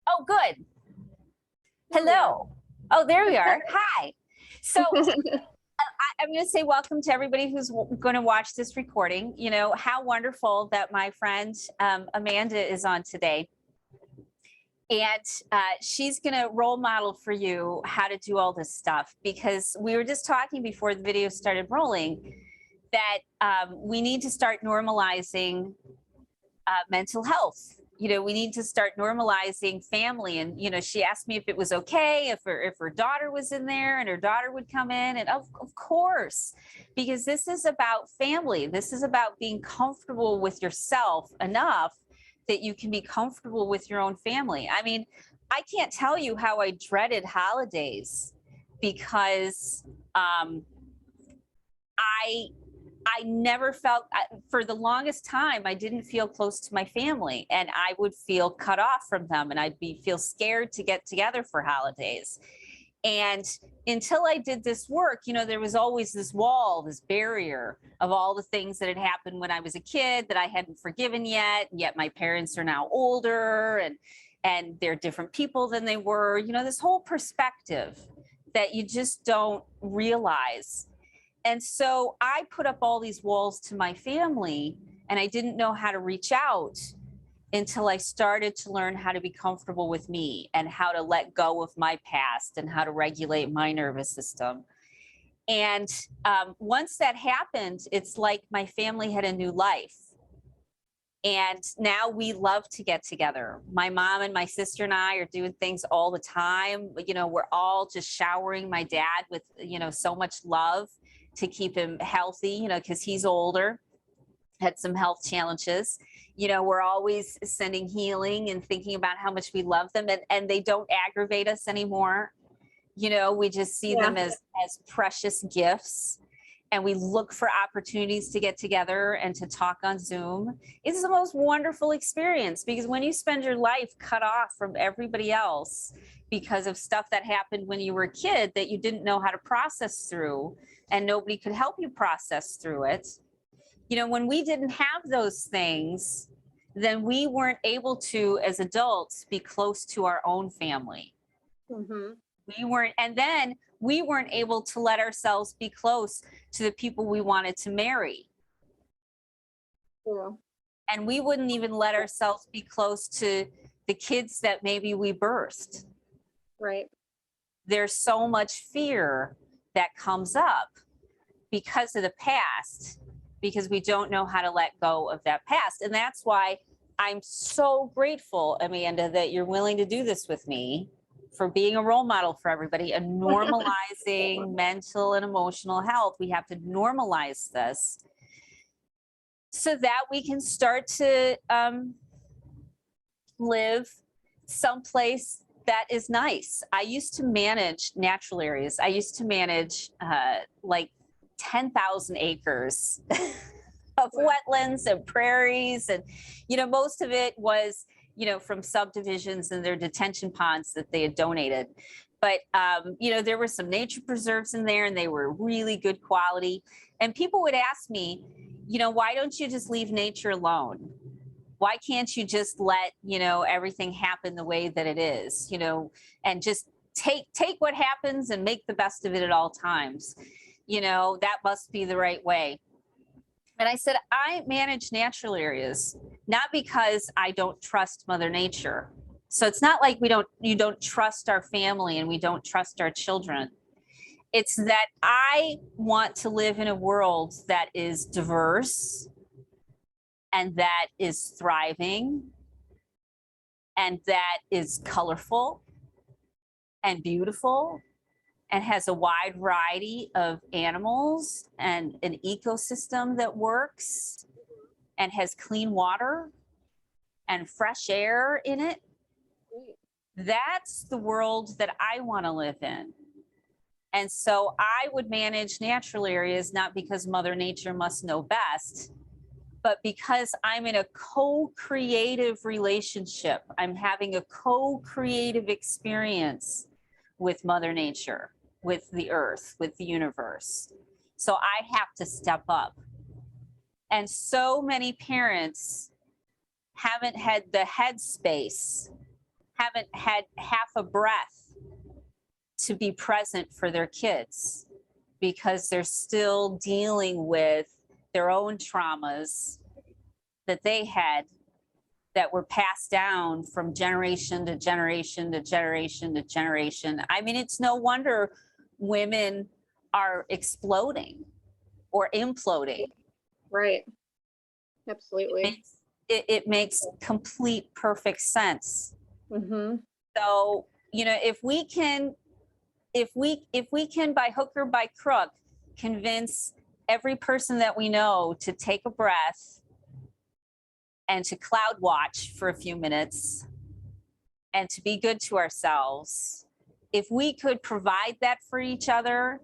Oh, good. Hello. Oh, there we are. Hi. So I'm going to say welcome to everybody who's going to watch this recording. You know, how wonderful that my friend Amanda is on today. And she's going to role model for you how to do all this stuff, because we were just talking before the video started rolling that we need to start normalizing mental health. You know, we need to start normalizing family. And, you know, she asked me if it was okay if her daughter was in there and her daughter would come in. And of course, because this is about family. This is about being comfortable with yourself enough that you can be comfortable with your own family. I mean, I can't tell you how I dreaded holidays because I never felt, for the longest time, I didn't feel close to my family, and I would feel cut off from them, and I'd feel scared to get together for holidays. And until I did this work, you know, there was always this wall, this barrier of all the things that had happened when I was a kid that I hadn't forgiven yet. And yet my parents are now older and they're different people than they were. You know, this whole perspective that you just don't realize. And so I put up all these walls to my family, and I didn't know how to reach out until I started to learn how to be comfortable with me and how to let go of my past and how to regulate my nervous system. And once that happened, it's like my family had a new life. And now we love to get together. My mom and my sister and I are doing things all the time. You know, we're all just showering my dad with, you know, so much love to keep him healthy, you know, because he's older, had some health challenges. You know, we're always sending healing and thinking about how much we love them, and they don't aggravate us anymore. You know, we just see them as precious gifts, and we look for opportunities to get together and to talk on Zoom. It's the most wonderful experience, because when you spend your life cut off from everybody else because of stuff that happened when you were a kid that you didn't know how to process through, and nobody could help you process through it. You know, when we didn't have those things, then we weren't able to, as adults, be close to our own family. Mm-hmm. And then we weren't able to let ourselves be close to the people we wanted to marry. Yeah. And we wouldn't even let ourselves be close to the kids that maybe we birthed. Right. There's so much fear that comes up because of the past, because we don't know how to let go of that past. And that's why I'm so grateful, Amanda, that you're willing to do this with me, for being a role model for everybody and normalizing mental and emotional health. We have to normalize this so that we can start to live someplace that is nice. I used to manage natural areas. I used to manage like 10,000 acres of wetlands and prairies. And, you know, most of it was, you know, from subdivisions and their detention ponds that they had donated. But, you know, there were some nature preserves in there, and they were really good quality. And people would ask me, you know, why don't you just leave nature alone? Why can't you just let, you know, everything happen the way that it is, you know, and just take what happens and make the best of it at all times? You know, that must be the right way. And I said, I manage natural areas, not because I don't trust Mother Nature. So it's not like you don't trust our family and we don't trust our children. It's that I want to live in a world that is diverse and that is thriving and that is colorful and beautiful and has a wide variety of animals and an ecosystem that works and has clean water and fresh air in it. That's the world that I want to live in. And so I would manage natural areas, not because Mother Nature must know best, but because I'm in a co-creative relationship. I'm having a co-creative experience with Mother Nature, with the earth, with the universe. So I have to step up. And so many parents haven't had the headspace, haven't had half a breath to be present for their kids because they're still dealing with their own traumas that they had that were passed down from generation to generation to generation to generation. I mean, it's no wonder women are exploding or imploding. Right. Absolutely. It makes complete, perfect sense. Mm-hmm. So, you know, if we can by hook or by crook convince every person that we know to take a breath and to cloud watch for a few minutes and to be good to ourselves, if we could provide that for each other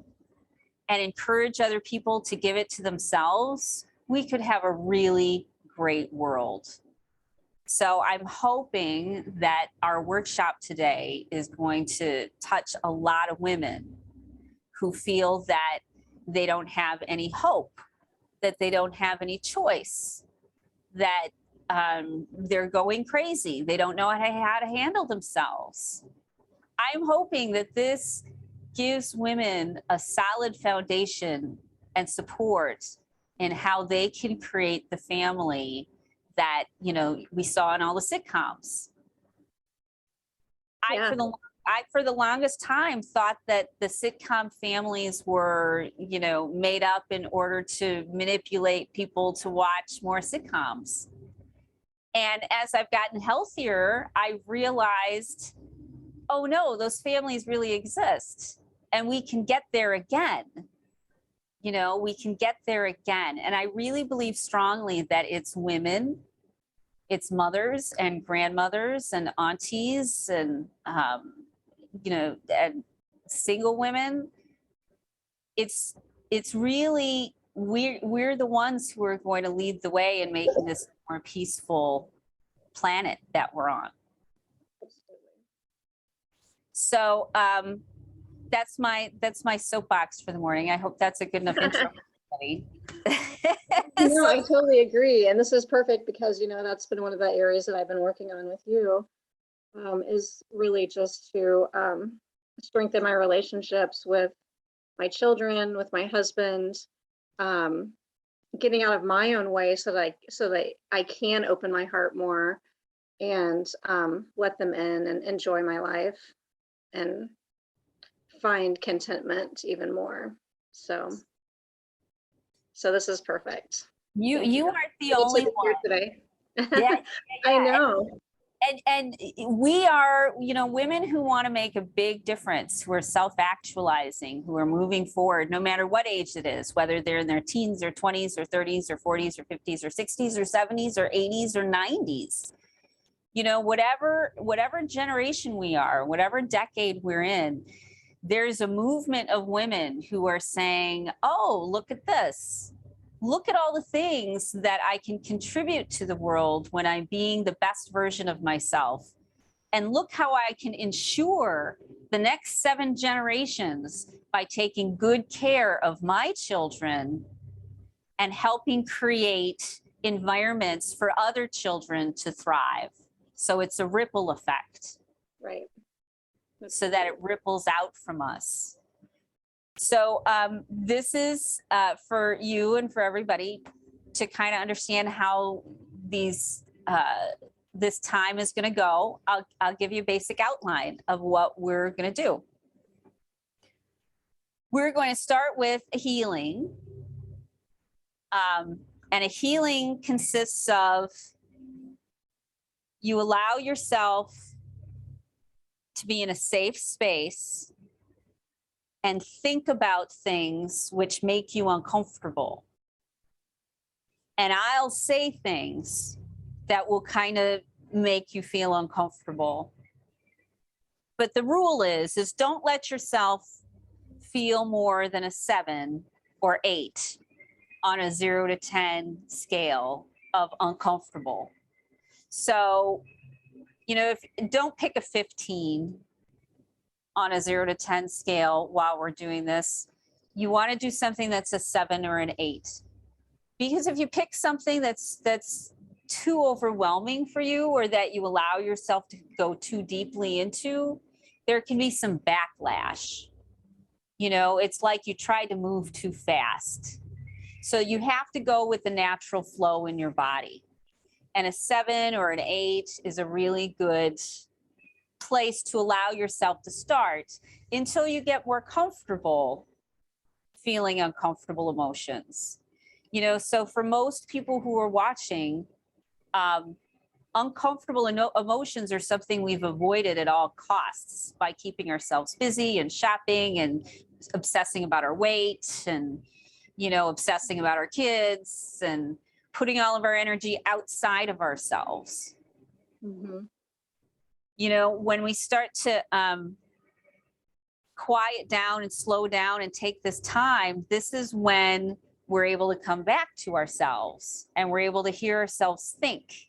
and encourage other people to give it to themselves, we could have a really great world. So I'm hoping that our workshop today is going to touch a lot of women who feel that they don't have any hope, that they don't have any choice, that they're going crazy. They don't know how to handle themselves. I'm hoping that this gives women a solid foundation and support in how they can create the family that, you know, we saw in all the sitcoms. Yeah. I, for the longest time, thought that the sitcom families were, you know, made up in order to manipulate people to watch more sitcoms. And as I've gotten healthier, I realized, oh no, those families really exist. And we can get there again. You know, we can get there again. And I really believe strongly that it's women, it's mothers and grandmothers and aunties and, you know, and single women. It's really, we're the ones who are going to lead the way in making this more peaceful planet that we're on. So that's my soapbox for the morning. I hope that's a good enough intro for everybody. No, I totally agree. And this is perfect because, you know, that's been one of the areas that I've been working on with you, is really just to strengthen my relationships with my children, with my husband, getting out of my own way so that I can open my heart more and let them in and enjoy my life and find contentment even more. So this is perfect. You aren't the only one today. yeah. I know. And we are, you know, women who want to make a big difference, who are self-actualizing, who are moving forward, no matter what age it is, whether they're in their teens or 20s or 30s or 40s or 50s or 60s or 70s or 80s or 90s. You know, whatever generation we are, whatever decade we're in, there's a movement of women who are saying, oh, look at this. Look at all the things that I can contribute to the world when I'm being the best version of myself. And look how I can ensure the next 7 generations by taking good care of my children and helping create environments for other children to thrive. So it's a ripple effect. Right. So that it ripples out from us. So this is for you and for everybody to kind of understand how this time is going to go. I'll give you a basic outline of what we're going to do. We're going to start with a healing. And a healing consists of you allow yourself to be in a safe space and think about things which make you uncomfortable. And I'll say things that will kind of make you feel uncomfortable. But the rule is don't let yourself feel more than a 7 or 8 on a 0 to 10 scale of uncomfortable. So, you know, don't pick a 15 on a 0 to 10 scale while we're doing this. You want to do something that's a 7 or an 8. Because if you pick something that's too overwhelming for you, or that you allow yourself to go too deeply into, there can be some backlash. You know, it's like you try to move too fast. So you have to go with the natural flow in your body. And a 7 or an 8 is a really good place to allow yourself to start until you get more comfortable feeling uncomfortable emotions. You know, so for most people who are watching, uncomfortable emotions are something we've avoided at all costs by keeping ourselves busy and shopping and obsessing about our weight and, you know, obsessing about our kids and putting all of our energy outside of ourselves. Mhm. You know, when we start to quiet down and slow down and take this time, this is when we're able to come back to ourselves and we're able to hear ourselves think.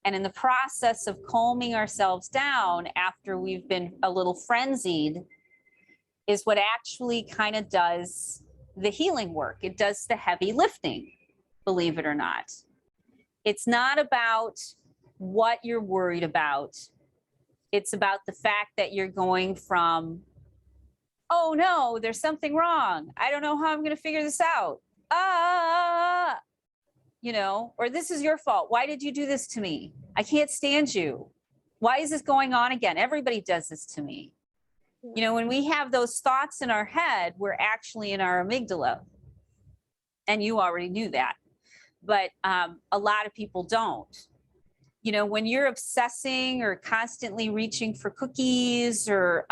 And in the process of calming ourselves down after we've been a little frenzied is what actually kind of does the healing work. It does the heavy lifting, believe it or not. It's not about what you're worried about. It's about the fact that you're going from, oh no, there's something wrong. I don't know how I'm going to figure this out. You know, or this is your fault. Why did you do this to me? I can't stand you. Why is this going on again? Everybody does this to me. You know, when we have those thoughts in our head, we're actually in our amygdala. And you already knew that. But a lot of people don't. You know, when you're obsessing or constantly reaching for cookies or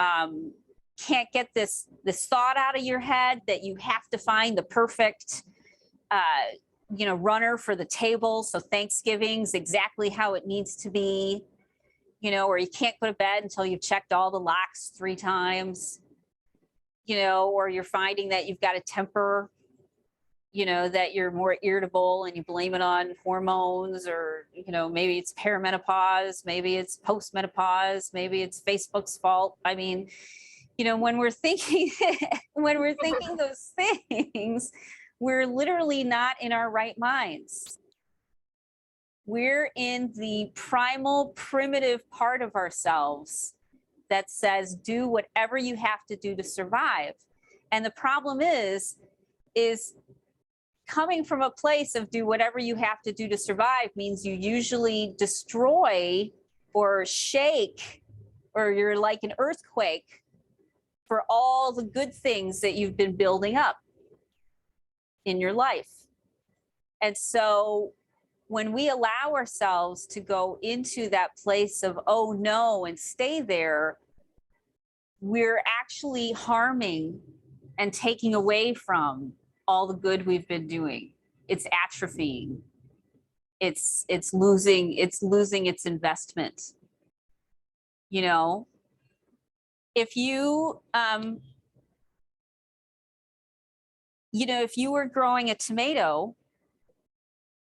can't get this thought out of your head that you have to find the perfect you know, runner for the table, so Thanksgiving's exactly how it needs to be, you know, or you can't go to bed until you've checked all the locks 3 times, you know, or you're finding that you've got a temper, you know, that you're more irritable and you blame it on hormones, or, you know, maybe it's perimenopause, maybe it's postmenopause, maybe it's Facebook's fault. I mean, you know, when we're thinking those things, we're literally not in our right minds. We're in the primal, primitive part of ourselves that says, do whatever you have to do to survive. And the problem is coming from a place of do whatever you have to do to survive means you usually destroy or shake, or you're like an earthquake for all the good things that you've been building up in your life. And so when we allow ourselves to go into that place of, oh no, and stay there, we're actually harming and taking away from all the good we've been doing. It's atrophying. It's losing its investment. You know, if you you know, if you were growing a tomato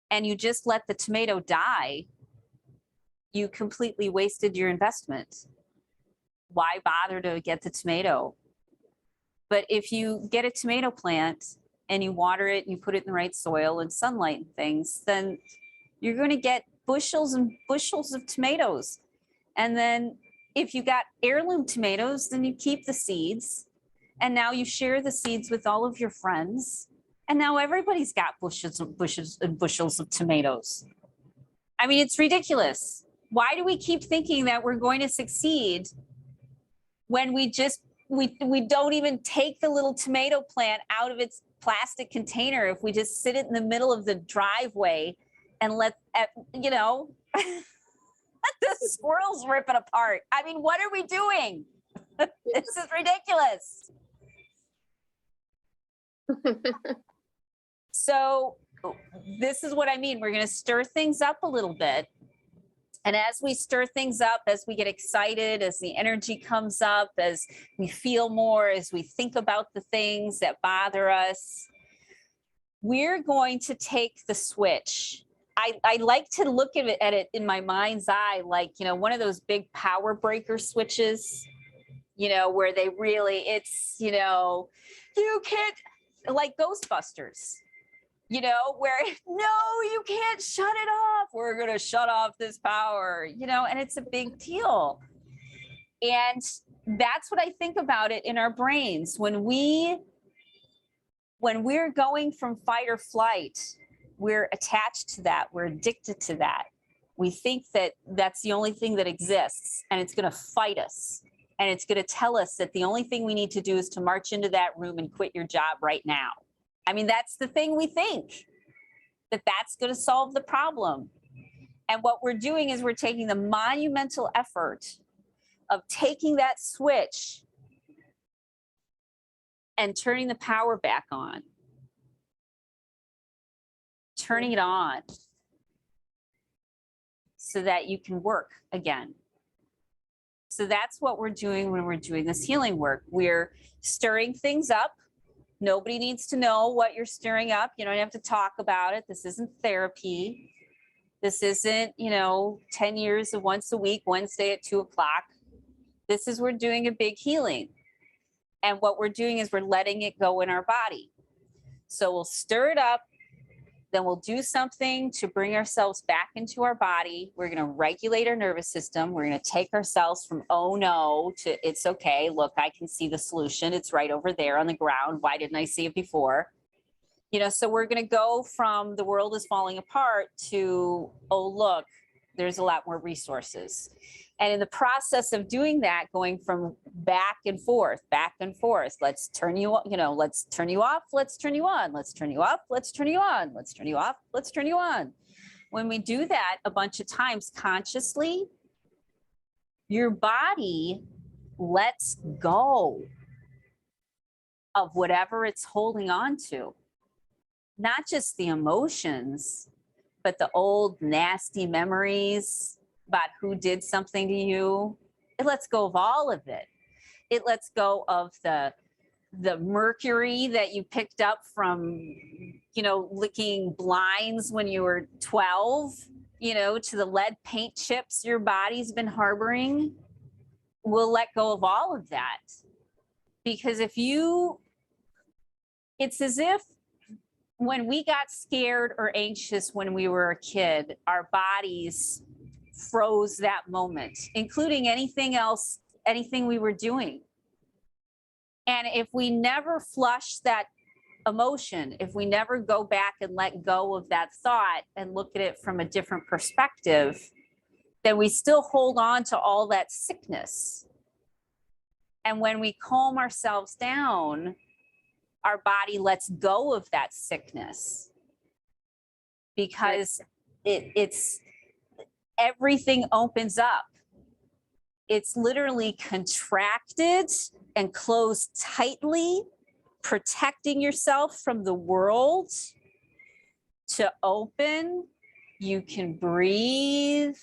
and you just let the tomato die, you completely wasted your investment. Why bother to get the tomato? But if you get a tomato plant and you water it and you put it in the right soil and sunlight and things, then you're going to get bushels and bushels of tomatoes. And then if you got heirloom tomatoes, then you keep the seeds. And now you share the seeds with all of your friends. And now everybody's got bushels and bushels and bushels of tomatoes. I mean, it's ridiculous. Why do we keep thinking that we're going to succeed when we don't even take the little tomato plant out of its plastic container? If we just sit it in the middle of the driveway and let, you know, the squirrels rip it apart. I mean, what are we doing? This is ridiculous. So this is what I mean. We're going to stir things up a little bit. And as we stir things up, as we get excited, as the energy comes up, as we feel more, as we think about the things that bother us, we're going to take the switch. I like to look at it in my mind's eye, like, you know, one of those big power breaker switches, you know, where they really, it's, you know, you can't, like Ghostbusters. where no, you can't shut it off. We're going to shut off this power, and it's a big deal. And that's what I think about it in our brains. When we're going from fight or flight, we're attached to that. We're addicted to that. We think that that's the only thing that exists, and it's going to fight us. And it's going to tell us that the only thing we need to do is to march into that room and quit your job right now. I mean, that's the thing we think, that that's going to solve the problem. And what we're doing is we're taking the monumental effort of taking that switch and turning the power back on, turning it on so that you can work again. So that's what we're doing when we're doing this healing work. We're stirring things up. Nobody needs to know what you're stirring up. You don't have to talk about it. This isn't therapy. This isn't, 10 years of once a week, Wednesday at 2:00. This is, we're doing a big healing. And what we're doing is we're letting it go in our body. So we'll stir it up. Then we'll do something to bring ourselves back into our body. We're going to regulate our nervous system. We're going to take ourselves from, oh no, to it's okay. Look, I can see the solution. It's right over there on the ground. Why didn't I see it before? So we're going to go from the world is falling apart to, oh, look, there's a lot more resources. And in the process of doing that, going from back and forth, let's turn you, let's turn you off, let's turn you on, let's turn you off, let's turn you on, let's turn you off, let's turn you on. When we do that a bunch of times consciously, your body lets go of whatever it's holding on to. Not just the emotions, but the old nasty memories about who did something to you. It lets go of all of it. It lets go of the mercury that you picked up from, licking blinds when you were 12, to the lead paint chips your body's been harboring. We'll let go of all of that. Because it's as if when we got scared or anxious when we were a kid, our bodies froze that moment, including anything else, anything we were doing. And if we never flush that emotion, if we never go back and let go of that thought and look at it from a different perspective, then we still hold on to all that sickness. And when we calm ourselves down, our body lets go of that sickness because it's everything opens up. It's literally contracted and closed tightly, protecting yourself from the world to open. You can breathe.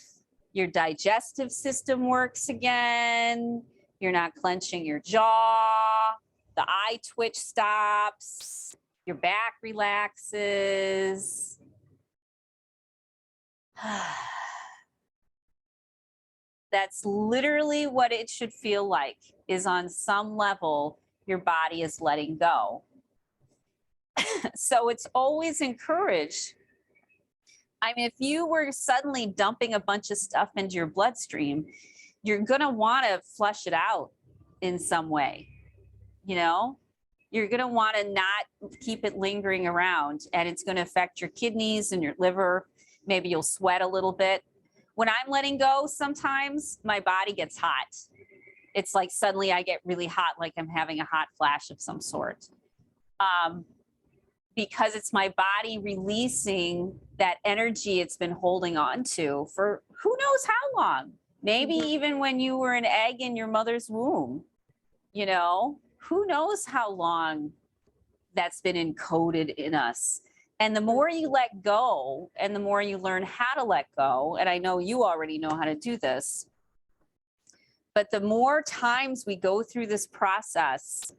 Your digestive system works again. You're not clenching your jaw. The eye twitch stops. Your back relaxes. That's literally what it should feel like, is on some level, your body is letting go. So it's always encouraged. I mean, if you were suddenly dumping a bunch of stuff into your bloodstream, you're going to want to flush it out in some way. You're going to want to not keep it lingering around, and it's going to affect your kidneys and your liver. Maybe you'll sweat a little bit. When I'm letting go, sometimes my body gets hot. It's like suddenly I get really hot, like I'm having a hot flash of some sort. Because it's my body releasing that energy it's been holding on to for who knows how long. Maybe even when you were an egg in your mother's womb, who knows how long that's been encoded in us. And the more you let go and the more you learn how to let go, and I know you already know how to do this, but the more times we go through this process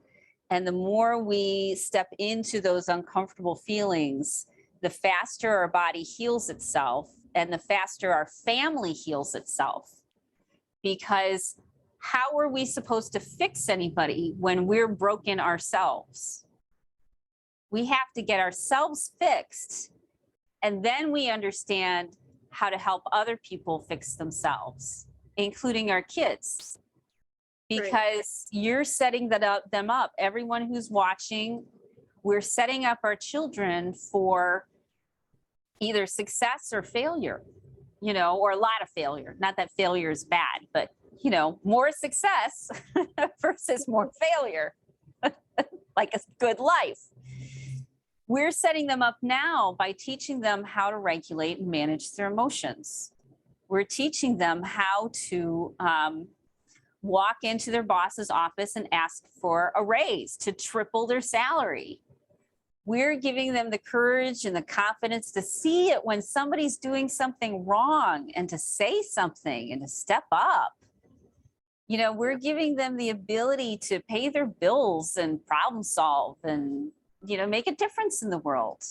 and the more we step into those uncomfortable feelings, the faster our body heals itself and the faster our family heals itself. Because how are we supposed to fix anybody when we're broken ourselves? We have to get ourselves fixed, and then we understand how to help other people fix themselves, including our kids. Right. Because you're setting them up. Everyone who's watching, we're setting up our children for either success or failure, or a lot of failure. Not that failure is bad, but more success versus more failure, like a good life. We're setting them up now by teaching them how to regulate and manage their emotions. We're teaching them how to walk into their boss's office and ask for a raise to triple their salary. We're giving them the courage and the confidence to see it when somebody's doing something wrong and to say something and to step up. We're giving them the ability to pay their bills and problem solve and, make a difference in the world.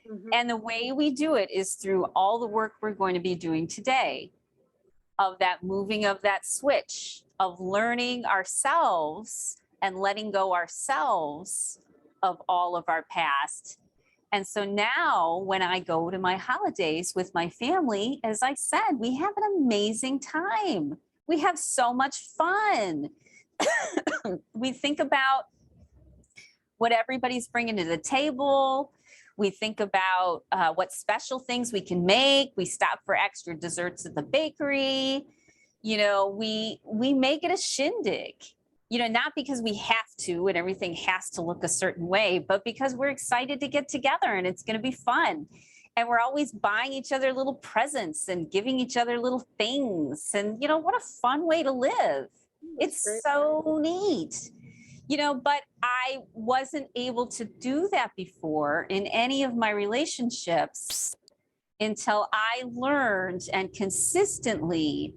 Mhm. And the way we do it is through all the work we're going to be doing today, of that moving of that switch, of learning ourselves and letting go ourselves of all of our past. And so now when I go to my holidays with my family, as I said, we have an amazing time. We have so much fun. We think about what everybody's bringing to the table. We think about what special things we can make. We stop for extra desserts at the bakery. We make it a shindig, not because we have to and everything has to look a certain way, but because we're excited to get together and it's going to be fun. And we're always buying each other little presents and giving each other little things. And, what a fun way to live. It's Great. so neat. But I wasn't able to do that before in any of my relationships until I learned and consistently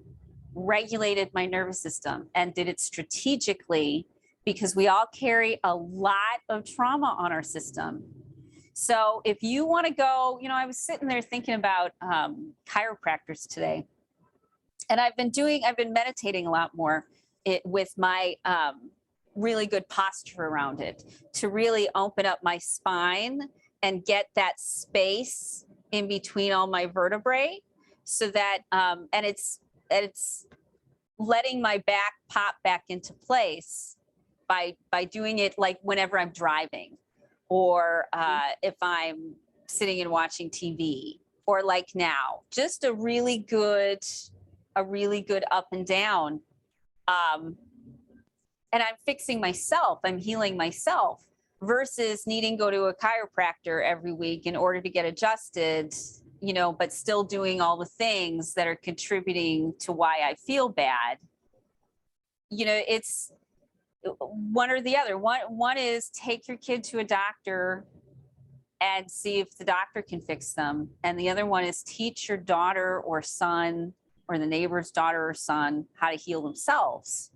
regulated my nervous system and did it strategically, because we all carry a lot of trauma on our system. So if you want to go, I was sitting there thinking about chiropractors today, and I've been meditating a lot more with my really good posture around it, to really open up my spine and get that space in between all my vertebrae, so that and it's letting my back pop back into place by doing it, like whenever I'm driving, or if I'm sitting and watching TV, or like now, just a really good up and down. And I'm fixing myself, I'm healing myself, versus needing to go to a chiropractor every week in order to get adjusted, but still doing all the things that are contributing to why I feel bad. It's one or the other. One is take your kid to a doctor and see if the doctor can fix them. And the other one is teach your daughter or son, or the neighbor's daughter or son, how to heal themselves,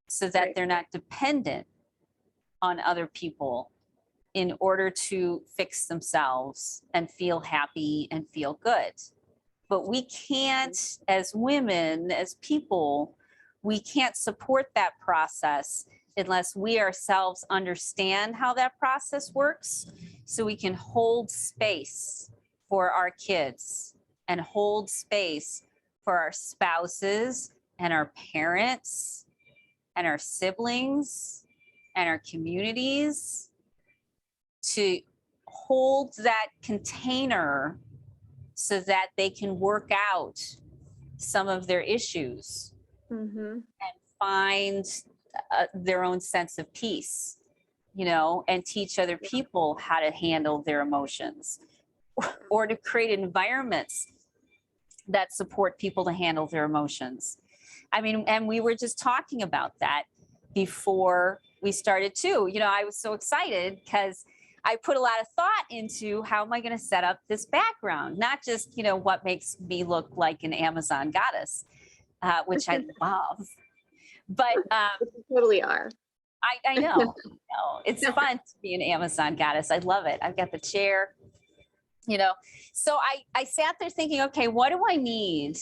so that they're not dependent on other people in order to fix themselves and feel happy and feel good. But we can't, as women, as people, we can't support that process unless we ourselves understand how that process works, so we can hold space for our kids and hold space for our spouses and our parents and our siblings and our communities, to hold that container so that they can work out some of their issues and find their own sense of peace, and teach other people how to handle their emotions, or to create environments that support people to handle their emotions. I mean, and we were just talking about that before we started too. I was so excited because I put a lot of thought into how am I going to set up this background, not just, what makes me look like an Amazon goddess, which I love, but You totally are. I know, it's fun to be an Amazon goddess. I love it. I've got the chair, so I sat there thinking, okay, what do I need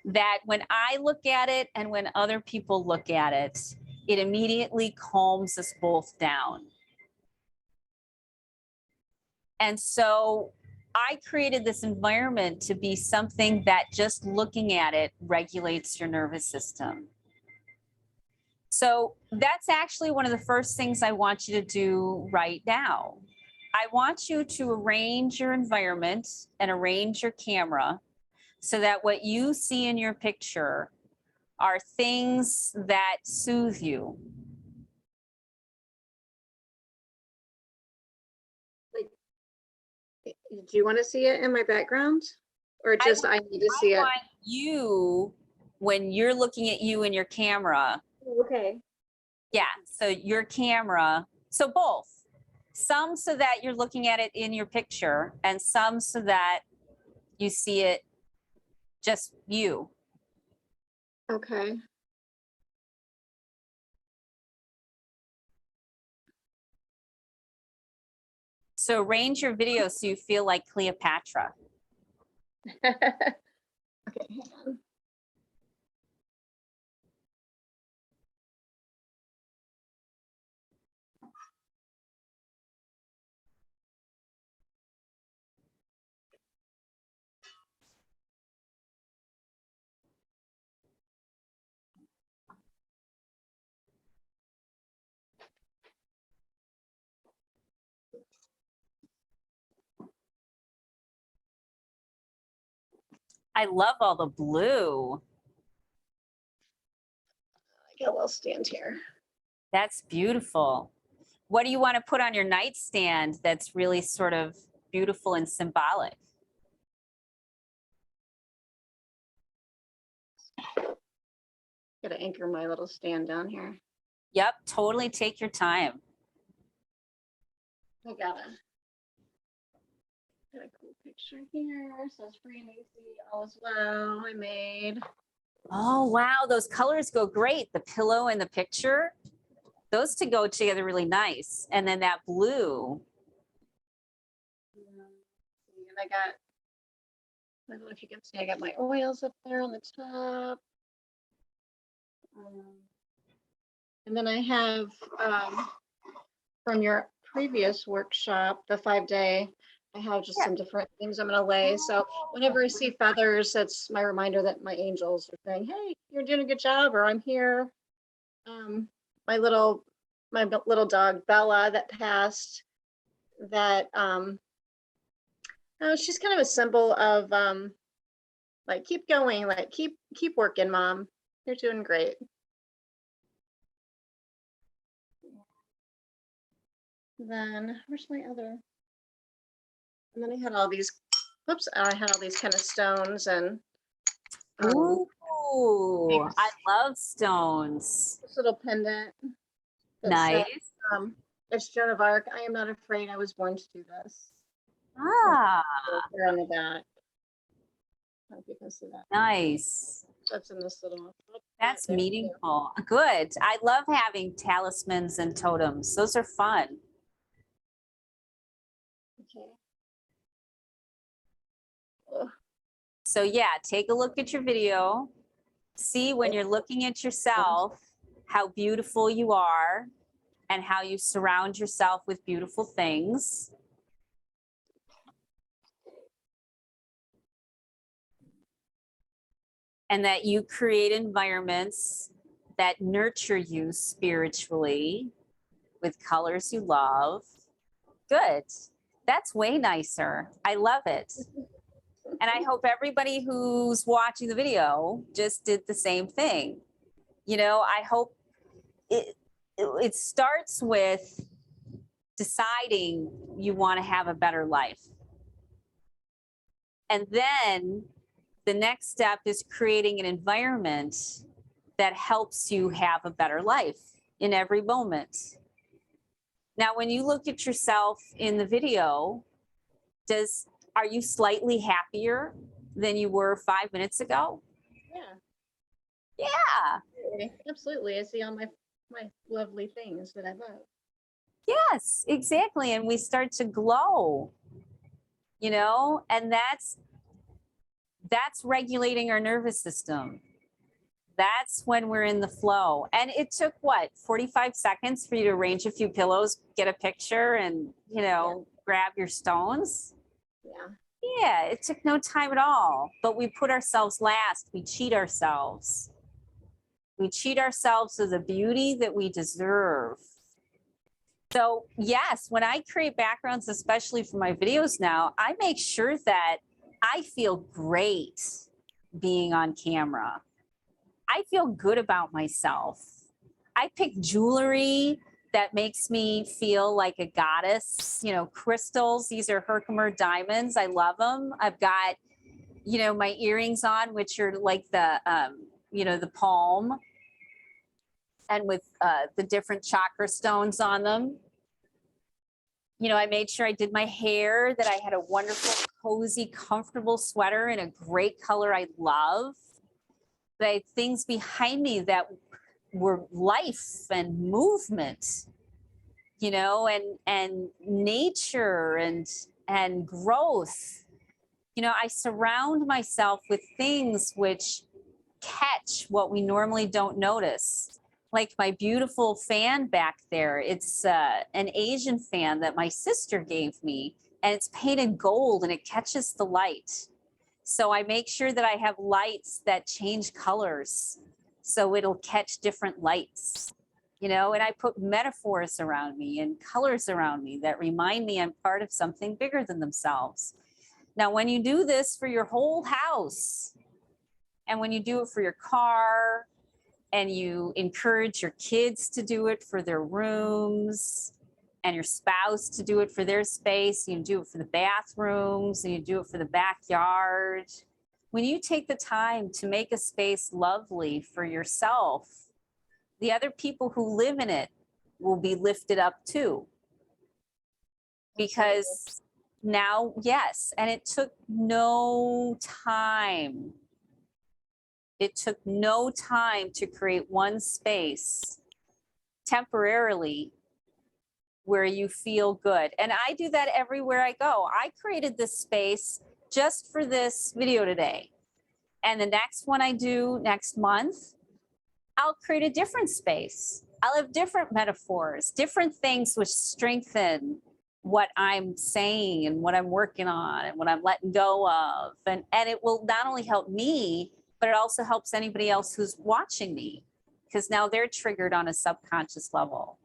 that when I look at it and when other people look at it, it immediately calms us both down? And so I created this environment to be something that just looking at it regulates your nervous system. So that's actually one of the first things I want you to do right now. I want you to arrange your environment and arrange your camera so that what you see in your picture are things that soothe you. Like, do you want to see it in my background? Or just I need to see I it? want you, when you're looking at you in your camera, Okay. yeah, so your camera, so both. Some so that you're looking at it in your picture, and some so that you see it just you. Okay. So arrange your video so you feel like Cleopatra. Okay, hang on. I love all the blue. I get a little stand here. That's beautiful. What do you want to put on your nightstand that's really sort of beautiful and symbolic? Gotta anchor my little stand down here. Yep, totally take your time. I got a cool picture here. Says free and easy, all is well. I made. Oh, wow, those colors go great. The pillow and the picture, those two go together really nice. And then that blue. And I don't know if you can see, I got my oils up there on the top. And then I have from your previous workshop, the 5-day, I have just some different things I'm going to lay. So whenever I see feathers, that's my reminder that my angels are saying, hey, you're doing a good job, or I'm here. My little dog, Bella, that passed, that she's kind of a symbol of like, keep going, like, keep working, Mom. You're doing great. Then where's my other? And then I had all these, I had all these kind of stones and Ooh, I love stones. this little pendant. Nice. Says, it's Joan of Arc. I am not afraid. I was born to do this. Ah, There on the back. I hope you can see that. nice. That's in this little. That's meaningful. Good. I love having talismans and totems. Those are fun. Okay. So yeah, take a look at your video. See when you're looking at yourself, how beautiful you are and how you surround yourself with beautiful things. And that you create environments that nurture you spiritually with colors you love. Good. That's way nicer. I love it. And I hope everybody who's watching the video just did the same thing. You know, I hope it starts with deciding you want to have a better life. And then the next step is creating an environment that helps you have a better life in every moment. Now, when you look at yourself in the video, are you slightly happier than you were 5 minutes ago? Yeah. Yeah. Absolutely. I see all my lovely things that I love. Yes, exactly. And we start to glow, you know, and that's regulating our nervous system. That's when we're in the flow. And it took what, 45 seconds for you to arrange a few pillows, get a picture, and, you know, grab your stones. Yeah. Yeah, it took no time at all, but we put ourselves last. We cheat ourselves. We cheat ourselves of the beauty that we deserve. So yes, when I create backgrounds, especially for my videos now, I make sure that I feel great being on camera. I feel good about myself. I pick jewelry that makes me feel like a goddess, you know, crystals. These are Herkimer diamonds. I love them. I've got, you know, my earrings on, which are like the, you know, the palm and with the different chakra stones on them. You know, I made sure I did my hair, that I had a wonderful, cozy, comfortable sweater in a great color I love. That I had things behind me that were life and movement, you know, and nature and growth. You know, I surround myself with things which catch what we normally don't notice. Like my beautiful fan back there. It's an Asian fan that my sister gave me, and it's painted gold and it catches the light. So I make sure that I have lights that change colors so it'll catch different lights, you know, and I put metaphors around me and colors around me that remind me I'm part of something bigger than themselves. Now, when you do this for your whole house, and when you do it for your car, and you encourage your kids to do it for their rooms, and your spouse to do it for their space, you do it for the bathrooms, and you do it for the backyard. When you take the time to make a space lovely for yourself, the other people who live in it will be lifted up too. Because now, yes, and it took no time. It took no time to create one space temporarily where you feel good. And I do that everywhere I go. I created this space just for this video today. And the next one I do next month, I'll create a different space. I'll have different metaphors, different things which strengthen what I'm saying and what I'm working on and what I'm letting go of. And it will not only help me, but it also helps anybody else who's watching me, because now they're triggered on a subconscious level.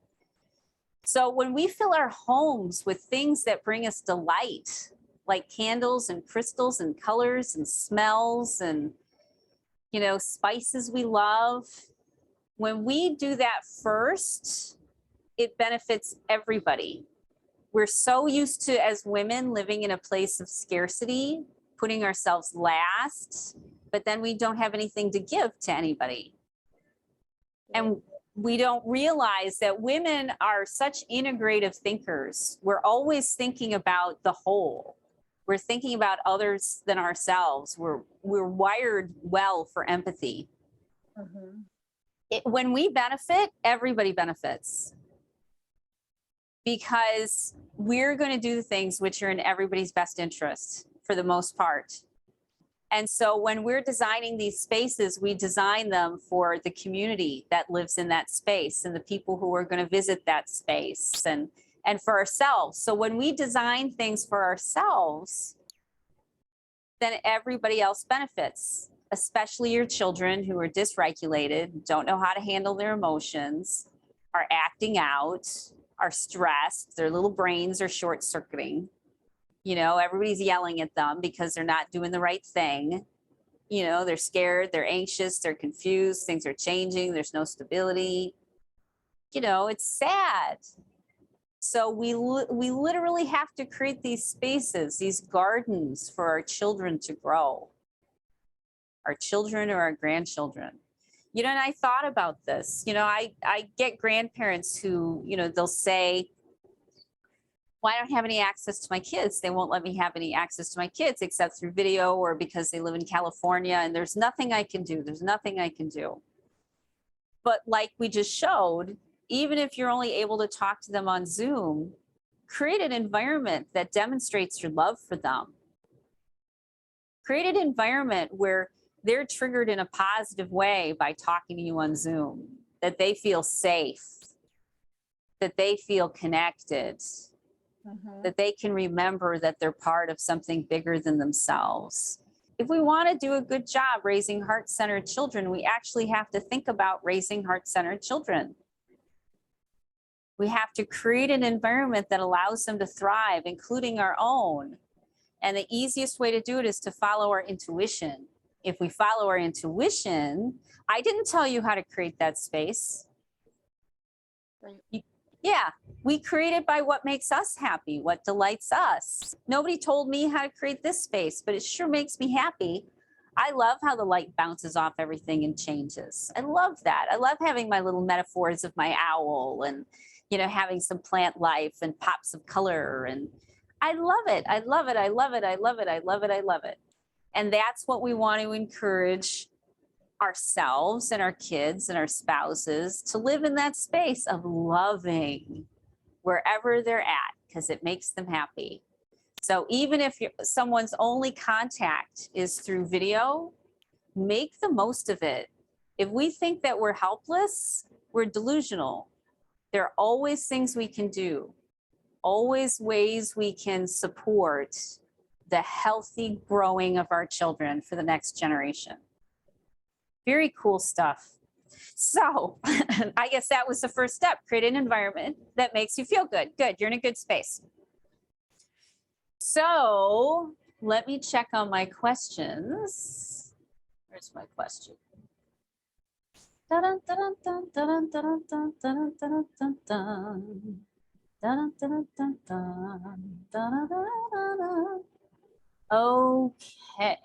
So when we fill our homes with things that bring us delight, like candles and crystals and colors and smells and, you know, spices we love, when we do that first, it benefits everybody. We're so used to, as women, living in a place of scarcity, putting ourselves last, but then we don't have anything to give to anybody. And we don't realize that women are such integrative thinkers. We're always thinking about the whole. We're thinking about others than ourselves. We're wired well for empathy. When we benefit, everybody benefits. Because we're going to do the things which are in everybody's best interest for the most part. And so when we're designing these spaces, we design them for the community that lives in that space and the people who are going to visit that space and for ourselves. So when we design things for ourselves, then everybody else benefits, especially your children who are dysregulated, don't know how to handle their emotions, are acting out, are stressed, their little brains are short circuiting. You know, everybody's yelling at them because they're not doing the right thing. You know, they're scared, they're anxious, they're confused, things are changing, there's no stability. You know, it's sad. So we literally have to create these spaces, these gardens for our children to grow, our children or our grandchildren. You know, and I thought about this, you know, I get grandparents who, you know, they'll say, well, I don't have any access to my kids. They won't let me have any access to my kids except through video or because they live in California and there's nothing I can do. There's nothing I can do. But like we just showed, even if you're only able to talk to them on Zoom, create an environment that demonstrates your love for them. Create an environment where they're triggered in a positive way by talking to you on Zoom, that they feel safe, that they feel connected. that they can remember that they're part of something bigger than themselves. If we want to do a good job raising heart-centered children, we actually have to think about raising heart-centered children. We have to create an environment that allows them to thrive, including our own. And the easiest way to do it is to follow our intuition. If we follow our intuition, I didn't tell you how to create that space. Right. Yeah, we create it by what makes us happy, what delights us. Nobody told me how to create this space, but it sure makes me happy. I love how the light bounces off everything and changes. I love that. I love having my little metaphors of my owl and, you know, having some plant life and pops of color. And I love it. I love it. I love it. I love it. I love it. I love it. And that's what we want to encourage ourselves and our kids and our spouses to live in that space of loving wherever they're at, because it makes them happy. So even if someone's only contact is through video, make the most of it. If we think that we're helpless, we're delusional. There are always things we can do, always ways we can support the healthy growing of our children for the next generation. Very cool stuff. So I guess that was the first step. Create an environment that makes you feel good. Good, you're in a good space. So let me check on my questions. Where's my question? Dun, dun, dun, dun, dun, dun, dun, dun, dun, dun, dun. Dun, dun, dun, dun, dun, dun, dun, dun. Okay.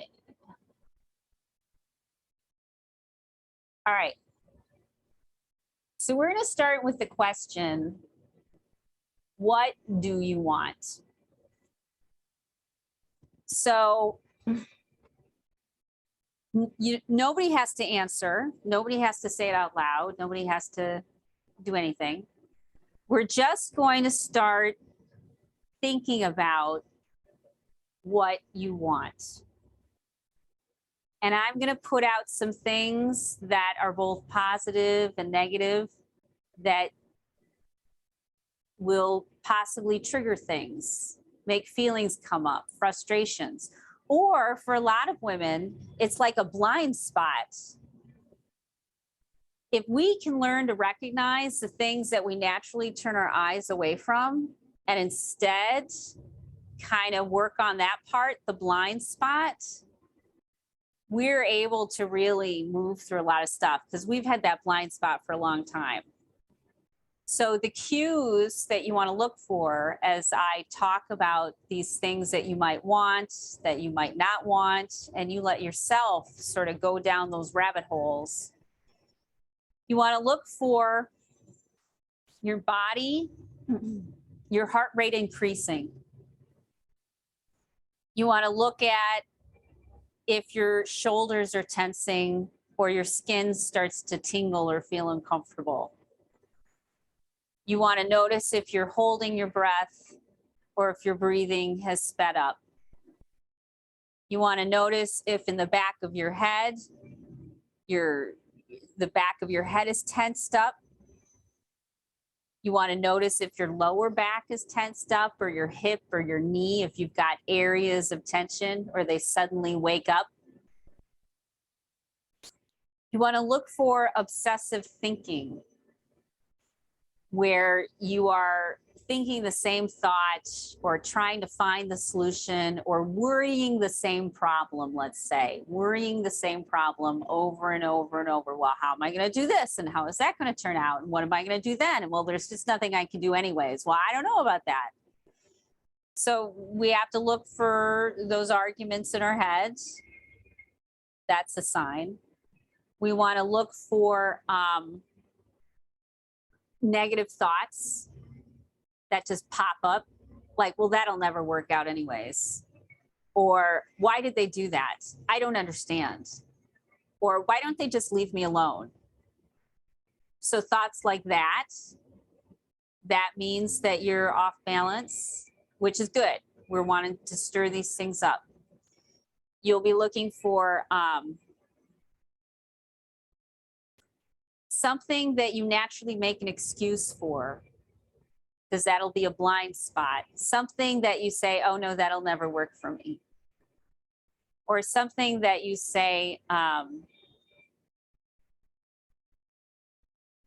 All right. So we're going to start with the question, what do you want? So nobody has to answer. Nobody has to say it out loud. Nobody has to do anything. We're just going to start thinking about what you want. And I'm going to put out some things that are both positive and negative that will possibly trigger things, make feelings come up, frustrations. Or for a lot of women, it's like a blind spot. If we can learn to recognize the things that we naturally turn our eyes away from and instead kind of work on that part, the blind spot, we're able to really move through a lot of stuff because we've had that blind spot for a long time. So the cues that you want to look for as I talk about these things that you might want, that you might not want, and you let yourself sort of go down those rabbit holes. You want to look for your body, your heart rate increasing. You want to look at if your shoulders are tensing or your skin starts to tingle or feel uncomfortable. You want to notice if you're holding your breath or if your breathing has sped up. You want to notice if in the back of your head, the back of your head is tensed up. You want to notice if your lower back is tensed up or your hip or your knee, if you've got areas of tension or they suddenly wake up. You want to look for obsessive thinking, where you are thinking the same thought or trying to find the solution or worrying the same problem, let's say, worrying the same problem over and over and over. Well, how am I going to do this? And how is that going to turn out? And what am I going to do then? And well, there's just nothing I can do anyways. Well, I don't know about that. So we have to look for those arguments in our heads. That's a sign. We want to look for negative thoughts that just pop up, like, well, that'll never work out anyways. Or why did they do that? I don't understand. Or why don't they just leave me alone? So thoughts like that, that means that you're off balance, which is good. We're wanting to stir these things up. You'll be looking for something that you naturally make an excuse for because that'll be a blind spot. Something that you say, oh no, that'll never work for me. Or something that you say,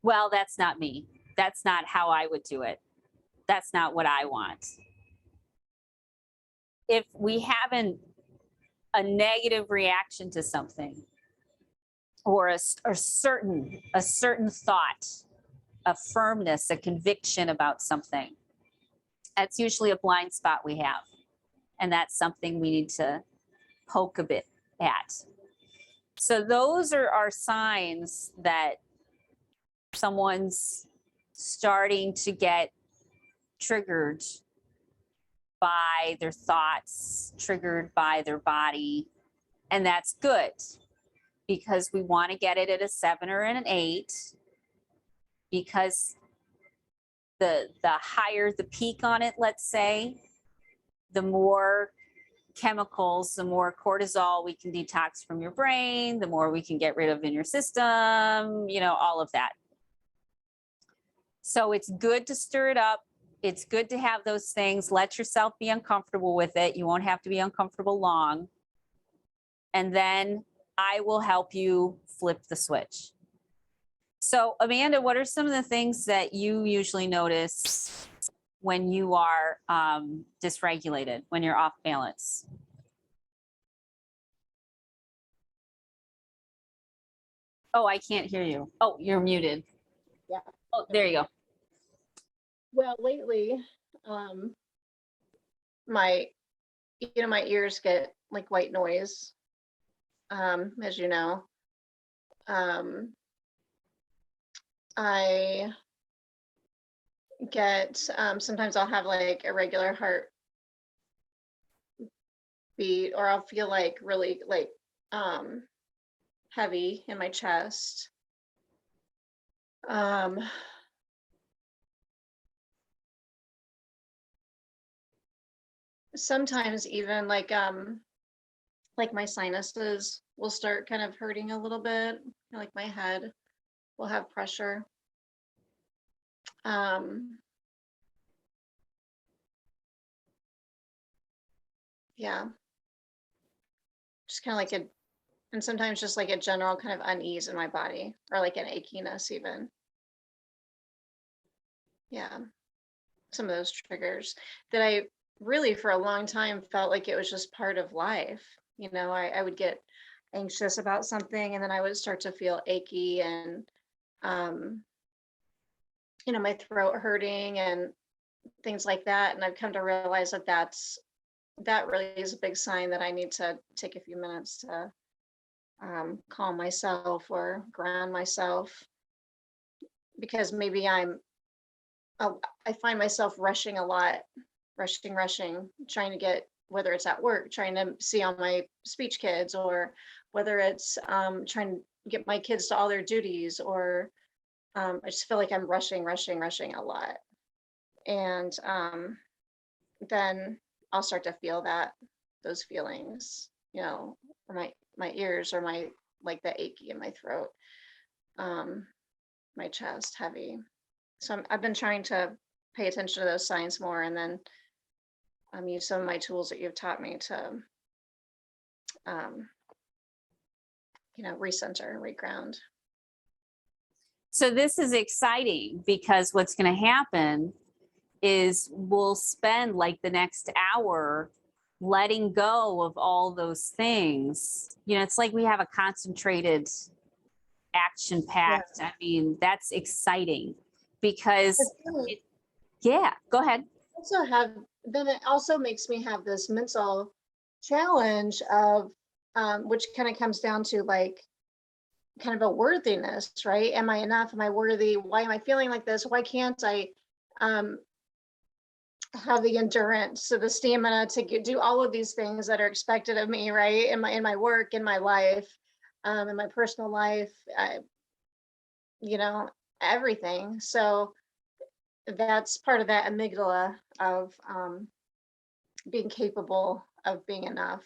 well, that's not me. That's not how I would do it. That's not what I want. If we have a negative reaction to something, or a certain thought, a firmness, a conviction about something, that's usually a blind spot we have. And that's something we need to poke a bit at. So those are our signs that someone's starting to get triggered by their thoughts, triggered by their body. And that's good, because we want to get it at a 7 or an 8, because the higher the peak on it, let's say, the more chemicals, the more cortisol we can detox from your brain, the more we can get rid of in your system, all of that. So it's good to stir it up. It's good to have those things. Let yourself be uncomfortable with it. You won't have to be uncomfortable long. And then I will help you flip the switch. So Amanda, what are some of the things that you usually notice when you are dysregulated, when you're off balance? Oh, I can't hear you. Oh, you're muted. Yeah. Oh, there you go. Well, lately, my ears get like white noise, as you know. I get, sometimes I'll have like irregular heart beat, or I'll feel like really like heavy in my chest. Sometimes even like my sinuses will start kind of hurting a little bit, like my head will have pressure. Yeah, just kind of like and sometimes just like a general kind of unease in my body, or like an achiness even. Yeah, some of those triggers that I really for a long time felt like it was just part of life. I would get anxious about something, and then I would start to feel achy, and my throat hurting and things like that. And I've come to realize that really is a big sign that I need to take a few minutes to calm myself or ground myself, because maybe I find myself rushing a lot, rushing, trying to get, whether it's at work, trying to see all my speech kids, or whether it's trying to get my kids to all their duties, or I just feel like I'm rushing a lot. And then I'll start to feel those feelings, or my ears, or my, like the achy in my throat, my chest heavy. So I've been trying to pay attention to those signs more, and then use some of my tools that you've taught me to, recenter, reground. So this is exciting, because what's going to happen is we'll spend like the next hour letting go of all those things. It's like we have a concentrated action packed. Yeah. I mean, that's exciting, because yeah, go ahead. Then it also makes me have this mental challenge of, which kind of comes down to like kind of a worthiness, right? Am I enough? Am I worthy? Why am I feeling like this? Why can't I have the endurance, so the stamina to do all of these things that are expected of me, right? In my work, in my life, in my personal life, everything. So that's part of that amygdala of being capable of being enough,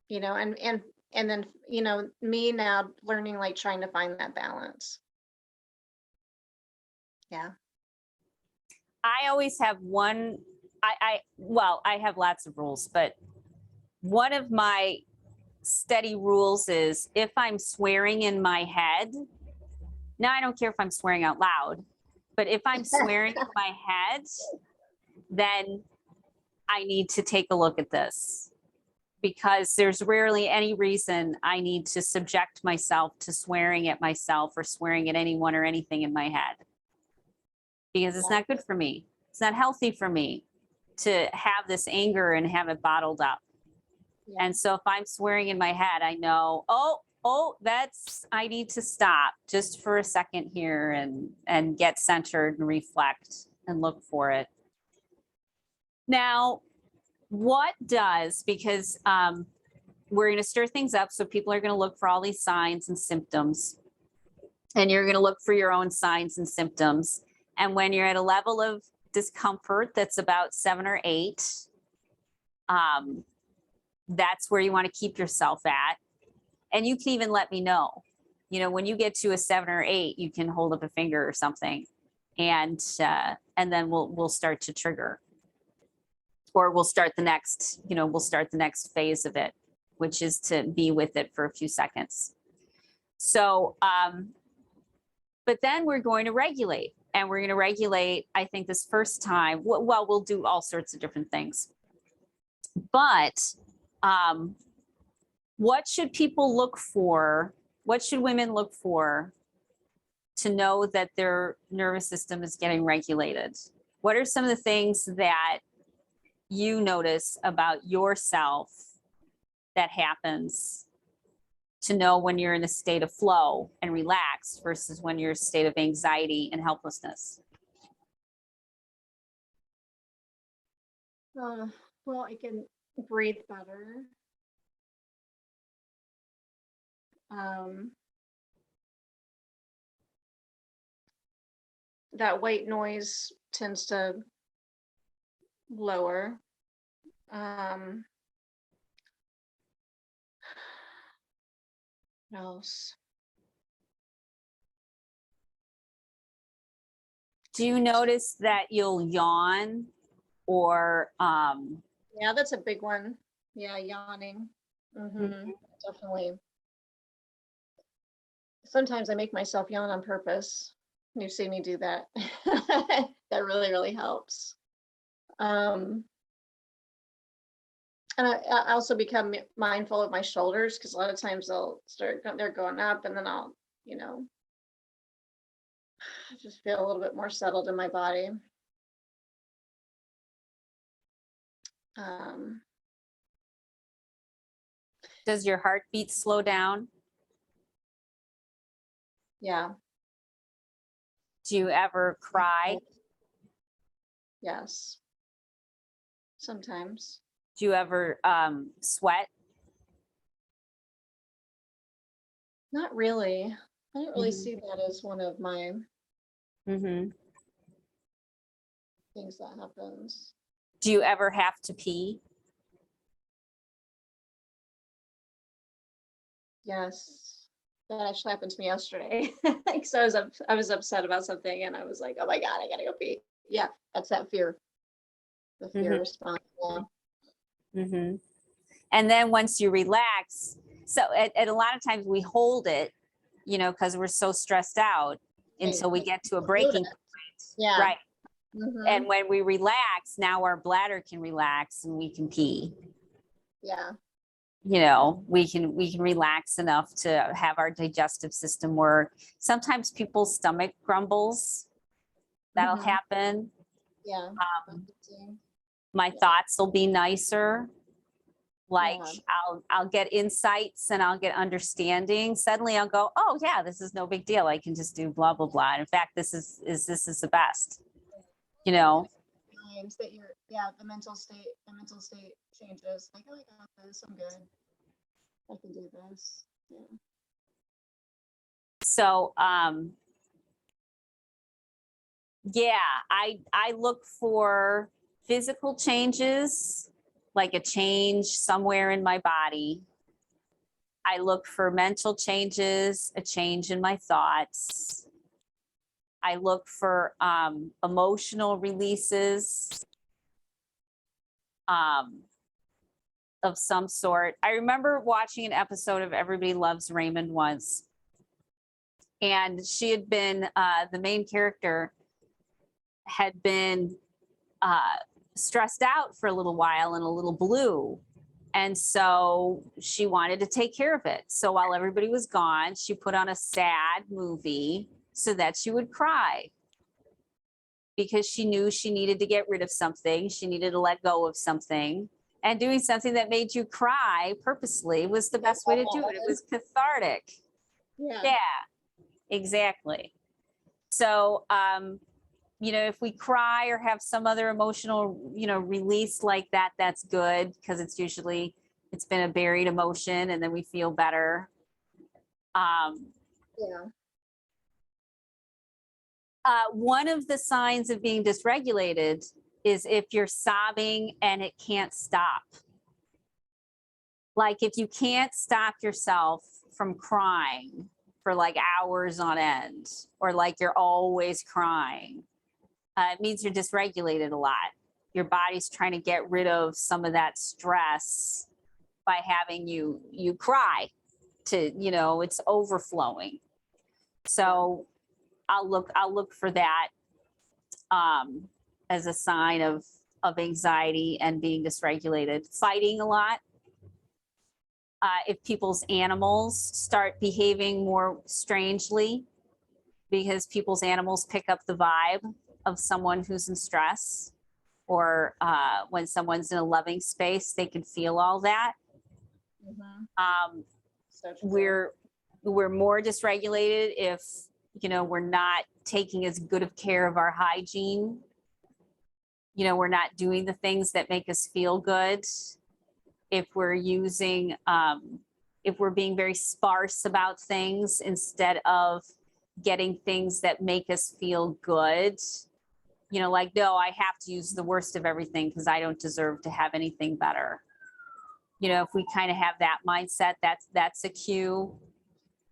and then me now learning, like trying to find that balance. Yeah. I always have one, well, I have lots of rules, but one of my steady rules is if I'm swearing in my head, now I don't care if I'm swearing out loud, but if I'm swearing in my head, then I need to take a look at this, because there's rarely any reason I need to subject myself to swearing at myself or swearing at anyone or anything in my head. Because it's not good for me. It's not healthy for me to have this anger and have it bottled up. Yeah. And so if I'm swearing in my head, I know, I need to stop just for a second here and get centered and reflect and look for it. Now, what does, because we're going to stir things up, so people are going to look for all these signs and symptoms, and you're going to look for your own signs and symptoms. And when you're at a level of discomfort that's about 7 or 8, that's where you want to keep yourself at. And you can even let me know, when you get to a 7 or 8, you can hold up a finger or something, and then we'll start to trigger, or we'll start the next phase of it, which is to be with it for a few seconds. So, but then we're going to regulate, and we're going to regulate, I think this first time, well, we'll do all sorts of different things, but what should people look for? What should women look for to know that their nervous system is getting regulated? What are some of the things that you notice about yourself that happens to know when you're in a state of flow and relaxed versus when you're in a state of anxiety and helplessness? Well, I can breathe better. That white noise tends to lower. What else? Do you notice that you'll yawn or Yeah, that's a big one. Yeah, yawning. Definitely. Sometimes I make myself yawn on purpose. You see me do that. That really, really helps. And I also become mindful of my shoulders, because a lot of times they're going up, and then I'll, just feel a little bit more settled in my body. does your heartbeat slow down? Yeah. Do you ever cry? Yes. Sometimes. Do you ever sweat? Not really. I don't really see that as one of my things that happens. Do you ever have to pee? Yes. That actually happened to me yesterday. So I was upset about something, and I was like, oh my God, I gotta go pee. Yeah, that's that fear. The fear response. Yeah. And then once you relax, so at a lot of times we hold it, because we're so stressed out until we get to a breaking point. Yeah. Right. And when we relax, now our bladder can relax and we can pee. Yeah. We can relax enough to have our digestive system work. Sometimes people's stomach grumbles. That'll happen. Yeah. My thoughts will be nicer. Like I'll get insights and I'll get understanding. Suddenly I'll go, oh yeah, this is no big deal. I can just do blah, blah, blah. And in fact, this is the best, Times that the mental state changes. Like, oh, I got this, I'm good. I can do this. Yeah. So, I look for physical changes, like a change somewhere in my body. I look for mental changes, a change in my thoughts. I look for emotional releases of some sort. I remember watching an episode of Everybody Loves Raymond once, and she had been, the main character had been stressed out for a little while and a little blue. And so she wanted to take care of it. So while everybody was gone, she put on a sad movie so that she would cry, because she knew she needed to get rid of something. She needed to let go of something. And doing something that made you cry purposely was the best way to do it. It was cathartic. Yeah, exactly. So, if we cry or have some other emotional, release like that, that's good, because it's been a buried emotion, and then we feel better. Yeah. One of the signs of being dysregulated is if you're sobbing and it can't stop. Like if you can't stop yourself from crying for like hours on end, or like you're always crying, it means you're dysregulated a lot. Your body's trying to get rid of some of that stress by having you cry to, it's overflowing. So I'll look for that as a sign of anxiety and being dysregulated. Fighting a lot. If people's animals start behaving more strangely, because people's animals pick up the vibe of someone who's in stress, or when someone's in a loving space, they can feel all that. So We're more dysregulated if we're not taking as good of care of our hygiene. We're not doing the things that make us feel good. If we're if we're being very sparse about things instead of getting things that make us feel good, like, no, I have to use the worst of everything because I don't deserve to have anything better. If we kind of have that mindset, that's a cue,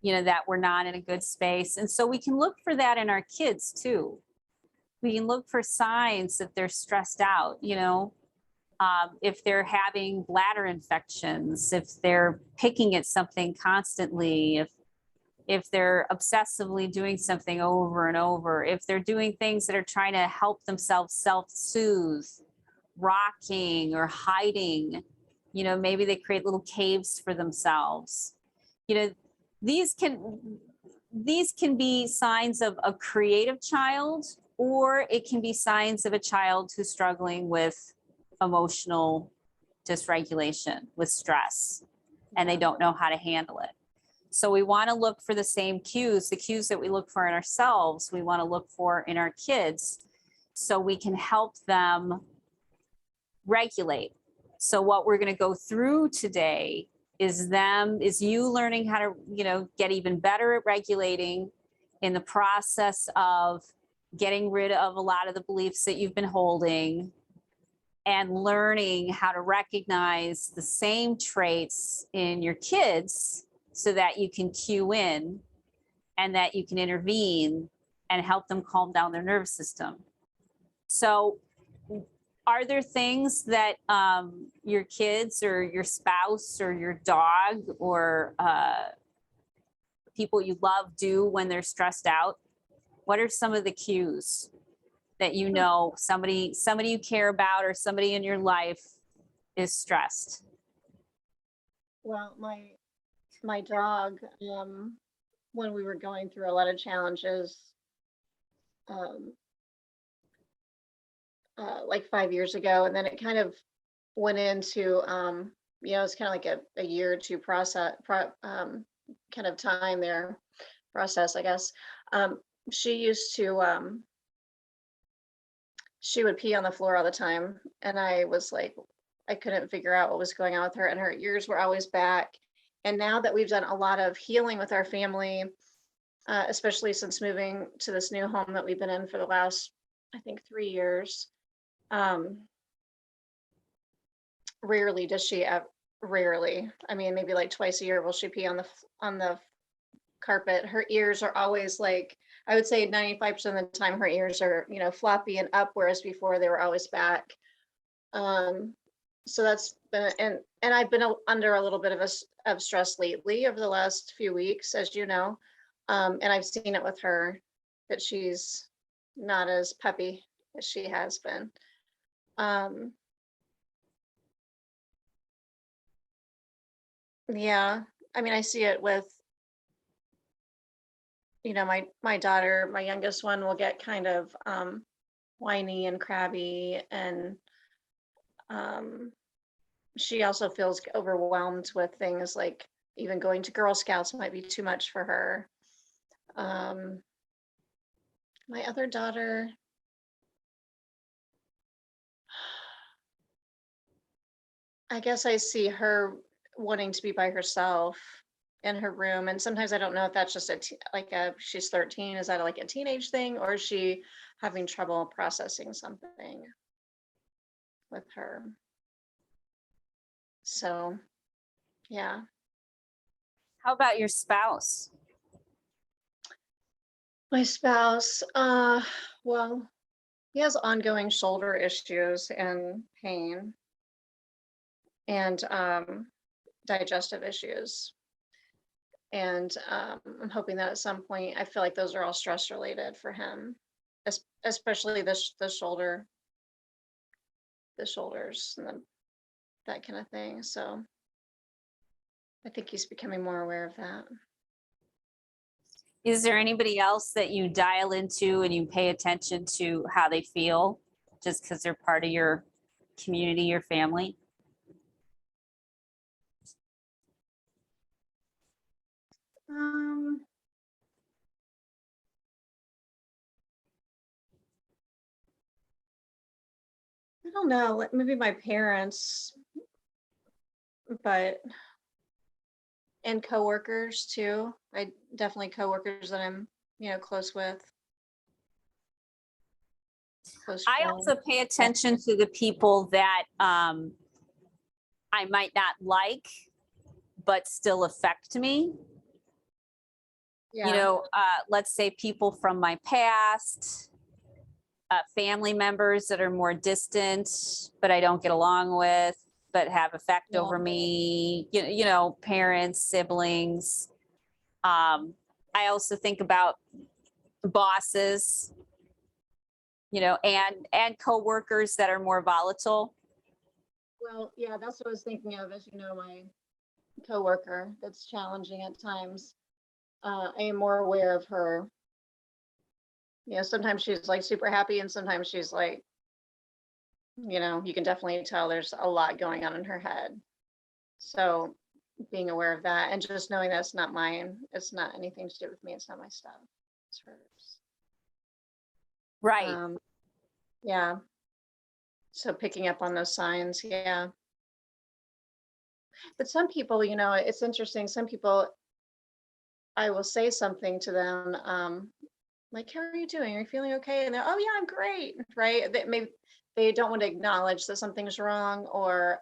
that we're not in a good space. And so we can look for that in our kids too. We can look for signs that they're stressed out, if they're having bladder infections, if they're picking at something constantly, if they're obsessively doing something over and over, if they're doing things that are trying to help themselves self-soothe, rocking or hiding, maybe they create little caves for themselves. These can be signs of a creative child, or it can be signs of a child who's struggling with emotional dysregulation, with stress, and they don't know how to handle it. So we want to look for the same cues, the cues that we look for in ourselves, we want to look for in our kids, so we can help them regulate. So what we're going to go through today is you learning how to, get even better at regulating, in the process of getting rid of a lot of the beliefs that you've been holding, and learning how to recognize the same traits in your kids so that you can cue in and that you can intervene and help them calm down their nervous system. So are there things that your kids or your spouse or your dog or people you love do when they're stressed out? What are some of the cues that somebody you care about or somebody in your life is stressed? Well, my dog, when we were going through a lot of challenges, like 5 years ago, and then it kind of went into, it's kind of like a year or two kind of time there, process, I guess. She used to, she would pee on the floor all the time, and I was like, I couldn't figure out what was going on with her, and her ears were always back. And now that we've done a lot of healing with our family, especially since moving to this new home that we've been in for the last, I think, 3 years, rarely does she rarely, I mean, maybe like twice a year will she pee on the carpet. Her ears are always like I would say 95% of the time her ears are, floppy and up, whereas before they were always back. So that's been, and I've been under a little bit of stress lately over the last few weeks, as you know. And I've seen it with her that she's not as peppy as she has been. Yeah, I mean, I see it with, my daughter, my youngest one will get kind of whiny and crabby, and she also feels overwhelmed with things like even going to Girl Scouts might be too much for her. My other daughter, I guess I see her wanting to be by herself in her room, and sometimes I don't know if that's just she's 13, is that like a teenage thing, or is she having trouble processing something with her? So, yeah. How about your spouse? My spouse, well, he has ongoing shoulder issues and pain, and digestive issues. And I'm hoping that at some point, I feel like those are all stress related for him, especially the shoulders and that kind of thing. So I think he's becoming more aware of that. Is there anybody else that you dial into and you pay attention to how they feel just because they're part of your community, your family? I don't know, like maybe my parents, but and coworkers too. I definitely coworkers that I'm, close with. I also pay attention to the people that I might not like, but still affect me. Yeah. Let's say people from my past, family members that are more distant, but I don't get along with, but have effect over me, parents, siblings. I also think about bosses, and coworkers that are more volatile. Well, yeah, that's what I was thinking of, as my coworker that's challenging at times. I am more aware of her. Sometimes she's like super happy, and sometimes she's like, you can definitely tell there's a lot going on in her head. So being aware of that and just knowing that's not mine, it's not anything to do with me, it's not my stuff, it's hers. Right. Yeah. So picking up on those signs, yeah. But some people, it's interesting. Some people, I will say something to them, like, how are you doing? Are you feeling okay? And they're, oh yeah, I'm great, right? Maybe they don't want to acknowledge that something's wrong, or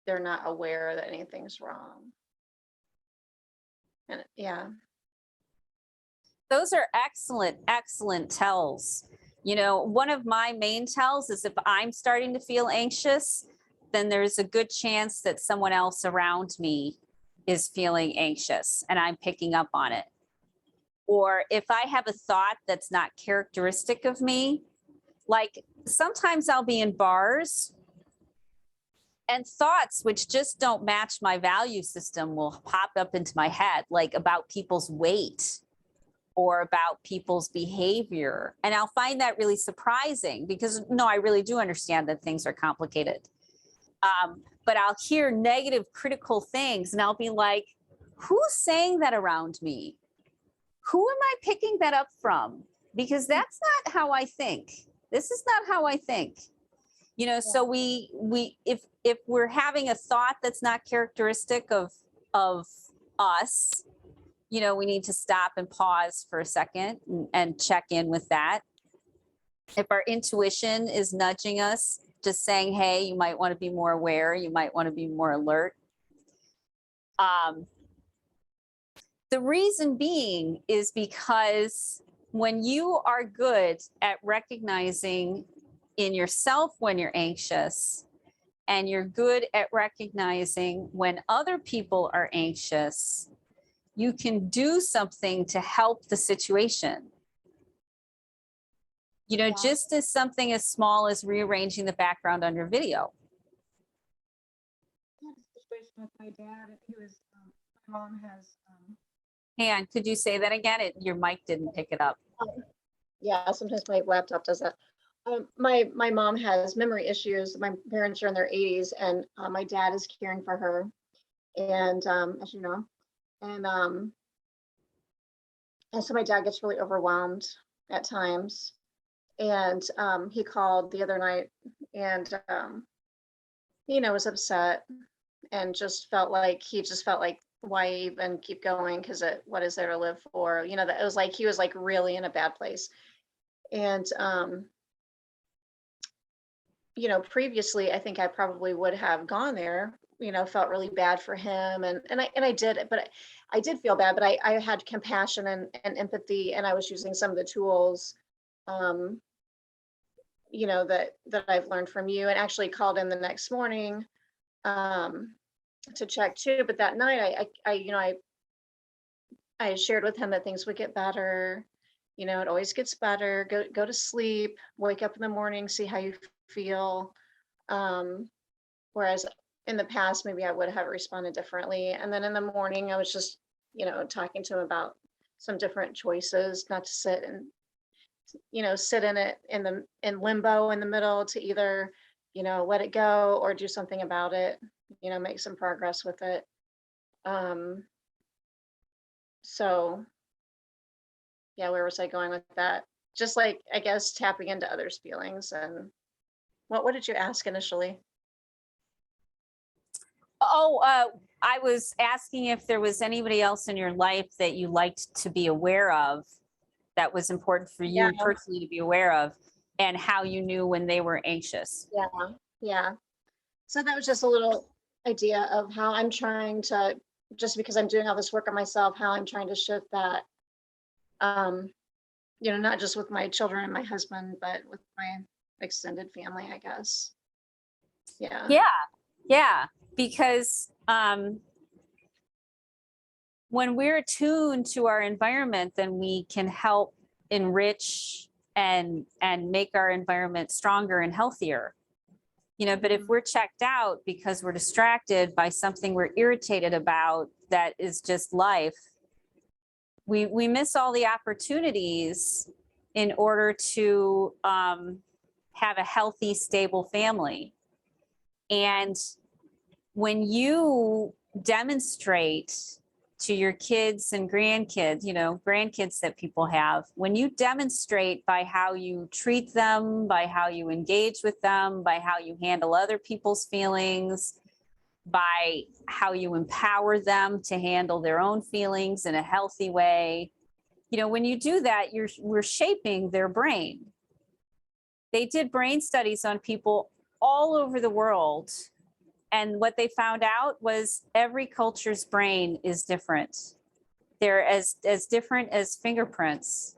they're not aware that anything's wrong. And yeah. Those are excellent tells. One of my main tells is if I'm starting to feel anxious, then there's a good chance that someone else around me is feeling anxious and I'm picking up on it. Or if I have a thought that's not characteristic of me, like sometimes I'll be in bars and thoughts which just don't match my value system will pop up into my head, like about people's weight or about people's behavior. And I'll find that really surprising because no, I really do understand that things are complicated. But I'll hear negative, critical things and I'll be like, who's saying that around me? Who am I picking that up from? Because that's not how I think. This is not how I think. So we if we're having a thought that's not characteristic of us, we need to stop and pause for a second and check in with that. If our intuition is nudging us, just saying, hey, you might want to be more aware, you might want to be more alert. The reason being is because when you are good at recognizing in yourself when you're anxious, and you're good at recognizing when other people are anxious, you can do something to help the situation. You know, Yeah. just as something as small as rearranging the background on your video. I had a situation with my dad. My mom has, And could you say that again? Your mic didn't pick it up. yeah, sometimes my laptop does that. My mom has memory issues. My parents are in their 80s, and my dad is caring for her. And as you know, and so my dad gets really overwhelmed at times. And he called the other night, and was upset, and just felt like why even keep going, because what is there to live for, that it was like he was like really in a bad place. And previously I think I probably would have gone there, felt really bad for him, and I did, but I did feel bad, but I had compassion and empathy, and I was using some of the tools um that I've learned from you, and actually called in the next morning um to check too. But that night I shared with him that things would get better. It always gets better. Go to sleep, wake up in the morning, see how you feel. Um, Whereas in the past, maybe I would have responded differently. And then in the morning, I was just, talking to him about some different choices, not to sit in it in limbo in the middle, to either, let it go or do something about it, make some progress with it. Um, so yeah, where was I going with that? Just like, I guess, tapping into others' feelings. And what did you ask initially? Oh, I was asking if there was anybody else in your life that you liked to be aware of, that was important for Yeah, you personally to be aware of, and how you knew when they were anxious. yeah, yeah. So that was just a little idea of how I'm trying to, just because I'm doing all this work on myself, how I'm trying to shift that, um, not just with my children and my husband, but with my extended family, I guess. Yeah. Yeah, yeah, because when we're attuned to our environment, then we can help enrich and make our environment stronger and healthier. But if we're checked out because we're distracted by something we're irritated about, that is just life, we miss all the opportunities in order to have a healthy, stable family. And when you demonstrate to your kids and grandkids, grandkids that people have, when you demonstrate by how you treat them, by how you engage with them, by how you handle other people's feelings, by how you empower them to handle their own feelings in a healthy way, when you do that, we're shaping their brain. They did brain studies on people all over the world, and what they found out was every culture's brain is different. They're as different as fingerprints,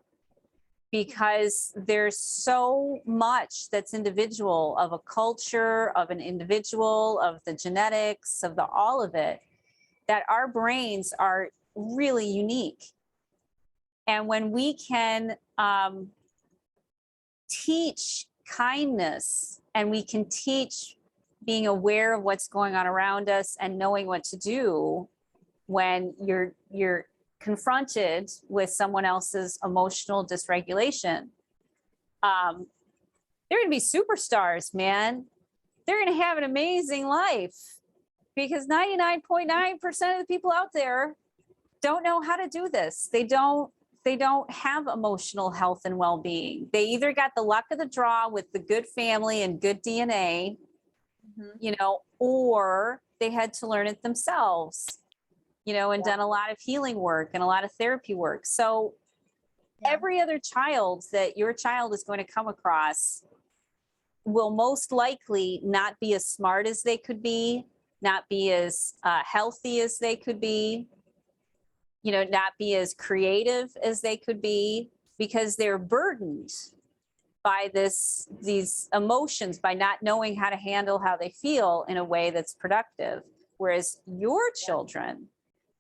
because there's so much that's individual of a culture, of an individual, of the genetics, of all of it, that our brains are really unique. And when we can teach kindness, and we can teach being aware of what's going on around us and knowing what to do when you're confronted with someone else's emotional dysregulation, they're going to be superstars, man. They're going to have an amazing life, because 99.9% of the people out there don't know how to do this. They don't have emotional health and well-being. They either got the luck of the draw with the good family and good DNA, or they had to learn it themselves, and done a lot of healing work and a lot of therapy work. So every other child that your child is going to come across will most likely not be as smart as they could be, not be as healthy as they could be. not be as creative as they could be because they're burdened by these emotions, by not knowing how to handle how they feel in a way that's productive. Whereas your children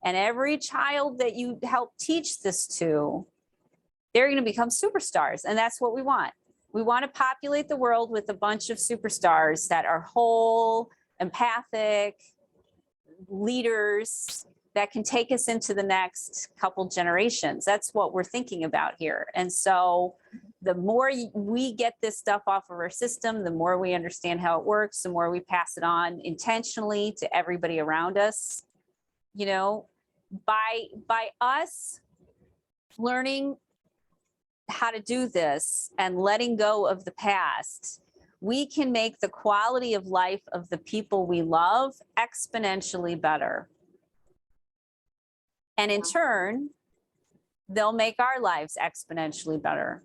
and every child that you help teach this to, they're going to become superstars. And that's what we want. We want to populate the world with a bunch of superstars that are whole, empathic leaders that can take us into the next couple generations. That's what we're thinking about here. And so the more we get this stuff off of our system, the more we understand how it works, the more we pass it on intentionally to everybody around us. By us learning how to do this and letting go of the past, we can make the quality of life of the people we love exponentially better. And in turn, they'll make our lives exponentially better.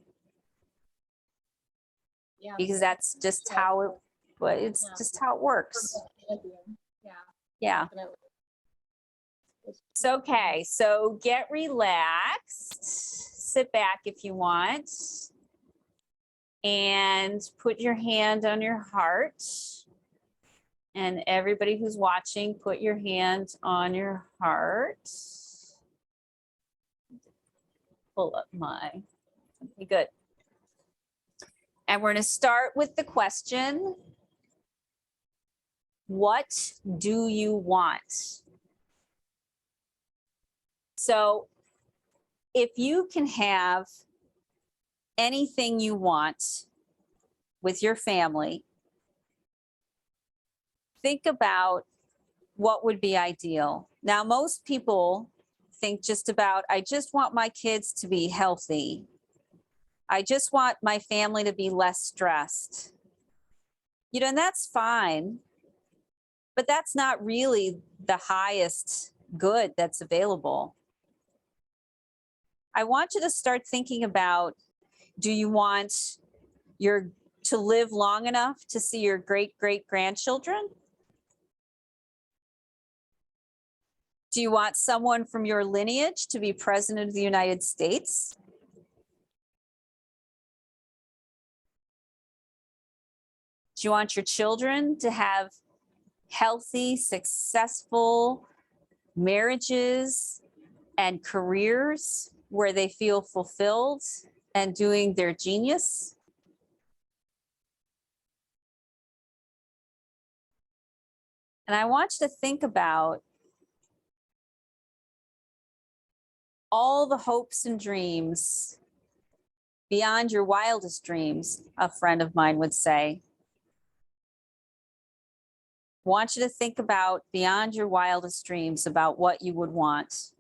Yeah. Because that's just how it's just how it works. Yeah. It's okay. So get relaxed, sit back if you want, and put your hand on your heart. And everybody who's watching, put your hand on your heart. Pull up my, okay, good. And we're going to start with the question, what do you want? So if you can have anything you want with your family, think about what would be ideal. Now, most people think just about, I just want my kids to be healthy. I just want my family to be less stressed. And that's fine, but that's not really the highest good that's available. I want you to start thinking about, do you want to live long enough to see your great-great-grandchildren? Do you want someone from your lineage to be president of the United States? Do you want your children to have healthy, successful marriages and careers where they feel fulfilled and doing their genius? And I want you to think about all the hopes and dreams beyond your wildest dreams, a friend of mine would say. I want you to think about beyond your wildest dreams about what you would want.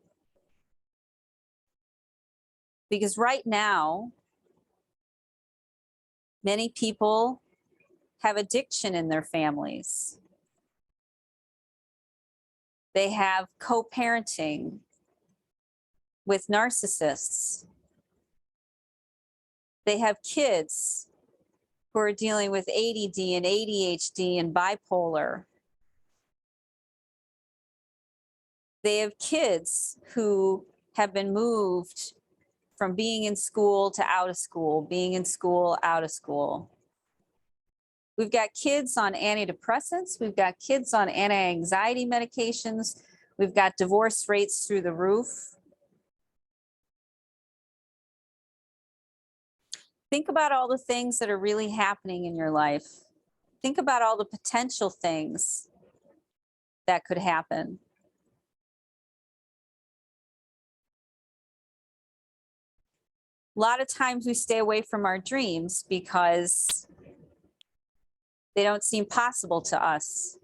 Because right now, many people have addiction in their families. They have co-parenting with narcissists. They have kids who are dealing with ADD and ADHD and bipolar. They have kids who have been moved from being in school to out of school, being in school, out of school. We've got kids on antidepressants. We've got kids on anti-anxiety medications. We've got divorce rates through the roof. Think about all the things that are really happening in your life. Think about all the potential things that could happen. A lot of times we stay away from our dreams because they don't seem possible to us.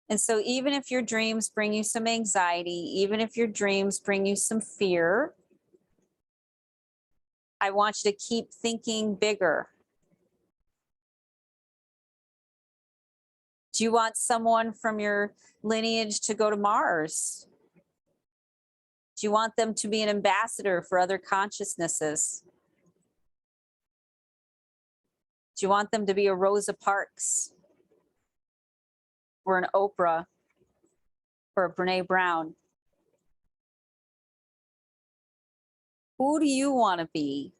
And so even if your dreams bring you some anxiety, even if your dreams bring you some fear, I want you to keep thinking bigger. Do you want someone from your lineage to go to Mars? Do you want them to be an ambassador for other consciousnesses? Do you want them to be a Rosa Parks or an Oprah or a Brene Brown? Who do you want to be?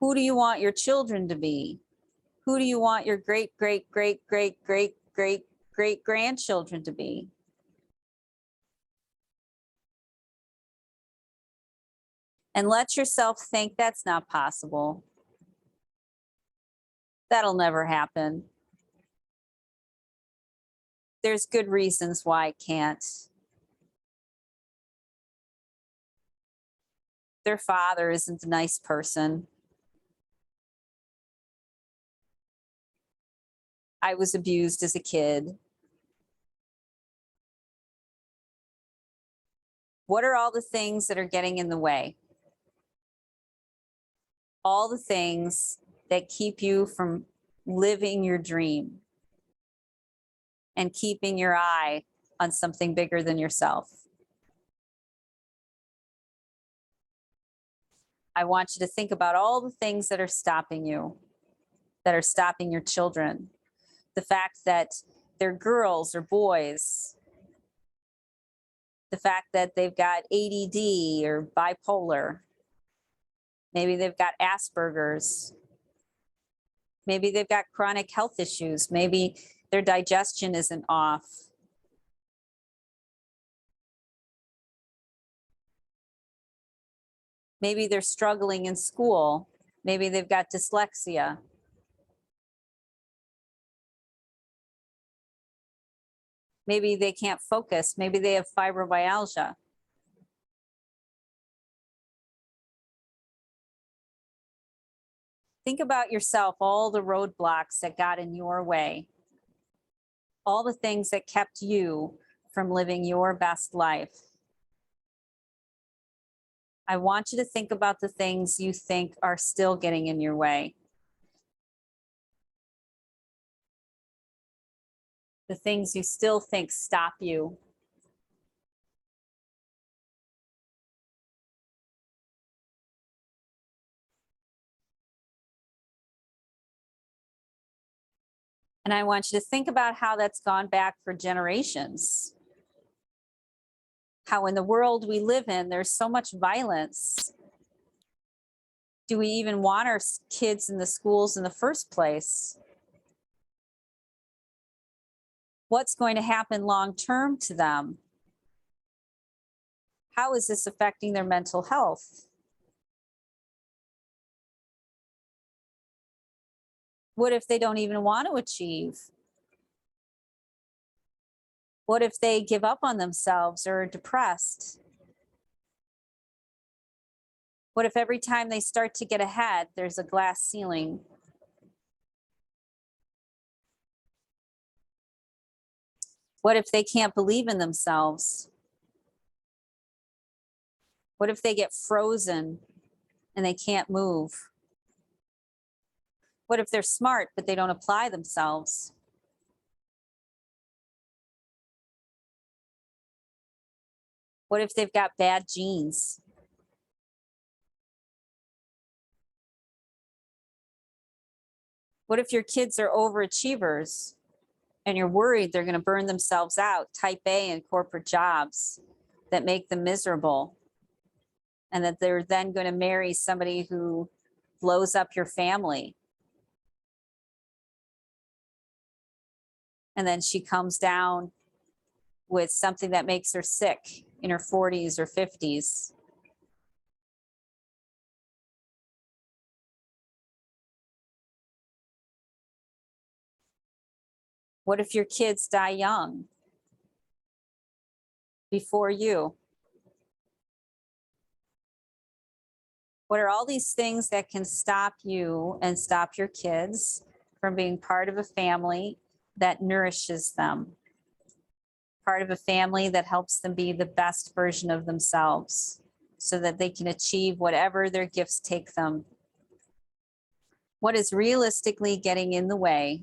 Who do you want your children to be? Who do you want your great, great, great, great, great, great, great grandchildren to be? And let yourself think that's not possible. That'll never happen. There's good reasons why it can't. Their father isn't a nice person. I was abused as a kid. What are all the things that are getting in the way? All the things that keep you from living your dream and keeping your eye on something bigger than yourself. I want you to think about all the things that are stopping you, that are stopping your children. The fact that they're girls or boys. The fact that they've got ADD or bipolar. Maybe they've got Asperger's. Maybe they've got chronic health issues. Maybe their digestion isn't off. Maybe they're struggling in school. Maybe they've got dyslexia. Maybe they can't focus. Maybe they have fibromyalgia. Think about yourself, all the roadblocks that got in your way, all the things that kept you from living your best life. I want you to think about the things you think are still getting in your way. The things you still think stop you. And I want you to think about how that's gone back for generations. How in the world we live in, there's so much violence. Do we even want our kids in the schools in the first place? What's going to happen long-term to them? How is this affecting their mental health? What if they don't even want to achieve? What if they give up on themselves or are depressed? What if every time they start to get ahead, there's a glass ceiling? What if they can't believe in themselves? What if they get frozen and they can't move? What if they're smart, but they don't apply themselves? What if they've got bad genes? What if your kids are overachievers and you're worried they're going to burn themselves out, type A in corporate jobs that make them miserable, and that they're then going to marry somebody who blows up your family? And then she comes down with something that makes her sick in her 40s or 50s. What if your kids die young before you? What are all these things that can stop you and stop your kids from being part of a family that nourishes them? Part of a family that helps them be the best version of themselves so that they can achieve whatever their gifts take them. What is realistically getting in the way?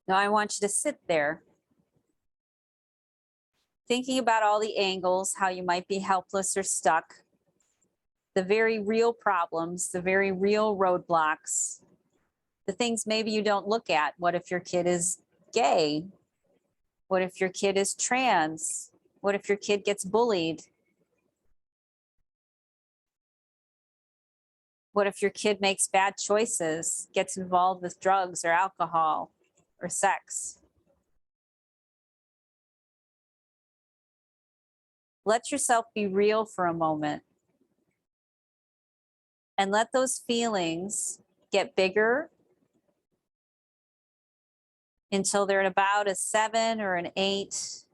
Now I want you to sit there thinking about all the angles, how you might be helpless or stuck, the very real problems, the very real roadblocks. The things maybe you don't look at. What if your kid is gay? What if your kid is trans? What if your kid gets bullied? What if your kid makes bad choices, gets involved with drugs or alcohol or sex? Let yourself be real for a moment and let those feelings get bigger until they're at about a 7 or an 8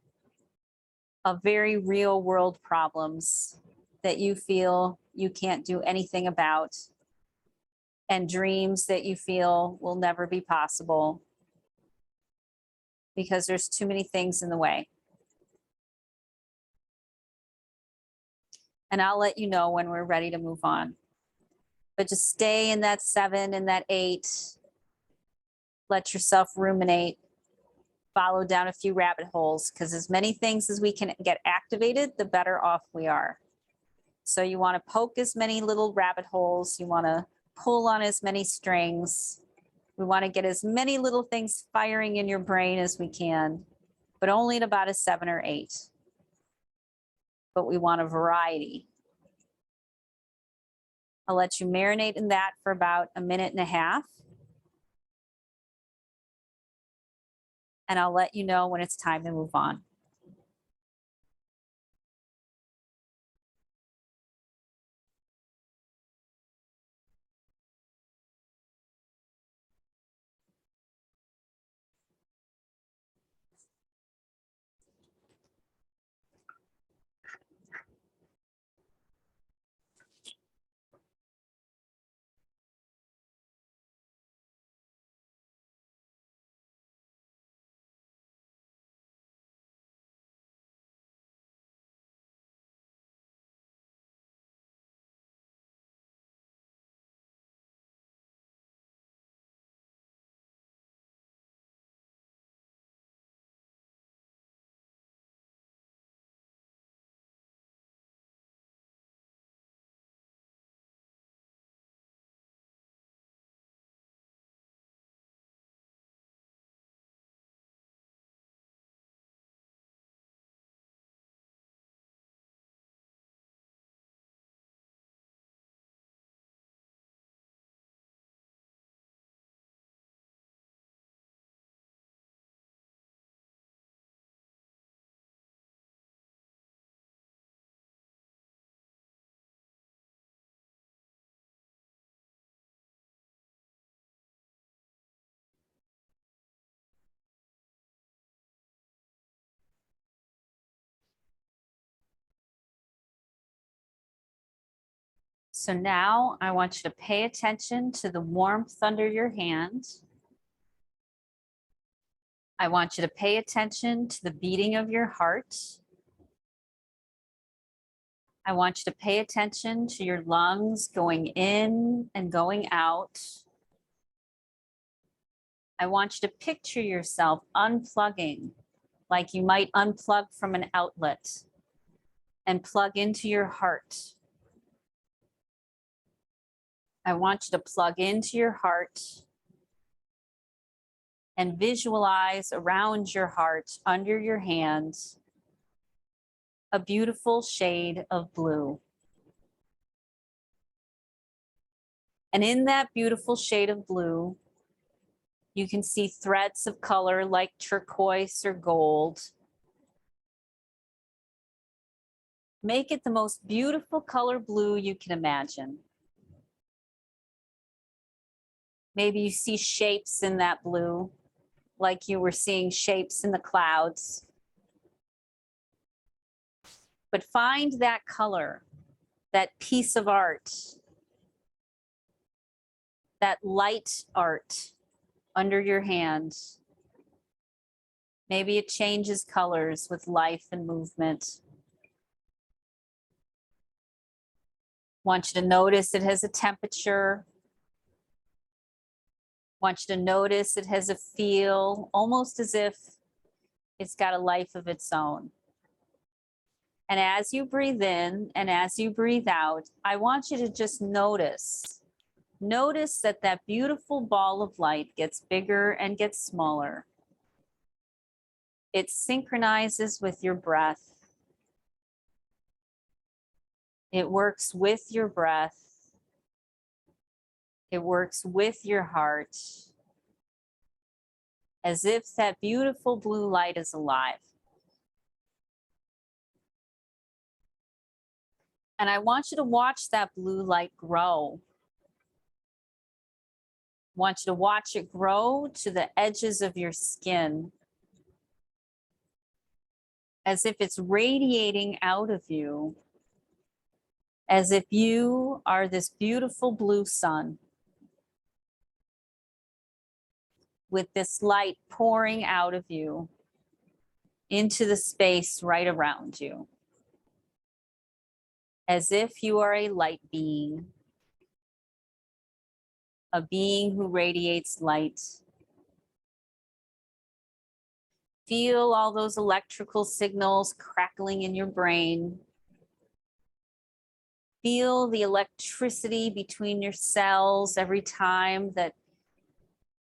of very real world problems that you feel you can't do anything about, and dreams that you feel will never be possible because there's too many things in the way. And I'll let you know when we're ready to move on. But just stay in that 7 and that 8. Let yourself ruminate, follow down a few rabbit holes, because as many things as we can get activated, the better off we are. So you want to poke as many little rabbit holes. You want to pull on as many strings. We want to get as many little things firing in your brain as we can, but only at about a 7 or 8. But we want a variety. I'll let you marinate in that for about a minute and a half. And I'll let you know when it's time to move on. So now I want you to pay attention to the warmth under your hand. I want you to pay attention to the beating of your heart. I want you to pay attention to your lungs going in and going out. I want you to picture yourself unplugging, like you might unplug from an outlet and plug into your heart. I want you to plug into your heart and visualize around your heart, under your hands, a beautiful shade of blue. And in that beautiful shade of blue, you can see threads of color like turquoise or gold. Make it the most beautiful color blue you can imagine. Maybe you see shapes in that blue, like you were seeing shapes in the clouds. But find that color, that piece of art, that light art under your hand. Maybe it changes colors with life and movement. Want you to notice it has a temperature. Want you to notice it has a feel, almost as if it's got a life of its own. And as you breathe in and as you breathe out, I want you to just notice Notice that that beautiful ball of light gets bigger and gets smaller. It synchronizes with your breath. It works with your breath. It works with your heart, as if that beautiful blue light is alive. And I want you to watch that blue light grow. I want you to watch it grow to the edges of your skin, as if it's radiating out of you, as if you are this beautiful blue sun with this light pouring out of you into the space right around you, as if you are a light being, a being who radiates light. Feel all those electrical signals crackling in your brain. Feel the electricity between your cells every time that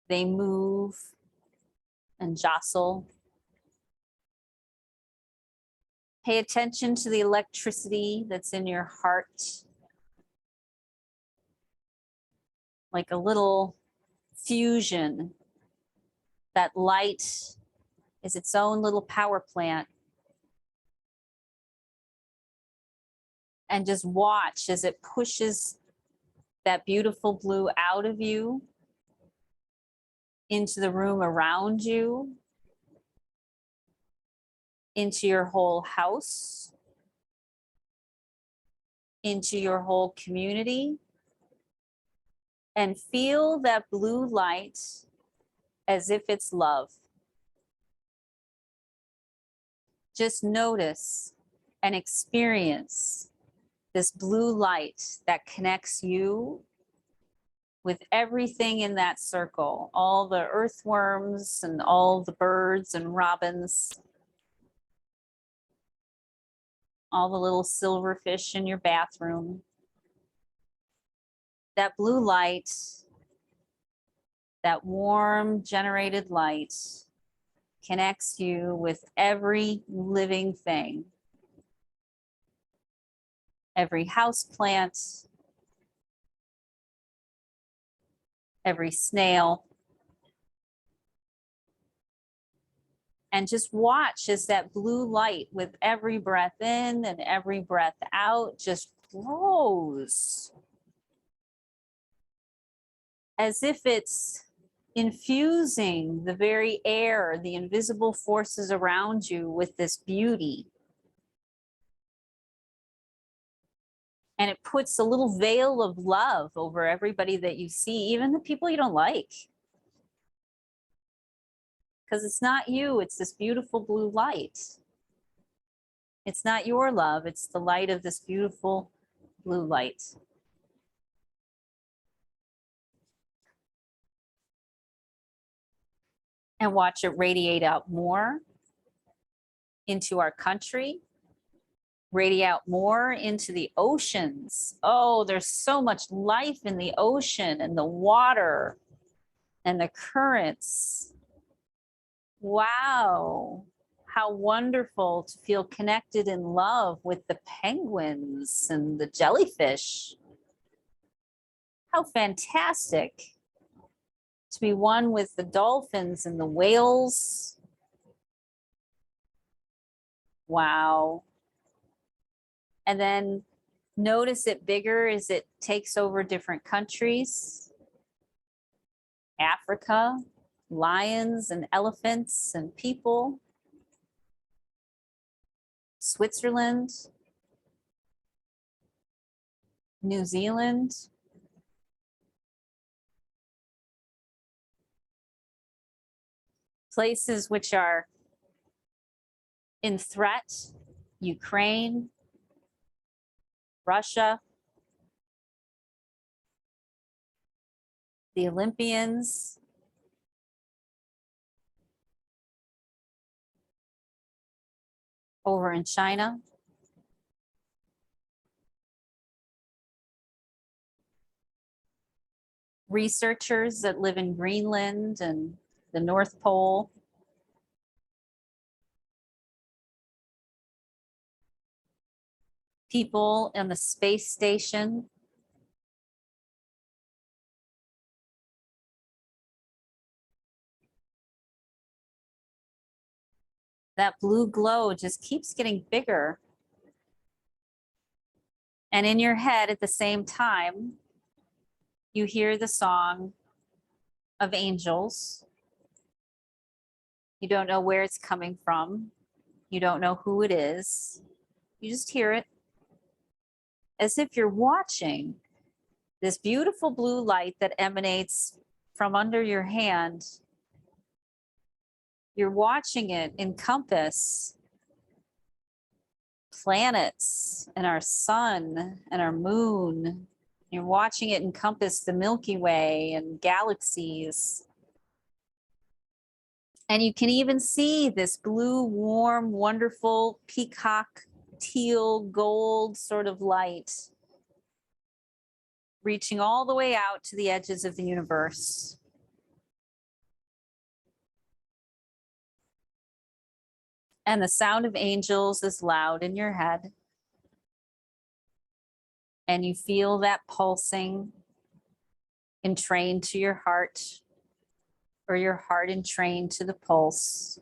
they move and jostle. Pay attention to the electricity that's in your heart, like a little fusion. That light is its own little power plant. And just watch as it pushes that beautiful blue out of you into the room around you, into your whole house, into your whole community, and feel that blue light as if it's love. Just notice and experience this blue light that connects you with everything in that circle, all the earthworms and all the birds and robins, all the little silverfish in your bathroom. That blue light, that warm generated light, connects you with every living thing, every house plant, every snail. And just watch as that blue light with every breath in and every breath out just grows, as if it's infusing the very air, the invisible forces around you with this beauty. And it puts a little veil of love over everybody that you see, even the people you don't like. Because it's not you, it's this beautiful blue light. It's not your love, it's the light of this beautiful blue light. And watch it radiate out more into our country, radiate out more into the oceans. Oh, there's so much life in the ocean and the water and the currents. Wow, how wonderful to feel connected in love with the penguins and the jellyfish. How fantastic to be one with the dolphins and the whales. Wow. And then notice it bigger as it takes over different countries. Africa, lions and elephants and people. Switzerland, New Zealand. Places which are in threat, Ukraine, Russia, the Olympians, over in China. researchers that live in Greenland and the North Pole. People in the space station. That blue glow just keeps getting bigger. And in your head at the same time, you hear the song of angels. You don't know where it's coming from. You don't know who it is. You just hear it as if you're watching this beautiful blue light that emanates from under your hand. You're watching it encompass planets and our sun and our moon. You're watching it encompass the Milky Way and galaxies. And you can even see this blue, warm, wonderful peacock, teal, gold sort of light reaching all the way out to the edges of the universe. And the sound of angels is loud in your head. And you feel that pulsing entrained to your heart, or your heart entrained to the pulse.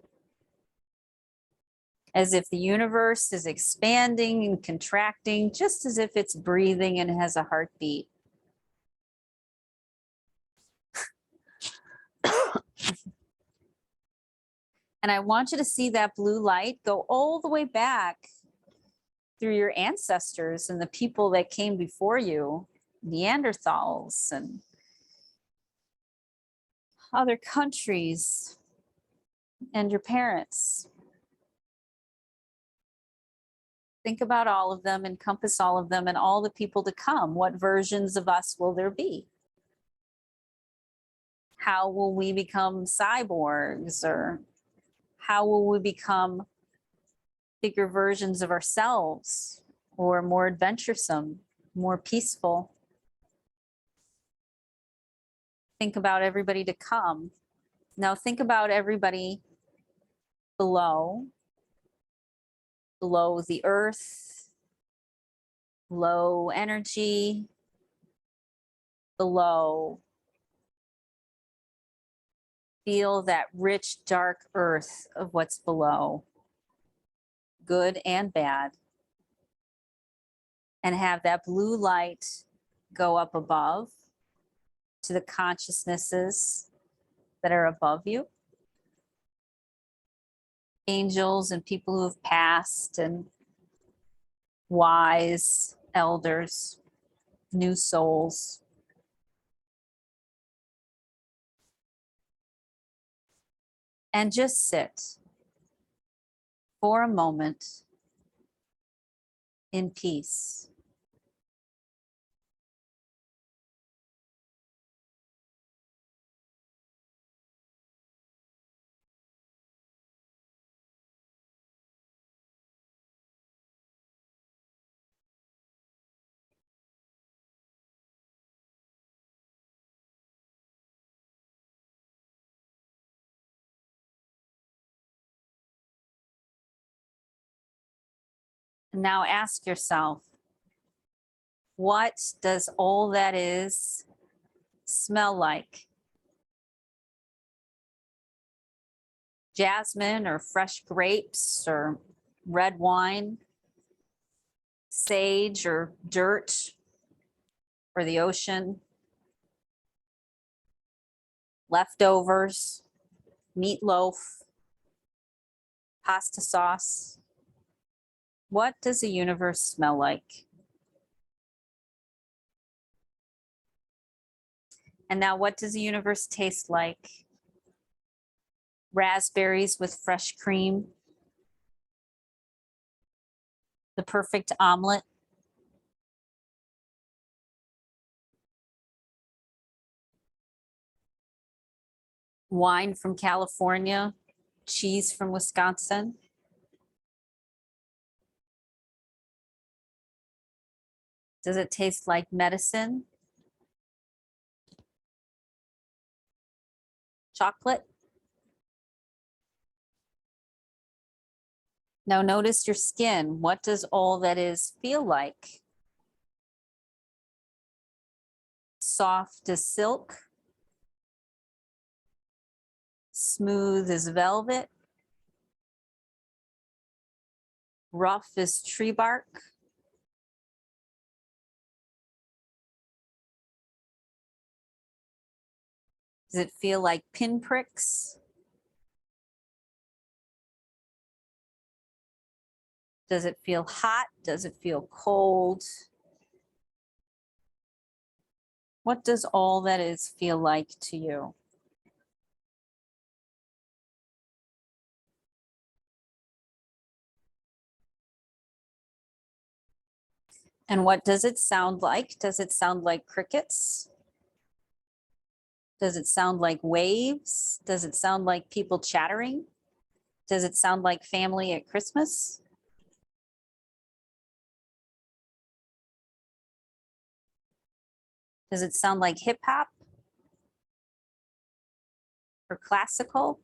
As if the universe is expanding and contracting, just as if it's breathing and has a heartbeat. And I want you to see that blue light go all the way back through your ancestors and the people that came before you, Neanderthals and other countries, and your parents. Think about all of them, encompass all of them, and all the people to come. What versions of us will there be? How will we become cyborgs, or how will we become bigger versions of ourselves, or more adventuresome, more peaceful? Think about everybody to come. Now think about everybody below the earth, low energy, below. Feel that rich, dark earth of what's below, good and bad. And have that blue light go up above to the consciousnesses that are above you. Angels and people who have passed, and wise elders, new souls. And just sit for a moment in peace. Now ask yourself, what does all that is smell like? Jasmine or fresh grapes or red wine? Sage or dirt or the ocean? Leftovers, meatloaf, pasta sauce? What does the universe smell like? And now what does the universe taste like? Raspberries with fresh cream. The perfect omelet. Wine from California. Cheese from Wisconsin. Does it taste like medicine? chocolate. Now notice your skin. What does all that is feel like? Soft as silk, smooth as velvet, rough as tree bark. Does it feel like pinpricks? Does it feel hot? Does it feel cold? What does all that is feel like to you? And what does it sound like? Does it sound like crickets? Does it sound like waves? Does it sound like people chattering? Does it sound like family at Christmas? Does it sound like hip hop or classical?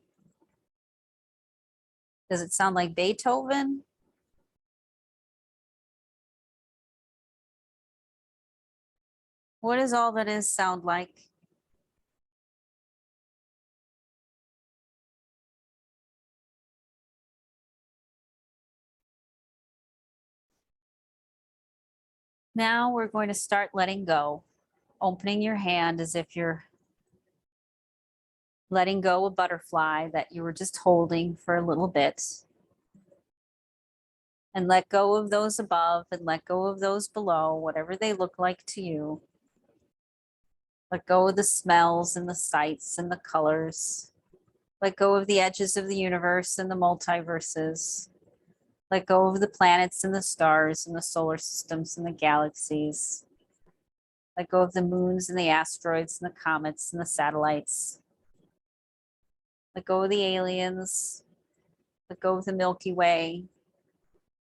Does it sound like Beethoven? What does all that is sound like? Now we're going to start letting go, opening your hand as if you're letting go a butterfly that you were just holding for a little bit. And let go of those above and let go of those below, whatever they look like to you. Let go of the smells and the sights and the colors. Let go of the edges of the universe and the multiverses. Let go of the planets and the stars and the solar systems and the galaxies. Let go of the moons and the asteroids and the comets and the satellites. Let go of the aliens. Let go of the Milky Way.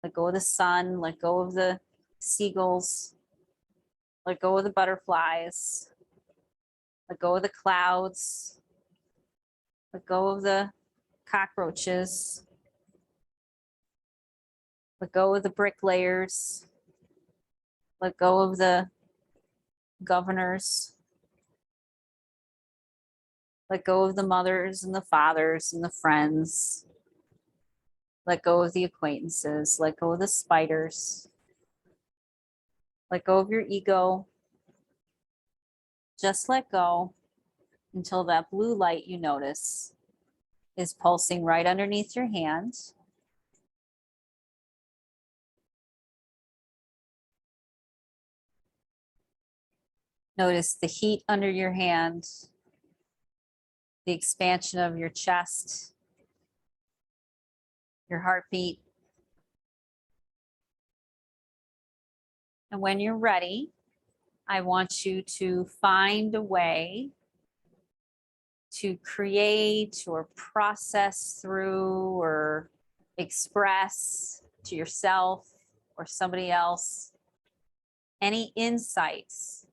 Let go of the sun. Let go of the seagulls. Let go of the butterflies. Let go of the clouds. Let go of the cockroaches. Let go of the bricklayers. Let go of the governors. Let go of the mothers and the fathers and the friends. Let go of the acquaintances. Let go of the spiders. Let go of your ego. Just let go until that blue light you notice is pulsing right underneath your hand. Notice the heat under your hand, the expansion of your chest, your heartbeat. And when you're ready, I want you to find a way to create or process through or express to yourself or somebody else any insights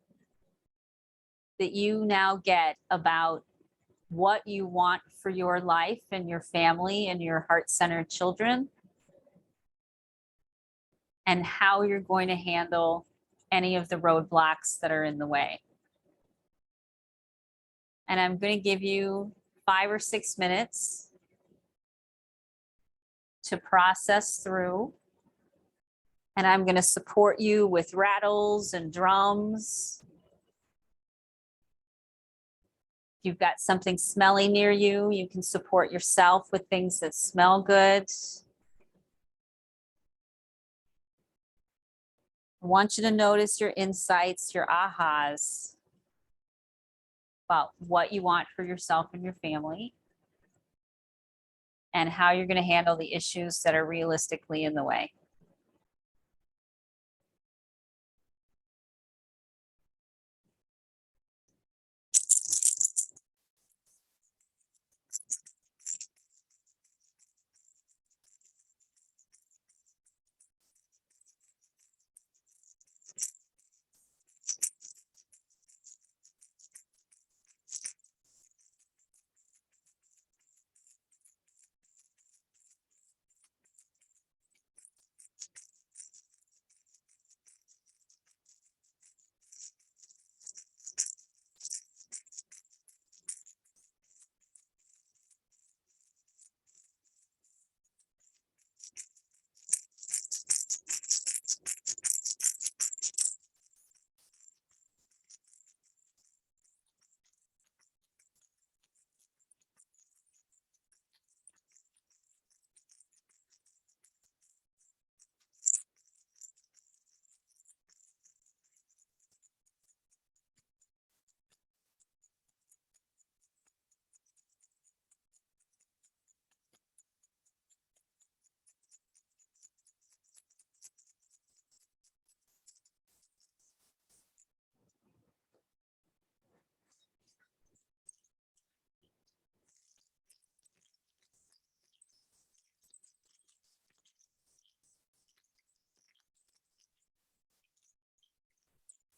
that you now get about what you want for your life and your family and your heart-centered children, and how you're going to handle any of the roadblocks that are in the way. And I'm going to give you 5 or 6 minutes to process through. And I'm going to support you with rattles and drums. If you've got something smelly near you, you can support yourself with things that smell good. I want you to notice your insights, your ahas about what you want for yourself and your family and how you're going to handle the issues that are realistically in the way.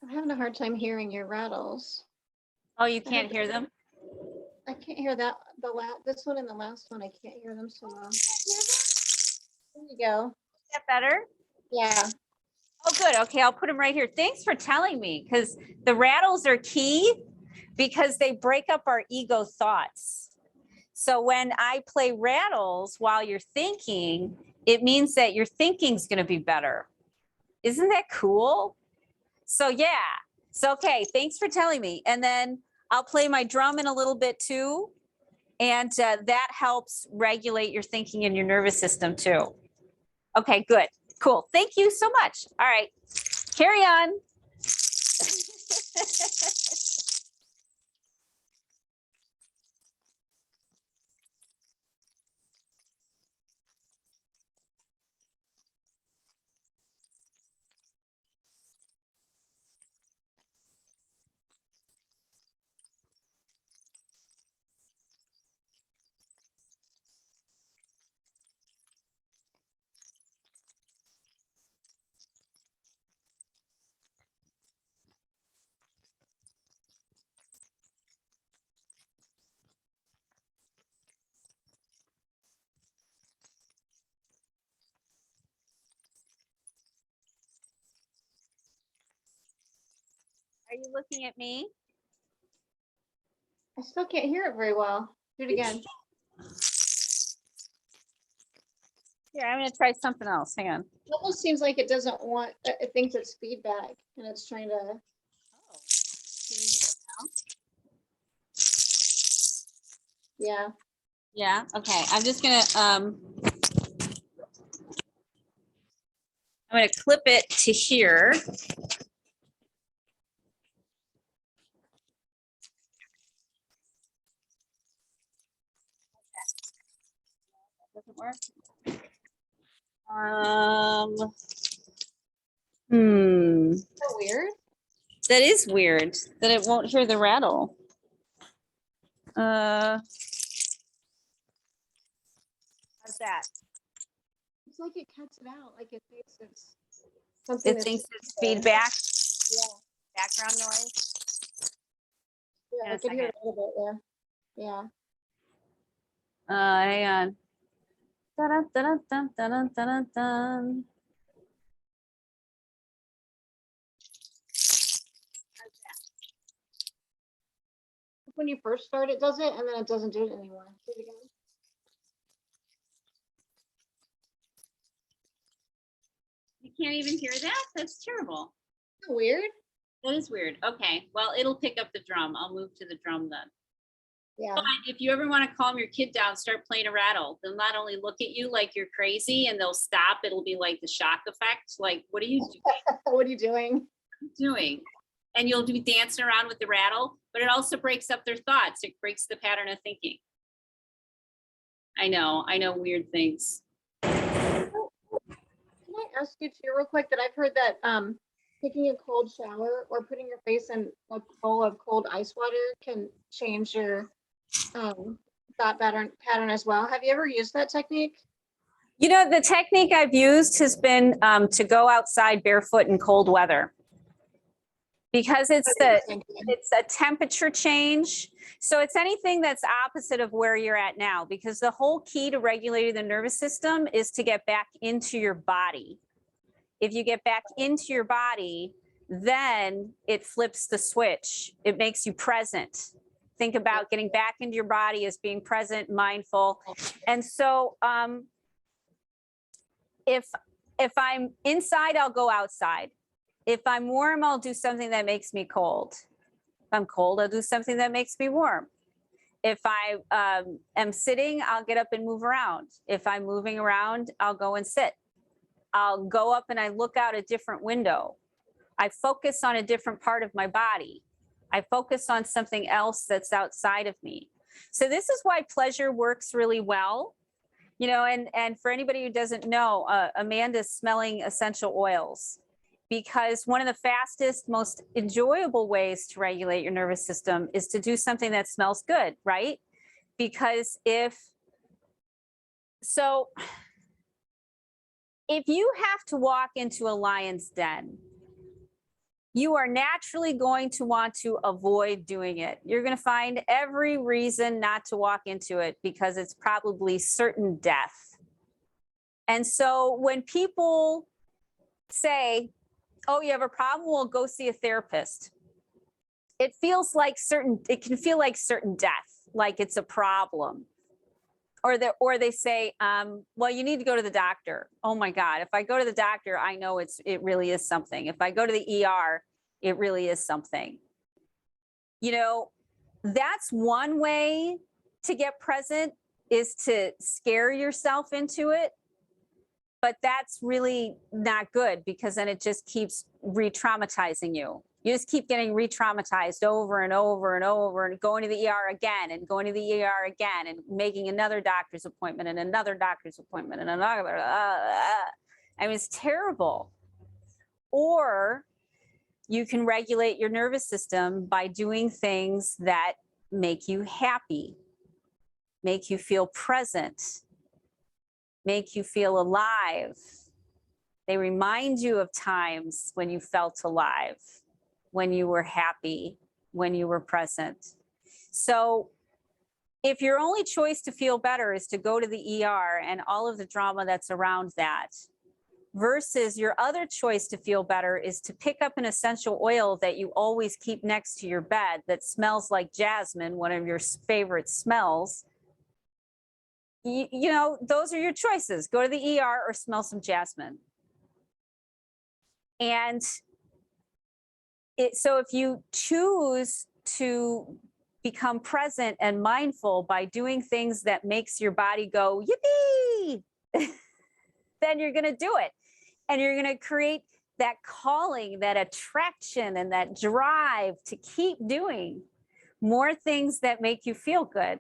I'm having a hard time hearing your rattles. Oh, you can't hear them? I can't hear that. This one and the last one, I can't hear them so well. There you go. Is that better? Yeah. Oh, good. Okay, I'll put them right here. Thanks for telling me, because the rattles are key because they break up our ego thoughts. So when I play rattles while you're thinking, it means that your thinking's going to be better. Isn't that cool? So yeah. So okay, thanks for telling me. And then I'll play my drum in a little bit too. And that helps regulate your thinking and your nervous system too. Okay, good. Cool. Thank you so much. All right. Carry on. Are you looking at me? I still can't hear it very well. Do it again. Here, I'm going to try something else. Hang on. It almost seems like it doesn't want, it thinks it's feedback and it's trying to. Oh. Can you hear it now? Yeah. Yeah. Okay. I'm just going to I'm going to clip it to here. Doesn't work. Is that weird? That is weird that it won't hear the rattle. How's that? It's like it cuts it out, like it thinks it's something. It that's thinks it's feedback, Yeah. background noise. Yeah, Yeah, I can hear it a little bit. Yeah. Hang on. Dun, dun, dun, dun, dun, dun, dun. When you first start, it does it, and then it doesn't do it anymore. Do it again. You can't even hear that? That's terrible. Isn't that weird? That is weird. Okay, well, it'll pick up the drum. I'll move to the drum then. Yeah. But if you ever want to calm your kid down, start playing a rattle. They'll not only look at you like you're crazy and they'll stop. It'll be like the shock effect. Like, what are you doing? What are you doing? And you'll be dancing around with the rattle, but it also breaks up their thoughts. It breaks the pattern of thinking. I know weird things. Can I ask you too real quick that I've heard that taking a cold shower or putting your face in a bowl of cold ice water can change your thought pattern as well. Have you ever used that technique? You know, the technique I've used has been to go outside barefoot in cold weather. Because it's a temperature change. So it's anything that's opposite of where you're at now, because the whole key to regulating the nervous system is to get back into your body. If you get back into your body, then it flips the switch. It makes you present. Think about getting back into your body as being present, mindful. And so if I'm inside, I'll go outside. If I'm warm, I'll do something that makes me cold. If I'm cold, I'll do something that makes me warm. If I am sitting, I'll get up and move around. If I'm moving around, I'll go and sit. I'll go up and I look out a different window. I focus on a different part of my body. I focus on something else that's outside of me. So this is why pleasure works really well. You know, and for anybody who doesn't know, Amanda's smelling essential oils. Because one of the fastest, most enjoyable ways to regulate your nervous system is to do something that smells good, right? Because if you have to walk into a lion's den you are naturally going to want to avoid doing it. You're going to find every reason not to walk into it because it's probably certain death. And so when people say, oh, you have a problem, well, go see a therapist. It can feel like certain death, like it's a problem. Or they say, well, you need to go to the doctor. Oh my God, if I go to the doctor, I know it really is something. If I go to the ER, it really is something. You know, that's one way to get present, is to scare yourself into it. But that's really not good, because then it just keeps re-traumatizing you. You just keep getting re-traumatized over and over and over, and going to the ER again and going to the ER again and making another doctor's appointment and another doctor's appointment and another. I mean, it's terrible. Or you can regulate your nervous system by doing things that make you happy, make you feel present, make you feel alive. They remind you of times when you felt alive, when you were happy, when you were present. So if your only choice to feel better is to go to the ER and all of the drama that's around that, versus your other choice to feel better is to pick up an essential oil that you always keep next to your bed that smells like jasmine, one of your favorite smells, you know, those are your choices. Go to the ER or smell some jasmine. And so if you choose to become present and mindful by doing things that makes your body go, yippee, then you're going to do it. And you're going to create that calling, that attraction, and that drive to keep doing more things that make you feel good.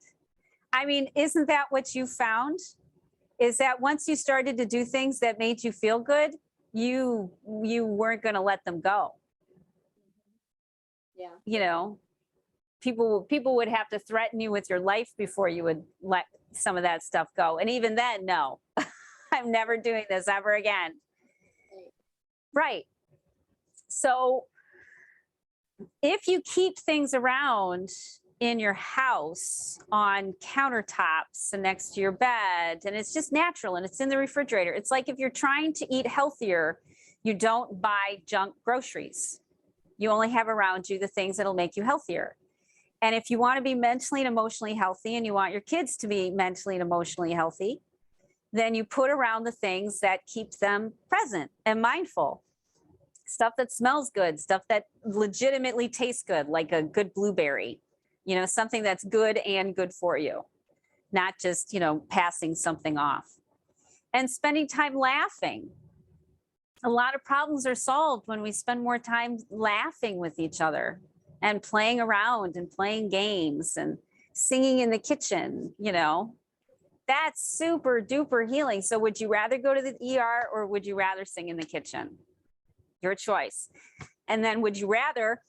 I mean, isn't that what you found? Is that once you started to do things that made you feel good, you weren't going to let them go. Yeah. You know, people would have to threaten you with your life before you would let some of that stuff go. And even then, no, I'm never doing this ever again. Right. So if you keep things around in your house on countertops and next to your bed, and it's just natural and it's in the refrigerator, it's like if you're trying to eat healthier, you don't buy junk groceries. You only have around you the things that'll make you healthier. And if you want to be mentally and emotionally healthy, and you want your kids to be mentally and emotionally healthy, then you put around the things that keep them present and mindful. Stuff that smells good, stuff that legitimately tastes good, like a good blueberry, you know, something that's good and good for you, not just, you know, passing something off. And spending time laughing. A lot of problems are solved when we spend more time laughing with each other and playing around and playing games and singing in the kitchen, you know. That's super duper healing. So would you rather go to the ER or would you rather sing in the kitchen? Your choice. And then would you rather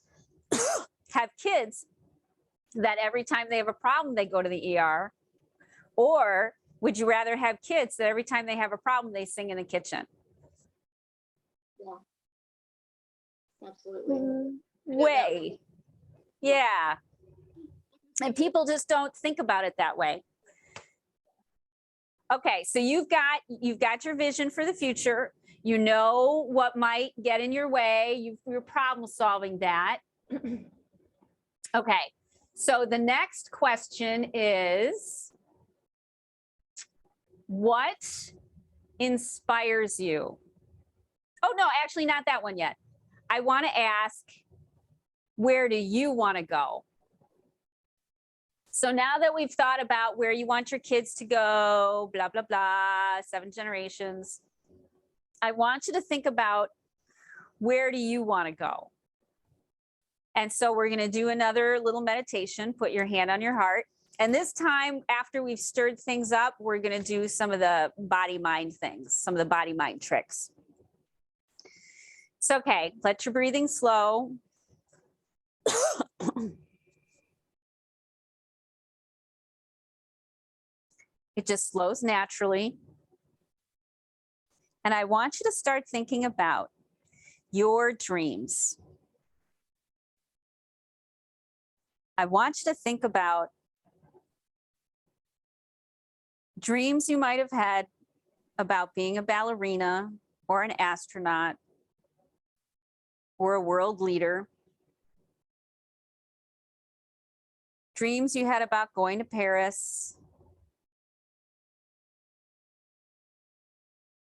have kids that every time they have a problem, they go to the ER? Or would you rather have kids that every time they have a problem, they sing in the kitchen? Yeah, absolutely. Way. Yeah. And people just don't think about it that way. Okay, so you've got your vision for the future. You know what might get in your way. You're problem solving that. Okay, so the next question is, what inspires you? Oh, no, actually not that one yet. I want to ask, where do you want to go? So now that we've thought about where you want your kids to go, blah, blah, blah, 7 generations, I want you to think about, where do you want to go? And so we're going to do another little meditation. Put your hand on your heart. And this time, after we've stirred things up, we're going to do some of the body-mind things, some of the body-mind tricks. It's okay. Let your breathing slow. It just slows naturally. And I want you to start thinking about your dreams. I want you to think about dreams you might have had about being a ballerina or an astronaut or a world leader. Dreams you had about going to Paris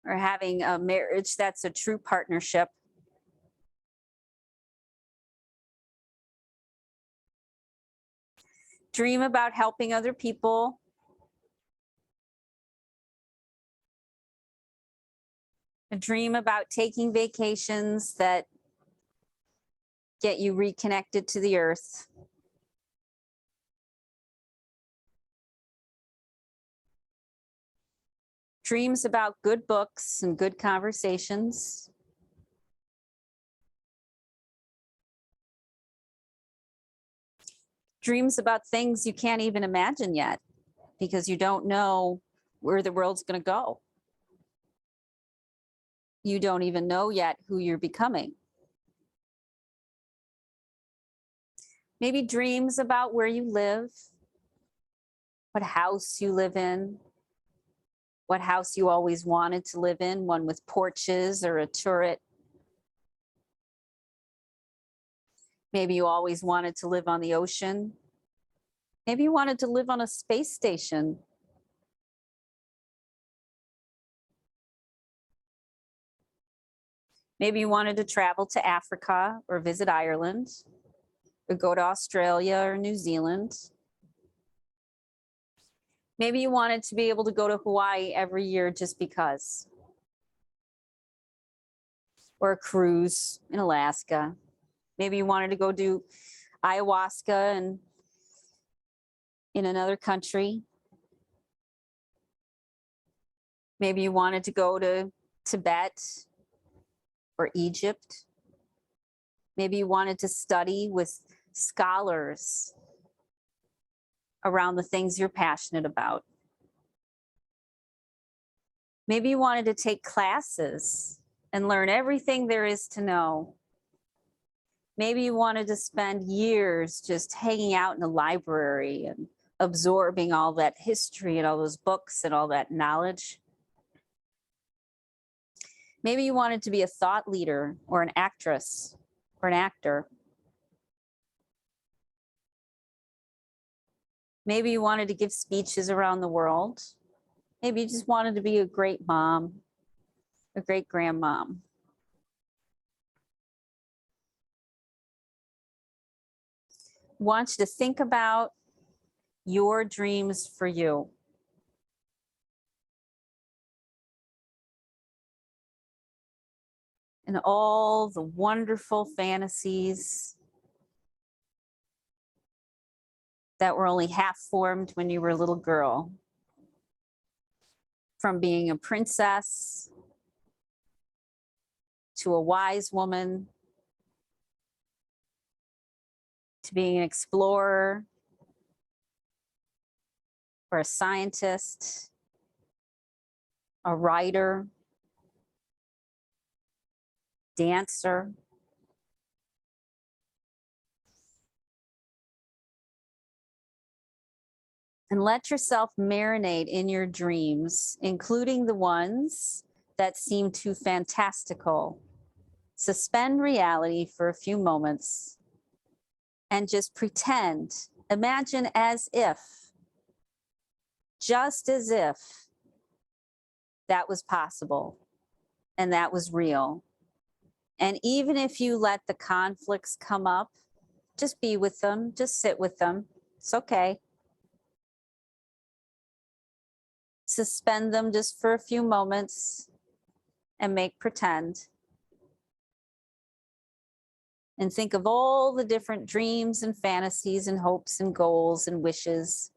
or having a marriage that's a true partnership. Dream about helping other people. A dream about taking vacations that get you reconnected to the earth. Dreams about good books and good conversations. Dreams about things you can't even imagine yet because you don't know where the world's going to go. You don't even know yet who you're becoming. Maybe dreams about where you live, what house you live in, what house you always wanted to live in, one with porches or a turret. Maybe you always wanted to live on the ocean. Maybe you wanted to live on a space station. Maybe you wanted to travel to Africa or visit Ireland or go to Australia or New Zealand. Maybe you wanted to be able to go to Hawaii every year just because. Or a cruise in Alaska. Maybe you wanted to go do ayahuasca and in another country. Maybe you wanted to go to Tibet or Egypt. Maybe you wanted to study with scholars around the things you're passionate about. Maybe you wanted to take classes and learn everything there is to know. Maybe you wanted to spend years just hanging out in a library and absorbing all that history and all those books and all that knowledge. Maybe you wanted to be a thought leader or an actress or an actor. Maybe you wanted to give speeches around the world. Maybe you just wanted to be a great mom, a great grandmom. I want you to think about your dreams for you. And all the wonderful fantasies that were only half formed when you were a little girl. From being a princess to a wise woman, to being an explorer or a scientist, a writer, dancer. And let yourself marinate in your dreams, including the ones that seem too fantastical. Suspend reality for a few moments and just pretend, imagine as if, just as if that was possible and that was real. And even if you let the conflicts come up, just be with them, just sit with them. It's okay. Suspend them just for a few moments and make pretend. And think of all the different dreams and fantasies and hopes and goals and wishes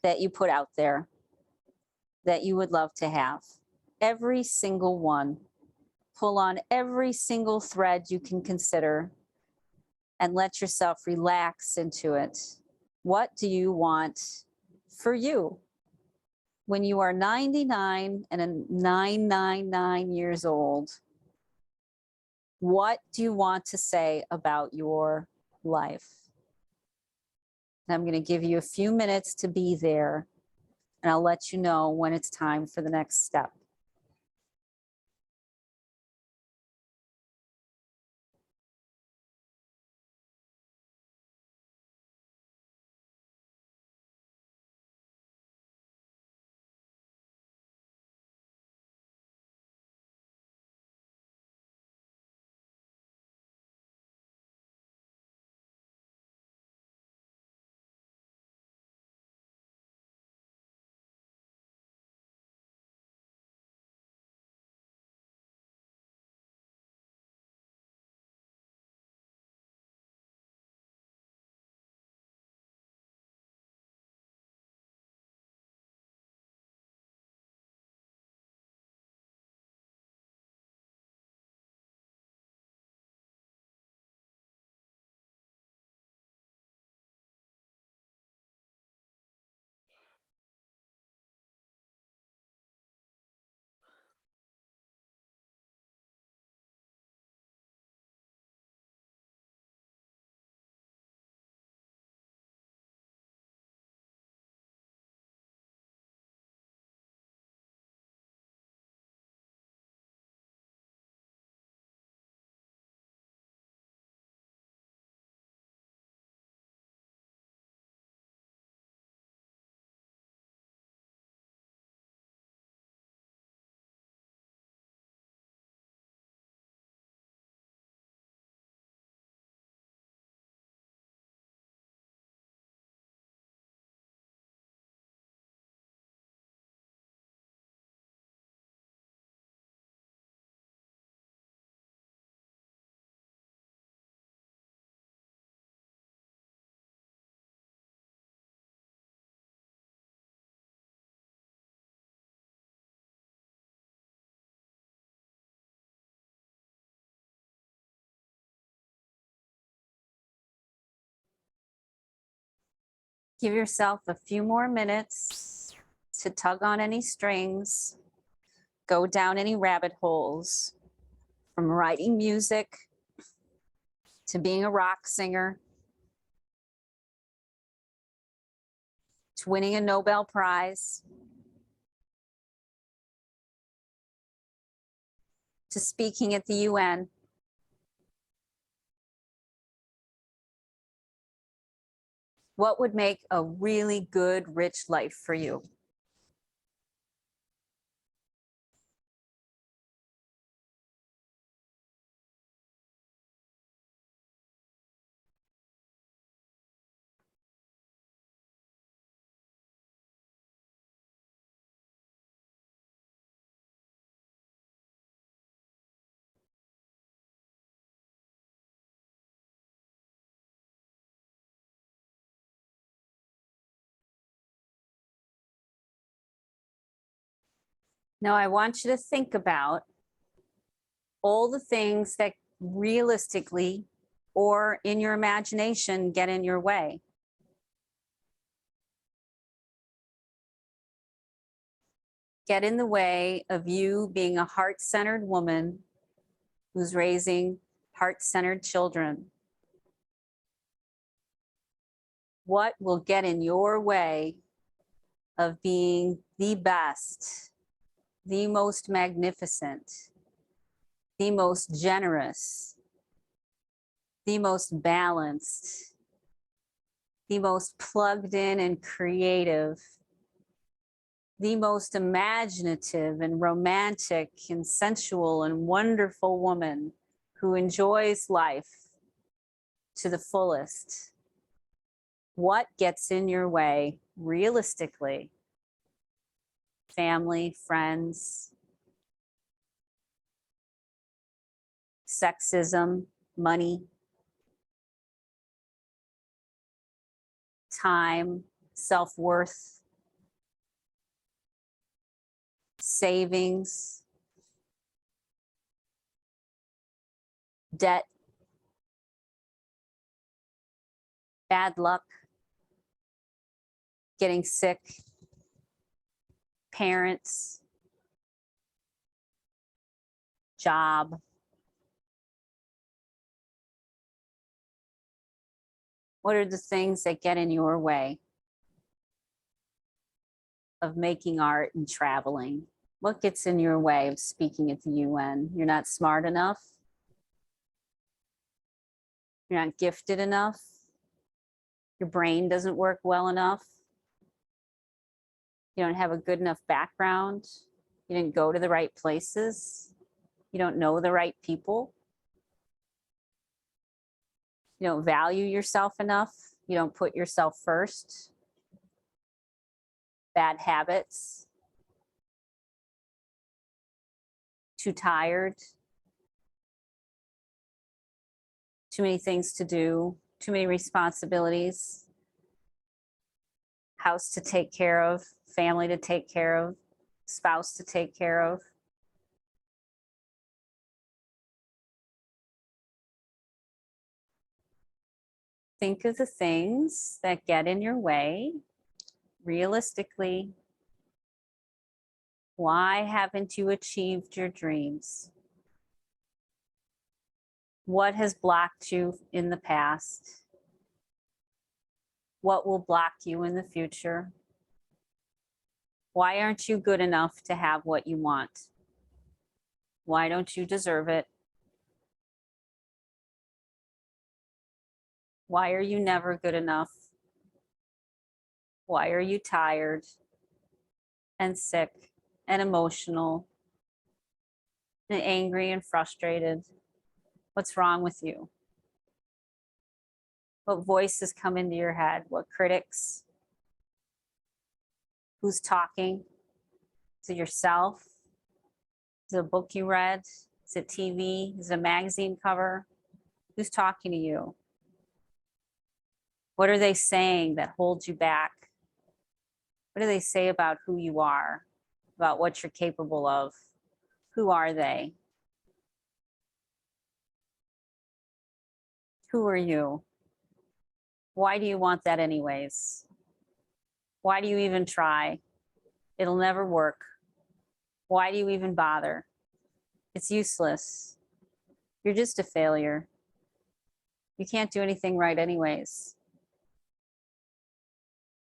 that you put out there that you would love to have. Every single one. Pull on every single thread you can consider and let yourself relax into it. What do you want for you? When you are 99 and 999 years old, what do you want to say about your life? And I'm going to give you a few minutes to be there, and I'll let you know when it's time for the next step. Give yourself a few more minutes to tug on any strings, go down any rabbit holes, from writing music to being a rock singer to winning a Nobel Prize to speaking at the UN. What would make a really good, rich life for you? Now, I want you to think about all the things that realistically or in your imagination get in your way. Get in the way of you being a heart-centered woman who's raising heart-centered children. What will get in your way of being the best, the most magnificent, the most generous, the most balanced, the most plugged in and creative, the most imaginative and romantic and sensual and wonderful woman who enjoys life to the fullest? What gets in your way realistically? Family, friends, sexism, money, time, self-worth, savings, debt, bad luck, getting sick, parents, job, What are the things that get in your way of making art and traveling? What gets in your way of speaking at the UN? You're not smart enough? You're not gifted enough? Your brain doesn't work well enough? You don't have a good enough background? You didn't go to the right places? You don't know the right people? You don't value yourself enough? You don't put yourself first? Bad habits? Too tired? Too many things to do? Too many responsibilities? House to take care of, family to take care of, spouse to take care of? Think of the things that get in your way realistically. Why haven't you achieved your dreams? What has blocked you in the past? What will block you in the future? Why aren't you good enough to have what you want? Why don't you deserve it? Why are you never good enough? Why are you tired and sick and emotional and angry and frustrated? What's wrong with you? What voices come into your head? What critics? Who's talking? Is it yourself? Is it a book you read? Is it TV? Is it a magazine cover? Who's talking to you? What are they saying that holds you back? What do they say about who you are, about what you're capable of? Who are they? Who are you? Why do you want that anyways? Why do you even try? It'll never work. Why do you even bother? It's useless. You're just a failure. You can't do anything right anyways.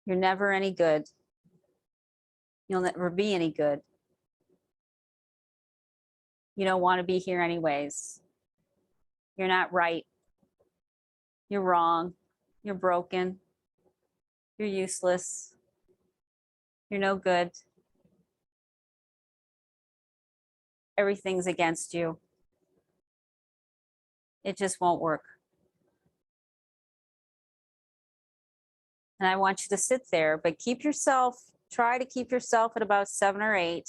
You're never any good. You'll never be any good. You don't want to be here anyways. You're not right. You're wrong. You're broken. You're useless. You're no good. Everything's against you. It just won't work. And I want you to sit there, but try to keep yourself at about 7 or 8.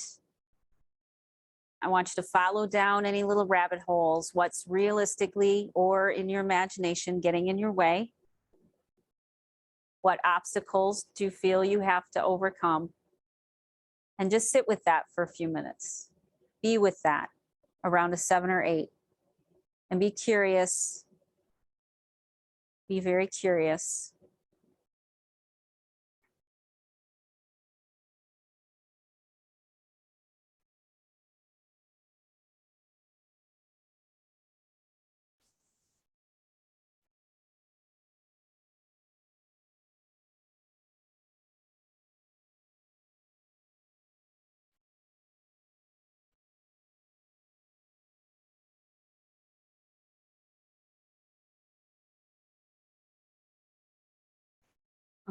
I want you to follow down any little rabbit holes, what's realistically or in your imagination getting in your way. What obstacles do you feel you have to overcome? And just sit with that for a few minutes. Be with that around a 7 or 8. And be curious. Be very curious.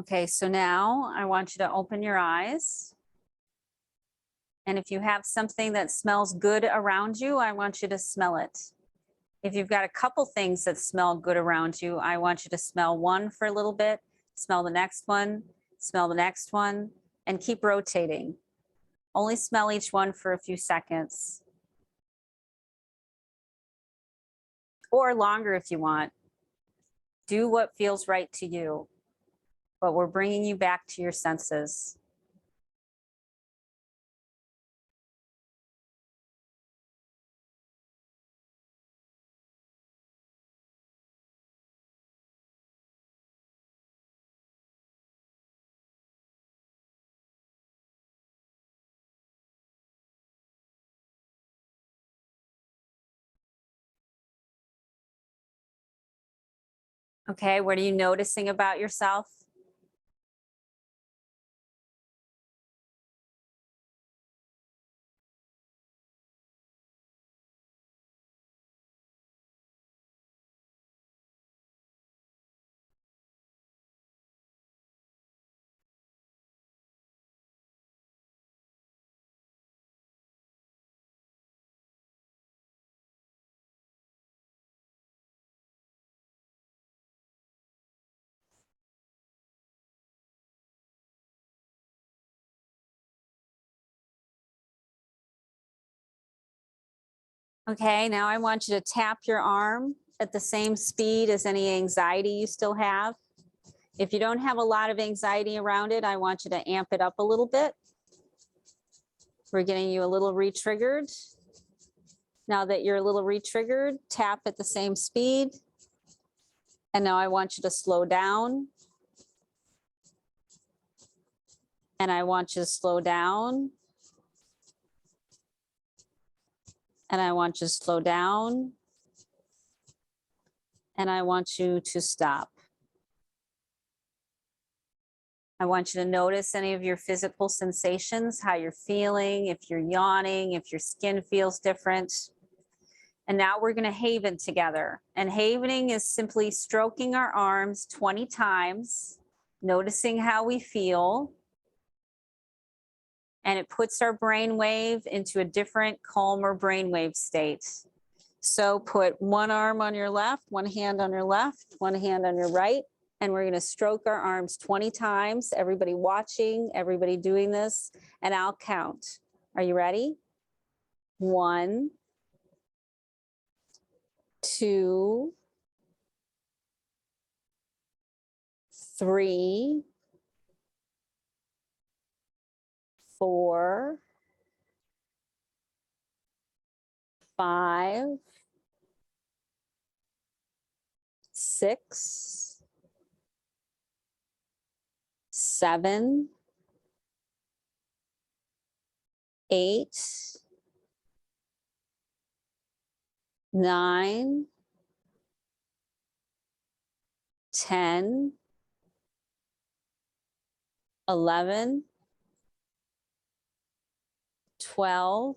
Okay, so now I want you to open your eyes. And if you have something that smells good around you, I want you to smell it. If you've got a couple things that smell good around you, I want you to smell one for a little bit, smell the next one, smell the next one, and keep rotating. Only smell each one for a few seconds. Or longer if you want. Do what feels right to you. But we're bringing you back to your senses. Okay, what are you noticing about yourself? Okay, now I want you to tap your arm at the same speed as any anxiety you still have. If you don't have a lot of anxiety around it, I want you to amp it up a little bit. We're getting you a little re-triggered. Now that you're a little re-triggered, tap at the same speed. And now I want you to slow down. And I want you to slow down. And I want you to slow down. And I want you to stop. I want you to notice any of your physical sensations, how you're feeling, if you're yawning, if your skin feels different. And now we're going to haven together. And havening is simply stroking our arms 20 times, noticing how we feel. And it puts our brainwave into a different, calmer brainwave state. So put one arm on your left, one hand on your left, one hand on your right, and we're going to stroke our arms 20 times. Everybody watching, everybody doing this, and I'll count. Are you ready? 1, 2, 3, 4, 5, 6, 7, 8, 9, 10, 11, 12,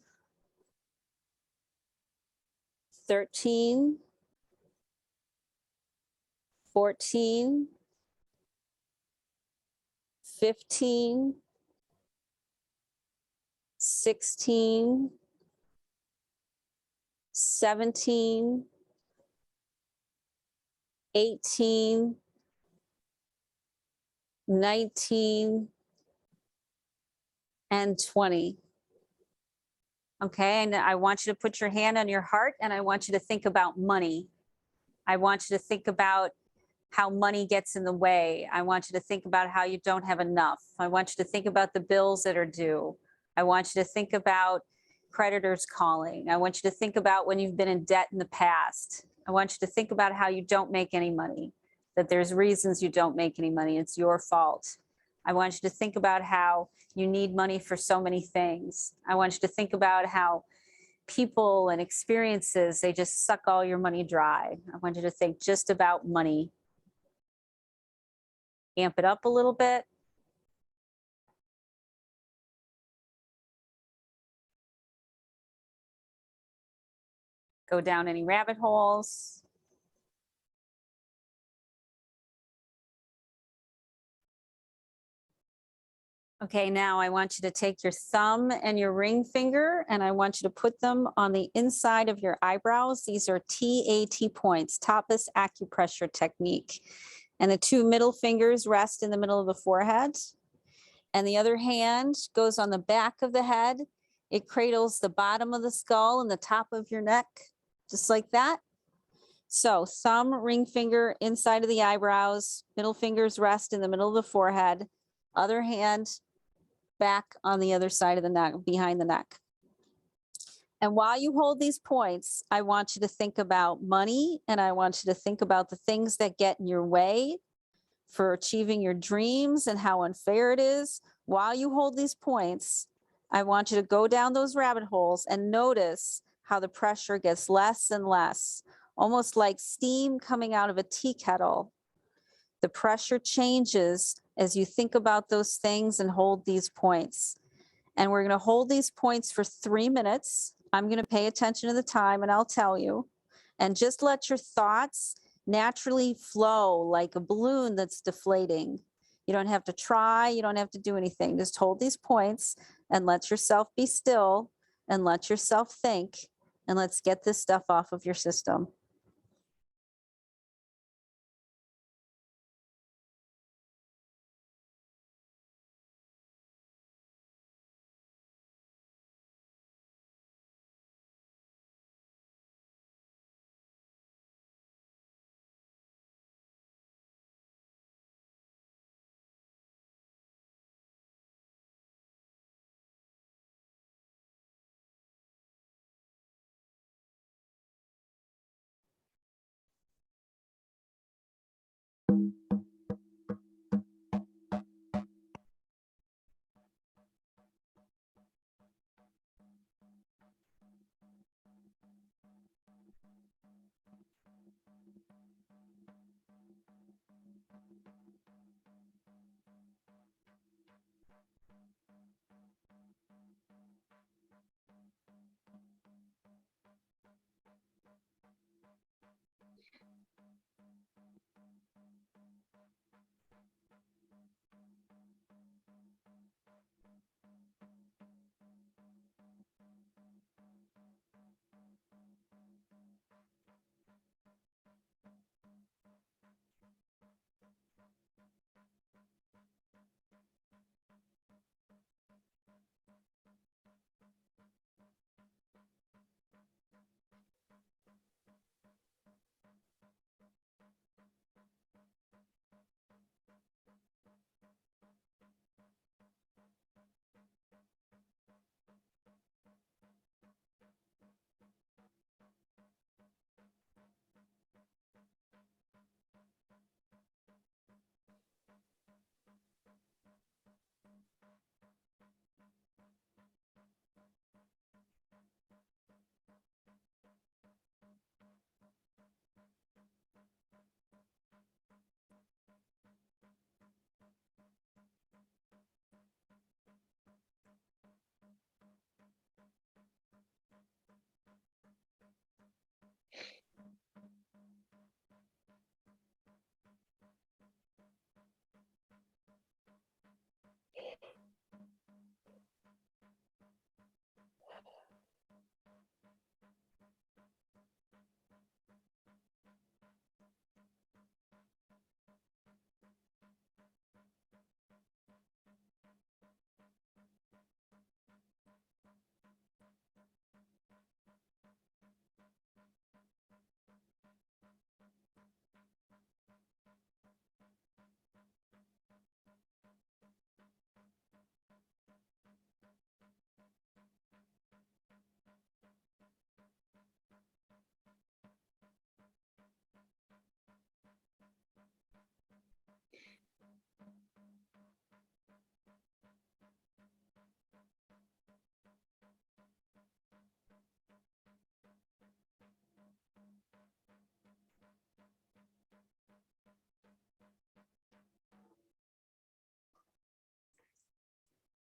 13, 14, 15, 16, 17, 18, 19, and 20. Okay, and I want you to put your hand on your heart and I want you to think about money. I want you to think about how money gets in the way. I want you to think about how you don't have enough. I want you to think about the bills that are due. I want you to think about creditors calling. I want you to think about when you've been in debt in the past. I want you to think about how you don't make any money, that there's reasons you don't make any money. It's your fault. I want you to think about how you need money for so many things. I want you to think about how people and experiences, they just suck all your money dry. I want you to think just about money. Amp it up a little bit. Go down any rabbit holes. Okay, now I want you to take your thumb and your ring finger and I want you to put them on the inside of your eyebrows. These are TAT points, Tapas acupressure technique. And the 2 middle fingers rest in the middle of the forehead. And the other hand goes on the back of the head. It cradles the bottom of the skull and the top of your neck, just like that. So thumb, ring finger inside of the eyebrows, middle fingers rest in the middle of the forehead, other hand back on the other side of the neck, behind the neck. And while you hold these points, I want you to think about money and I want you to think about the things that get in your way for achieving your dreams and how unfair it is. While you hold these points, I want you to go down those rabbit holes and notice how the pressure gets less and less, almost like steam coming out of a tea kettle. The pressure changes as you think about those things and hold these points. And we're going to hold these points for 3 minutes. I'm going to pay attention to the time and I'll tell you. And just let your thoughts naturally flow like a balloon that's deflating. You don't have to try, you don't have to do anything. Just hold these points and let yourself be still and let yourself think. And let's get this stuff off of your system.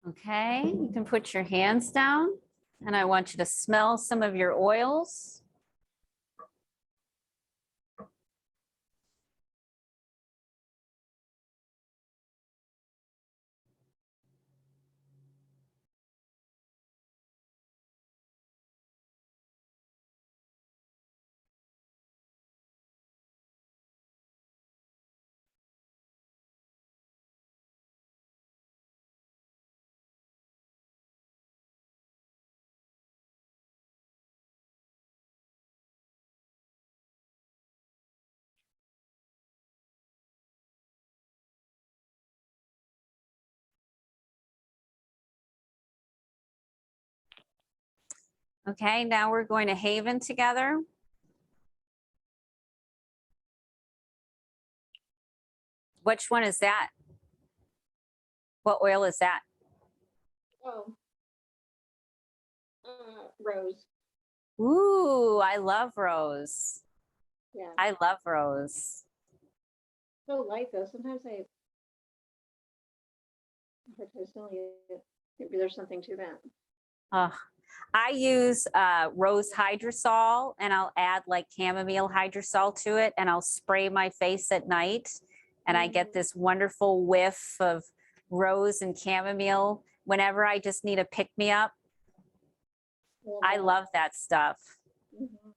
Okay, you can put your hands down and I want you to smell some of your oils. Okay, now we're going to Haven together. Which one is that? What oil is that? Oh, rose. Ooh, I love rose. Yeah. I love rose. so light though. Sometimes I hard time smelling it. Maybe there's something to that. Ugh. I use rose hydrosol and I'll add like chamomile hydrosol to it and I'll spray my face at night and I get this wonderful whiff of rose and chamomile whenever I just need a pick me up. I love that stuff. Mhm.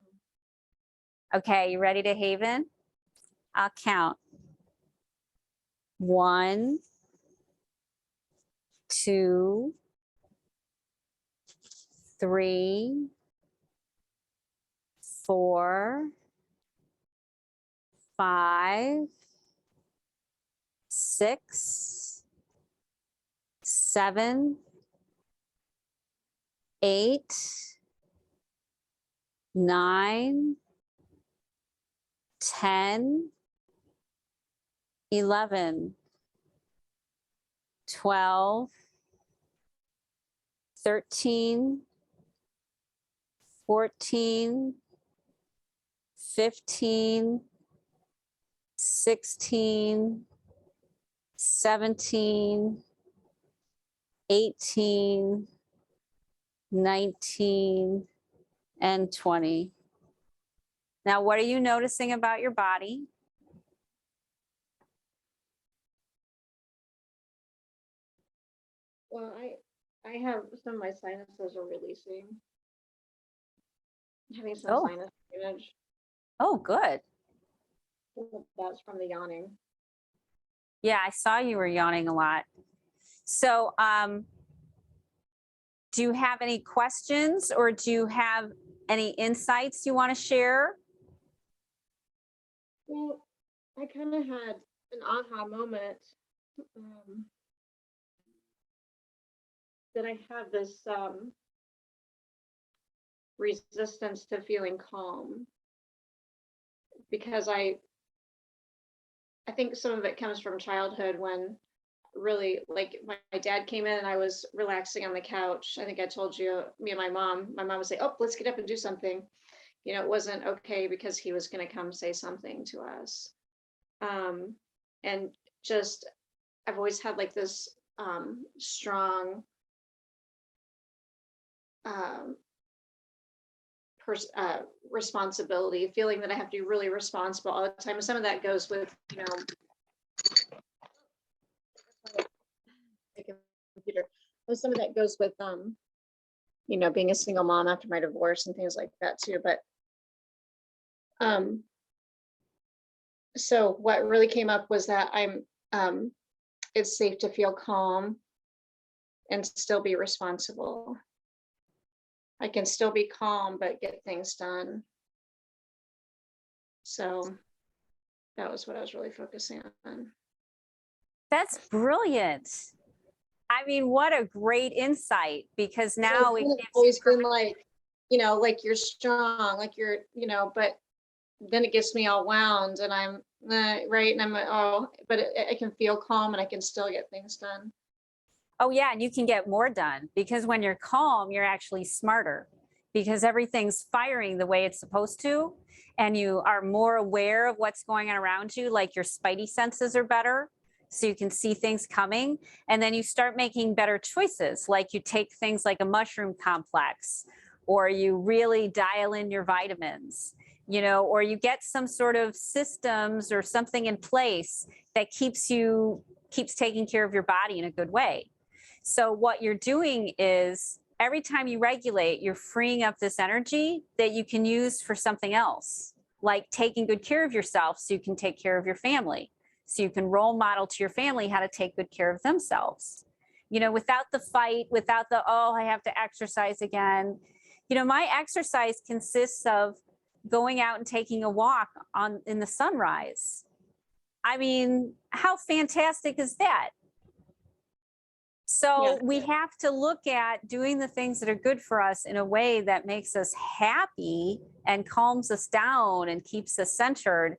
Okay, you ready to Haven? I'll count. 1, 2, 3, 4, 5, 6, 7, 8, 9, 10, 11, 12, 13, 14, 15, 16, 17, 18, 19, and 20. Now, what are you noticing about your body? Well, I have some of my sinuses are releasing. I'm having some Oh. sinus drainage. Oh, good. That's from the yawning. Yeah, I saw you were yawning a lot. So, do you have any questions or do you have any insights you want to share? Well, I kind of had an aha moment that I have this resistance to feeling calm because I think some of it comes from childhood when really like my dad came in and I was relaxing on the couch. I think I told you, me and my mom would say, "Oh, let's get up and do something." You know, it wasn't okay because he was going to come say something to us. And just, I've always had like this strong um, responsibility, feeling that I have to be really responsible all the time. And some of that goes with, you know, computer. Well, some of that goes with, you know, being a single mom after my divorce and things like that too. But so what really came up was that it's safe to feel calm and still be responsible. I can still be calm, but get things done. So that was what I was really focusing on. That's brilliant. I mean, what a great insight, because now it It's gives always you been like, you know, like you're strong, like you're, you know, but then it gets me all wound and I'm right. And I'm like, oh, but I can feel calm and I can still get things done. Oh yeah, and you can get more done because when you're calm, you're actually smarter because everything's firing the way it's supposed to, and you are more aware of what's going on around you, like your spidey senses are better, so you can see things coming, and then you start making better choices, like you take things like a mushroom complex, or you really dial in your vitamins, you know, or you get some sort of systems or something in place that keeps taking care of your body in a good way. So what you're doing is every time you regulate, you're freeing up this energy that you can use for something else, like taking good care of yourself so you can take care of your family. So you can role model to your family how to take good care of themselves. You know, without the fight, without the, oh, I have to exercise again. You know, my exercise consists of going out and taking a walk in the sunrise. I mean, how fantastic is that? So we have to look at doing the things that are good for us in a way that makes us happy and calms us down and keeps us centered.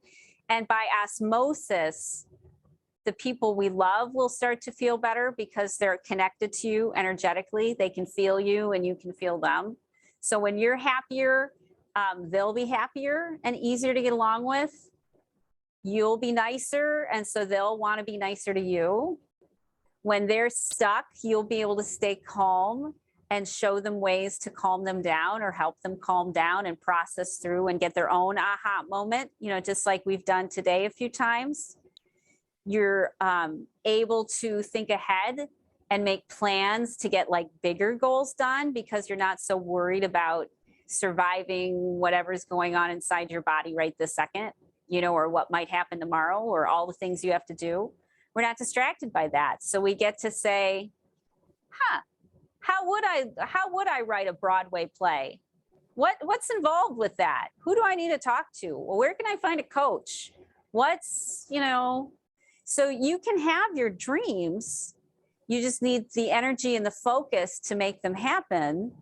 And by osmosis, the people we love will start to feel better because they're connected to you energetically. They can feel you and you can feel them. So when you're happier, they'll be happier and easier to get along with. you'll be nicer, and so they'll want to be nicer to you. When they're stuck, you'll be able to stay calm and show them ways to calm them down or help them calm down and process through and get their own aha moment, just like we've done today a few times. You're able to think ahead and make plans to get like bigger goals done because you're not so worried about surviving whatever's going on inside your body right this second, or what might happen tomorrow or all the things you have to do. We're not distracted by that. So we get to say, how would I write a Broadway play? What's involved with that? Who do I need to talk to? Well, where can I find a coach? So you can have your dreams. You just need the energy and the focus to make them happen,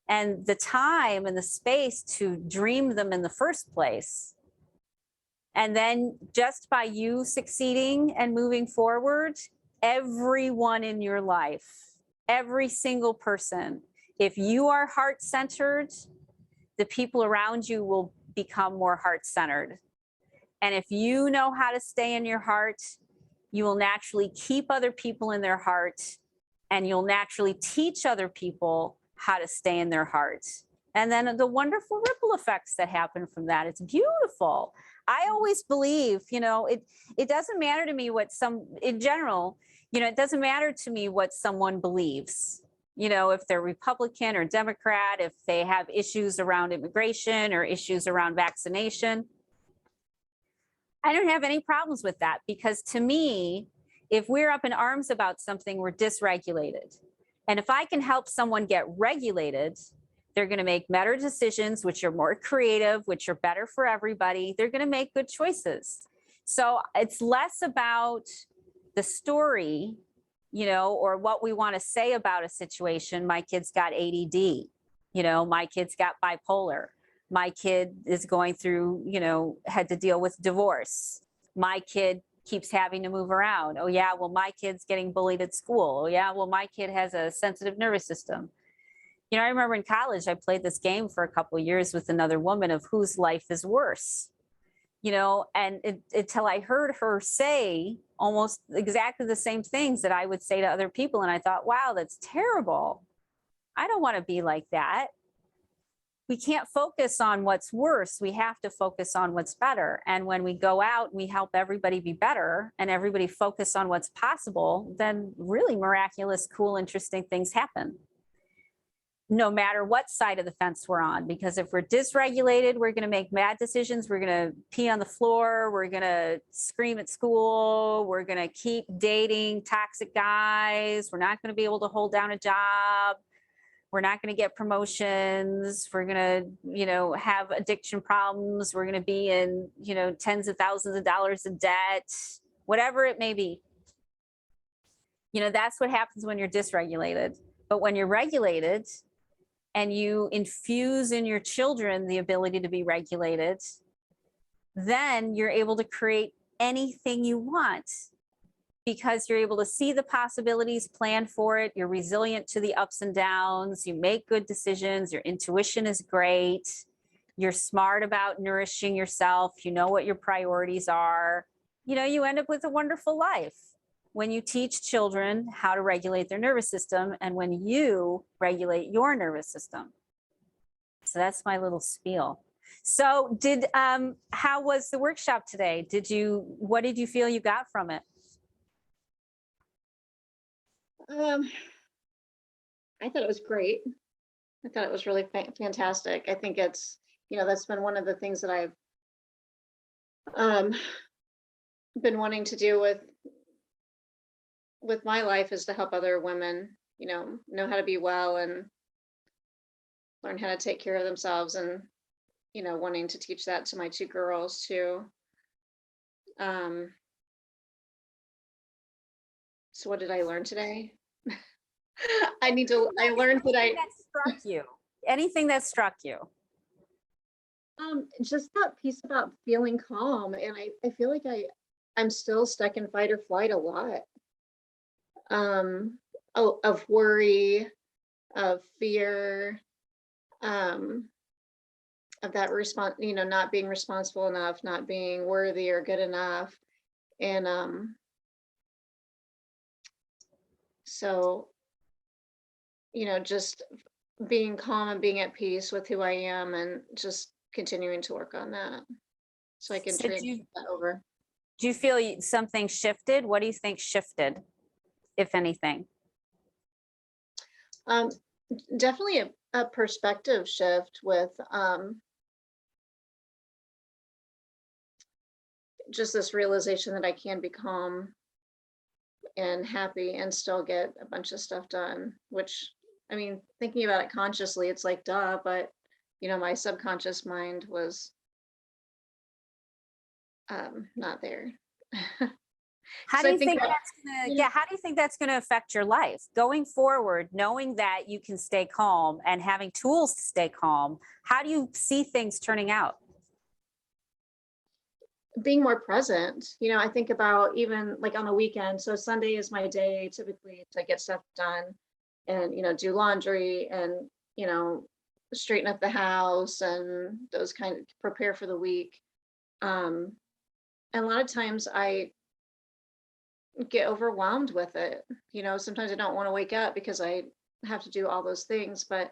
and the time and the space to dream them in the first place. And then just by you succeeding and moving forward, everyone in your life, every single person, if you are heart-centered, the people around you will become more heart-centered. And if you know how to stay in your heart, you will naturally keep other people in their heart, and you'll naturally teach other people how to stay in their heart. And then the wonderful ripple effects that happen from that. It's beautiful. I always believe, it doesn't matter to me in general, it doesn't matter to me what someone believes, if they're Republican or Democrat, if they have issues around immigration or issues around vaccination. I don't have any problems with that, because to me, if we're up in arms about something, we're dysregulated. And if I can help someone get regulated, they're going to make better decisions, which are more creative, which are better for everybody. They're going to make good choices. So it's less about the story, or what we want to say about a situation. My kid's got ADD, my kid's got bipolar. My kid is going through, had to deal with divorce. My kid keeps having to move around. Oh yeah, well, my kid's getting bullied at school. Oh yeah, well, my kid has a sensitive nervous system. I remember in college, I played this game for a couple of years with another woman of whose life is worse, and until I heard her say almost exactly the same things that I would say to other people. And I thought, wow, that's terrible. I don't want to be like that. We can't focus on what's worse. We have to focus on what's better. And when we go out, we help everybody be better and everybody focus on what's possible, then really miraculous, cool, interesting things happen. No matter what side of the fence we're on, because if we're dysregulated, we're going to make bad decisions. We're going to pee on the floor. We're going to scream at school. We're going to keep dating toxic guys. We're not going to be able to hold down a job. We're not going to get promotions. We're going to, have addiction problems. We're going to be in, tens of thousands of dollars in debt, whatever it may be. That's what happens when you're dysregulated. But when you're regulated, and you infuse in your children the ability to be regulated, then you're able to create anything you want, because you're able to see the possibilities, plan for it, you're resilient to the ups and downs, you make good decisions, your intuition is great, you're smart about nourishing yourself, you know what your priorities are, you end up with a wonderful life. When you teach children how to regulate their nervous system and when you regulate your nervous system. So that's my little spiel. So how was the workshop today? What did you feel you got from it? I thought it was great. I thought it was really fantastic. I think it's, that's been one of the things that I've been wanting to do with my life, is to help other women, know how to be well and learn how to take care of themselves, and, wanting to teach that to my two girls too. So what did I learn today? I learned that struck you. Anything that struck you? Just that piece about feeling calm. And I feel like I'm still stuck in fight or flight a lot. Of worry, of fear, of of that not being responsible enough, not being worthy or good enough. And so, just being calm and being at peace with who I am and just continuing to work on that so I can So transfer that over. do you feel something shifted? What do you think shifted, if anything? Um, Definitely a perspective shift with just this realization that I can be calm and happy and still get a bunch of stuff done, which, I mean, thinking about it consciously, it's like, duh, but my subconscious mind was not there. How So do I you think think that, that's gonna, yeah, how do you think that's gonna affect your life going forward, knowing that you can stay calm and having tools to stay calm? How do you see things turning out? being more present, I think about even like on the weekend. So Sunday is my day typically to get stuff done and, do laundry and, straighten up the house and those kind of prepare for the week. Um, and a lot of times I get overwhelmed with it. Sometimes I don't want to wake up because I have to do all those things, but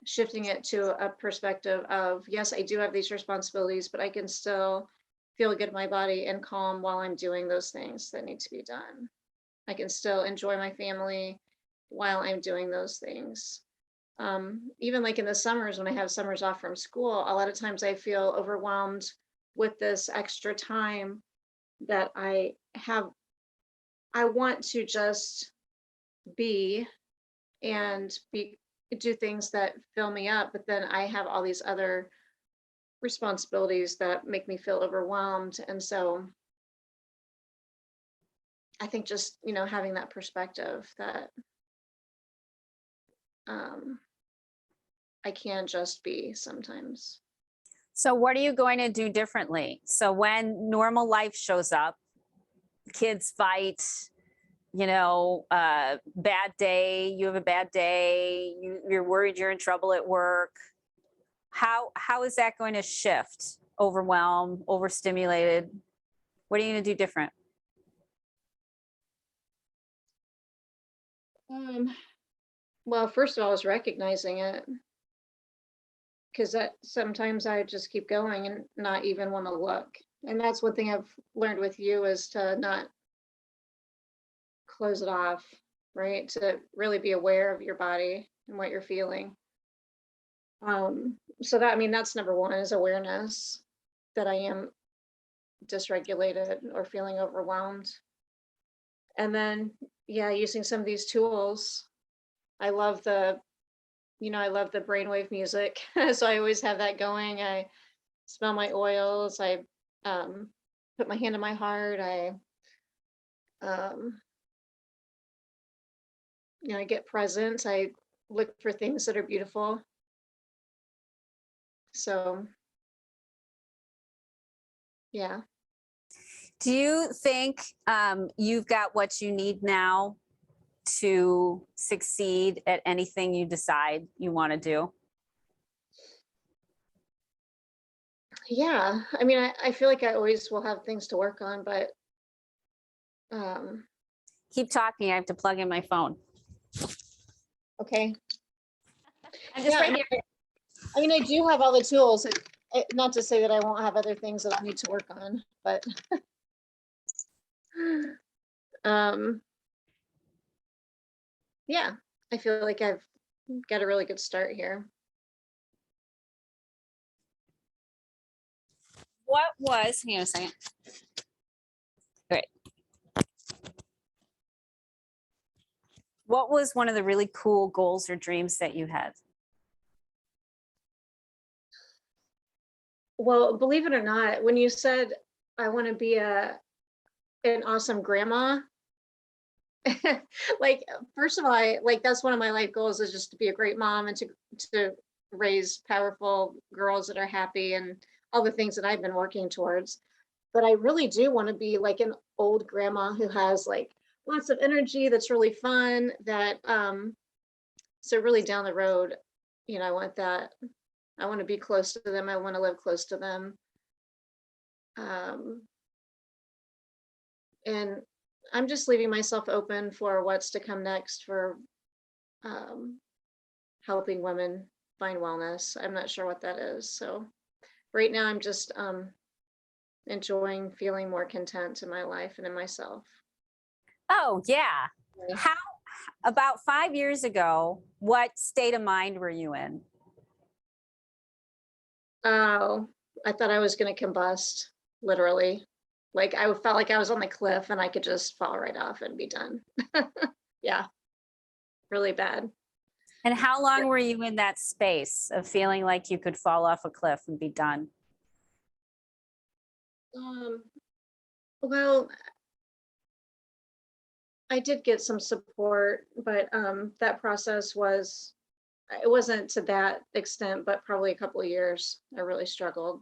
shifting it to a perspective of, yes, I do have these responsibilities, but I can still feel good in my body and calm while I'm doing those things that need to be done. I can still enjoy my family while I'm doing those things. Even like in the summers, when I have summers off from school, a lot of times I feel overwhelmed with this extra time that I have. I want to just be and do things that fill me up, but then I have all these other responsibilities that make me feel overwhelmed. And so I think just, having that perspective that um, I can just be sometimes. So what are you going to do differently? So when normal life shows up, kids fight, bad day, you have a bad day, you're worried you're in trouble at work. How is that going to shift? Overwhelmed, overstimulated? What are you going to do different? Well, first of all, is recognizing it, because that sometimes I just keep going and not even want to look. And that's one thing I've learned with you is to not close it off, right? To really be aware of your body and what you're feeling. So that, I mean, that's number one, is awareness that I am dysregulated or feeling overwhelmed. And then, yeah, using some of these tools. I love I love the brainwave music. So I always have that going. I smell my oils. I put my hand on my heart. Um, I get present. I look for things that are beautiful. So, yeah. Do you think you've got what you need now to succeed at anything you decide you want to do? Yeah. I mean, I feel like I always will have things to work on, but Keep talking. I have to plug in my phone. okay. I'm just Yeah, right here. I mean, I do have all the tools. Not to say that I won't have other things that I need to work on, but yeah, I feel like I've got a really good start here. What was, hang on a second. Great. What was one of the really cool goals or dreams that you had? Well, believe it or not, when you said I want to be an awesome grandma, like, first of all, like, that's one of my life goals, is just to be a great mom and to raise powerful girls that are happy and all the things that I've been working towards. But I really do want to be like an old grandma who has like lots of energy, that's really fun, that so really down the road, I want that I want to be close to them. I want to live close to them. And I'm just leaving myself open for what's to come next for helping women find wellness. I'm not sure what that is. So right now I'm just enjoying feeling more content in my life and in myself. Oh, yeah. Yeah. How, about 5 years ago, what state of mind were you in? Oh, I thought I was going to combust, literally. Like I felt like I was on the cliff and I could just fall right off and be done. Yeah, really bad. And how long were you in that space of feeling like you could fall off a cliff and be done? Well, I did get some support, but that process was, it wasn't to that extent, but probably a couple of years. I really struggled.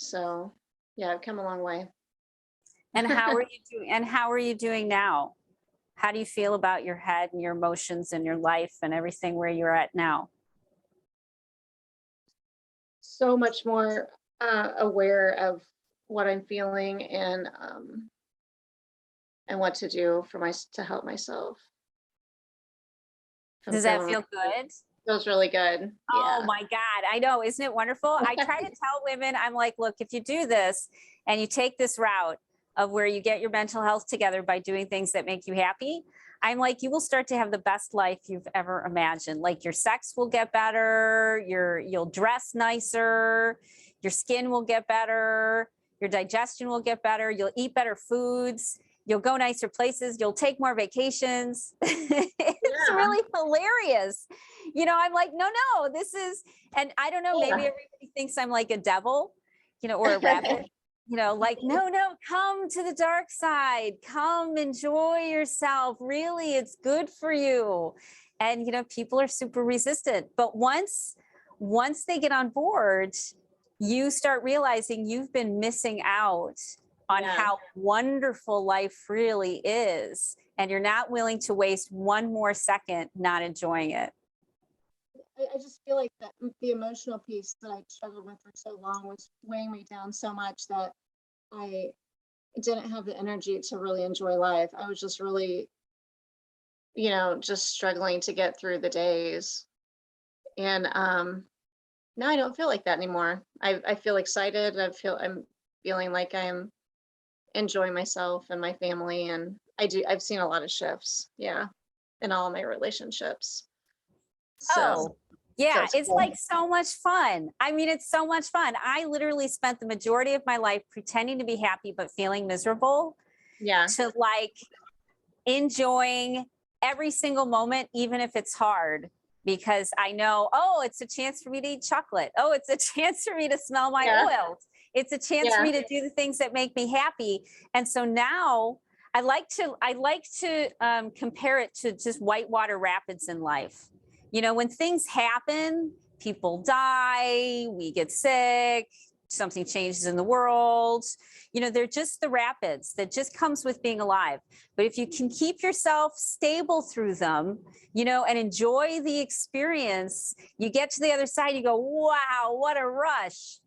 So yeah, I've come a long way. And how are you doing? And how are you doing now? How do you feel about your head and your emotions and your life and everything where you're at now? So much more aware of what I'm feeling and what to do for to help myself. Does that feel good? Feels really good. Oh Yeah. my God, I know. Isn't it wonderful? I try to tell women, I'm like, look, if you do this and you take this route of where you get your mental health together by doing things that make you happy, I'm like, you will start to have the best life you've ever imagined. Like your sex will get better, you'll dress nicer, your skin will get better, your digestion will get better, you'll eat better foods, you'll go nicer places, you'll take more vacations. It's really hilarious. You know, I'm like, no, this is, and I don't know, maybe everybody thinks I'm like a devil, you know, or a rabbit. You know, like, no, come to the dark side, come enjoy yourself. Really, it's good for you. And, you know, people are super resistant. But once they get on board, you start realizing you've been missing out on how wonderful life really is. And you're not willing to waste one more second not enjoying it. I just feel like that the emotional piece that I struggled with for so long was weighing me down so much that I didn't have the energy to really enjoy life. I was just really, just struggling to get through the days. And now I don't feel like that anymore. I feel excited. I'm feeling like I'm enjoying myself and my family. And I've seen a lot of shifts, in all my relationships. So, yeah, so it's like so much fun. I mean, it's so much fun. I literally spent the majority of my life pretending to be happy, but feeling miserable. Yeah. To like enjoying every single moment, even if it's hard, because I know, oh, it's a chance for me to eat chocolate. Oh, it's a chance for me to smell my oils. It's a chance for me to do the things that make me happy. And so now I like to compare it to just whitewater rapids in life. You know, when things happen, people die, we get sick, something changes in the world. You know, they're just the rapids that just comes with being alive. But if you can keep yourself stable through them, you know, and enjoy the experience, you get to the other side, you go, wow, what a rush.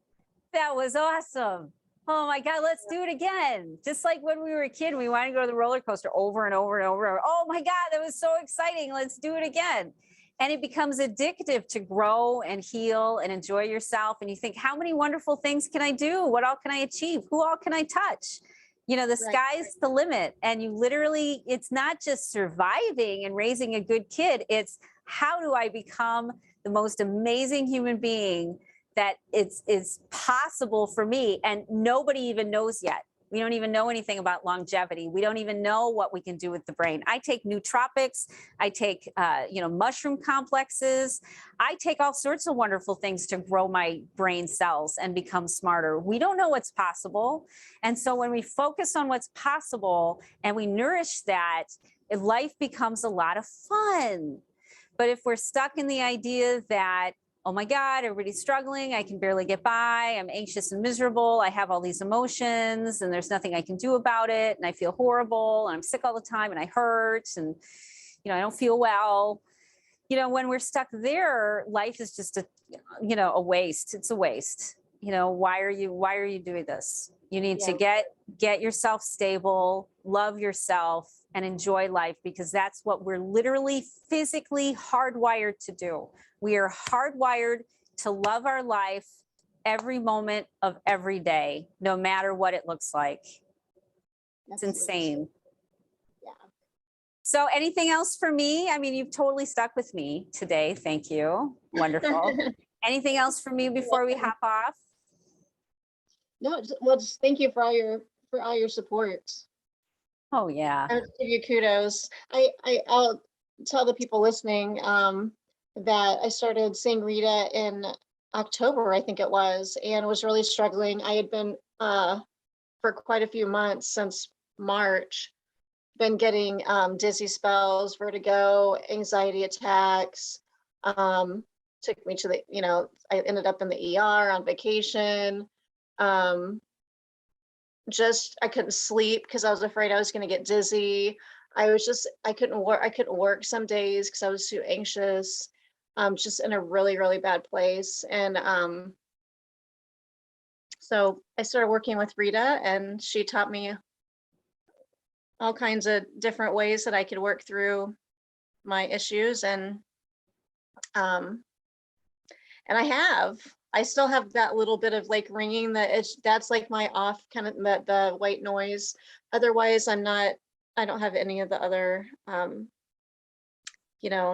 That was awesome. Oh my God, let's do it again. Just like when we were a kid, we wanted to go to the roller coaster over and over and over. Oh my God, that was so exciting. Let's do it again. And it becomes addictive to grow and heal and enjoy yourself. And you think, how many wonderful things can I do? What all can I achieve? Who all can I touch? You know, the sky's the limit. And you literally, it's not just surviving and raising a good kid. It's how do I become the most amazing human being that it's possible for me? And nobody even knows yet. We don't even know anything about longevity. We don't even know what we can do with the brain. I take nootropics. I take, mushroom complexes. I take all sorts of wonderful things to grow my brain cells and become smarter. We don't know what's possible. And so when we focus on what's possible and we nourish that, life becomes a lot of fun. But if we're stuck in the idea that, oh my God, everybody's struggling, I can barely get by, I'm anxious and miserable, I have all these emotions and there's nothing I can do about it, and I feel horrible and I'm sick all the time and I hurt and I don't feel well, when we're stuck there, life is just a waste. It's a waste. Why are you doing this? You need to Yeah. get yourself stable, love yourself, and enjoy life, because that's what we're literally physically hardwired to do. We are hardwired to love our life every moment of every day, no matter what it looks like. It's Absolutely. insane. Yeah. So anything else for me? I mean, you've totally stuck with me today. Thank you. Wonderful. Anything else for me before we hop off? No, just thank you for all your support. Oh, yeah. I would give you kudos. I'll tell the people listening that I started seeing Rita in October, I think it was, and was really struggling. I had been for quite a few months since March, been getting dizzy spells, vertigo, anxiety attacks. Took me to I ended up in the ER on vacation. Just I couldn't sleep because I was afraid I was going to get dizzy. I couldn't work some days because I was too anxious. Just in a really, really bad place. And so I started working with Rita, and she taught me all kinds of different ways that I could work through my issues. I still have that little bit of like ringing that's like my off kind of the white noise. Otherwise, I don't have any of the other,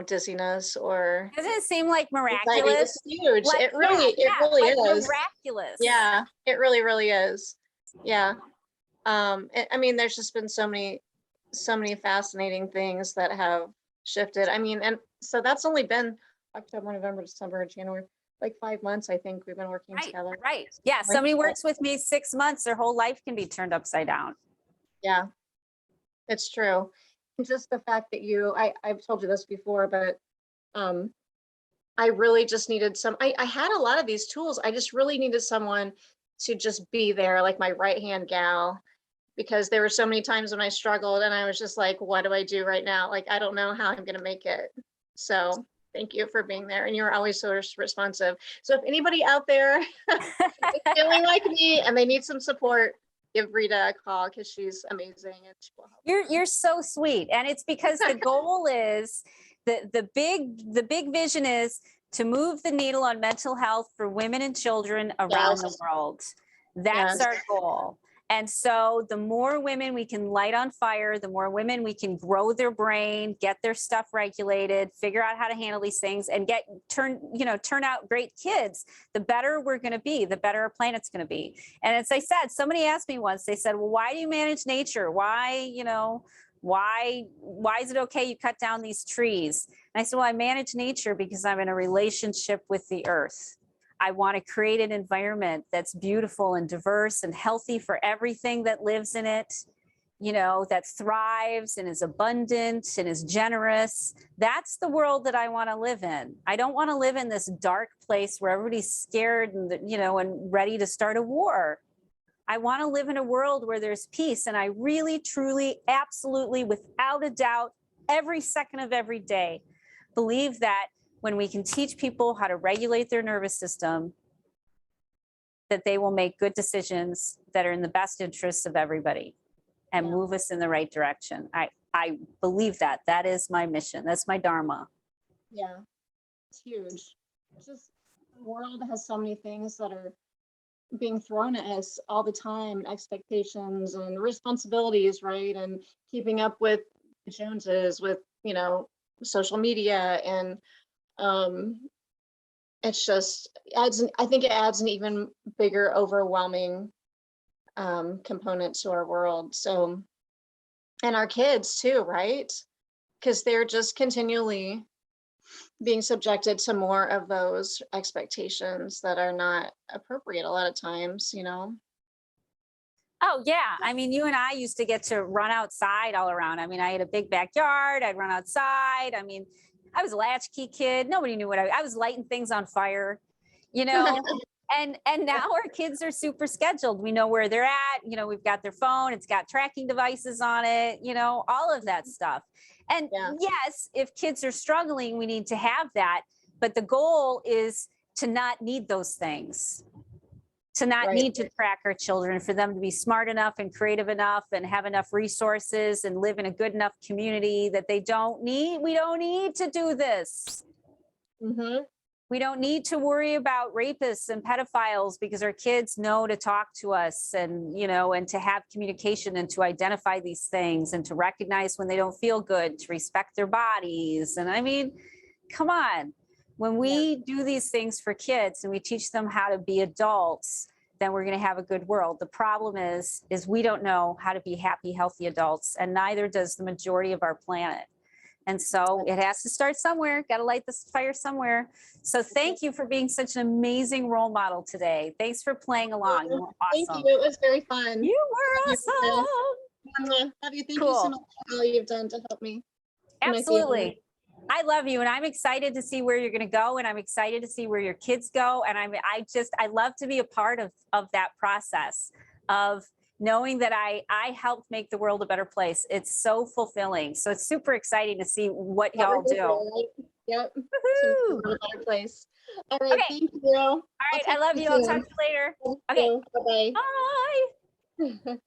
dizziness or Doesn't it seem like anxiety. miraculous? It's huge. Like, It really like is. miraculous. Yeah, it really, really is. Yeah. I mean, there's just been so many fascinating things that have shifted. I mean, and so that's only been October, November, December, January, like 5 months, I think we've been working together. Right. Yeah. Somebody works with me 6 months, their whole life can be turned upside down. Yeah, it's true. And just the fact that I've told you this before, but I really just needed I had a lot of these tools. I just really needed someone to just be there, like my right-hand gal, because there were so many times when I struggled and I was just like, what do I do right now? Like, I don't know how I'm going to make it. So thank you for being there. And you're always so responsive. So if anybody out there is feeling like me and they need some support, give Rita a call because she's amazing and she will help. You're so sweet. And it's because the goal is the big vision is to move the needle on mental health for women and children around the world. That's our goal. And so the more women we can light on fire, the more women we can grow their brain, get their stuff regulated, figure out how to handle these things, and turn out great kids, the better we're going to be, the better our planet's going to be. And as I said, somebody asked me once, they said, well, why do you manage nature? Why is it okay you cut down these trees? And I said, well, I manage nature because I'm in a relationship with the earth. I want to create an environment that's beautiful and diverse and healthy for everything that lives in it, that thrives and is abundant and is generous. That's the world that I want to live in. I don't want to live in this dark place where everybody's scared and ready to start a war. I want to live in a world where there's peace. And I really, truly, absolutely, without a doubt, every second of every day, believe that when we can teach people how to regulate their nervous system, that they will make good decisions that are in the best interests of everybody and move us in the right direction. I believe that. That is my mission. That's my dharma. Yeah, it's huge. It's just the world has so many things that are being thrown at us all the time, expectations and responsibilities, right? And keeping up with the Joneses, with, social media, and it's just I think it adds an even bigger, overwhelming component to our world. So, and our kids too, right? Because they're just continually being subjected to more of those expectations that are not appropriate a lot of times, Oh, yeah. I mean, you and I used to get to run outside all around. I mean, I had a big backyard. I'd run outside. I mean, I was a latchkey kid. Nobody knew what I was lighting things on fire, and now our kids are super scheduled. We know where they're at. We've got their phone. It's got tracking devices on it, all of that stuff. And Yeah. yes, if kids are struggling, we need to have that. But the goal is to not need those things, to not Right. need to track our children, for them to be smart enough and creative enough and have enough resources and live in a good enough community that we don't need to do this. Mm-hmm. We don't need to worry about rapists and pedophiles because our kids know to talk to us, and, and to have communication and to identify these things and to recognize when they don't feel good, to respect their bodies. And I mean, come on. When we do these things for kids and we teach them how to be adults, then we're going to have a good world. The problem is we don't know how to be happy, healthy adults, and neither does the majority of our planet. And so it has to start somewhere. Got to light this fire somewhere. So thank you for being such an amazing role model today. Thanks for playing along. You were Thank awesome. you. It was very fun. You were awesome. Love you. Thank you Cool. so much for all you've done to help me. and my family. Absolutely. I love you, and I'm excited to see where you're going to go, and I'm excited to see where your kids go. And I love to be a part of that process of knowing that I helped make the world a better place. It's so fulfilling. So it's super exciting to see what y'all do. Right? Yep. Woohoo! A better place. All right. Okay. Thank you. All right. I love you. I'll talk to you later. Okay. Bye-bye. Bye.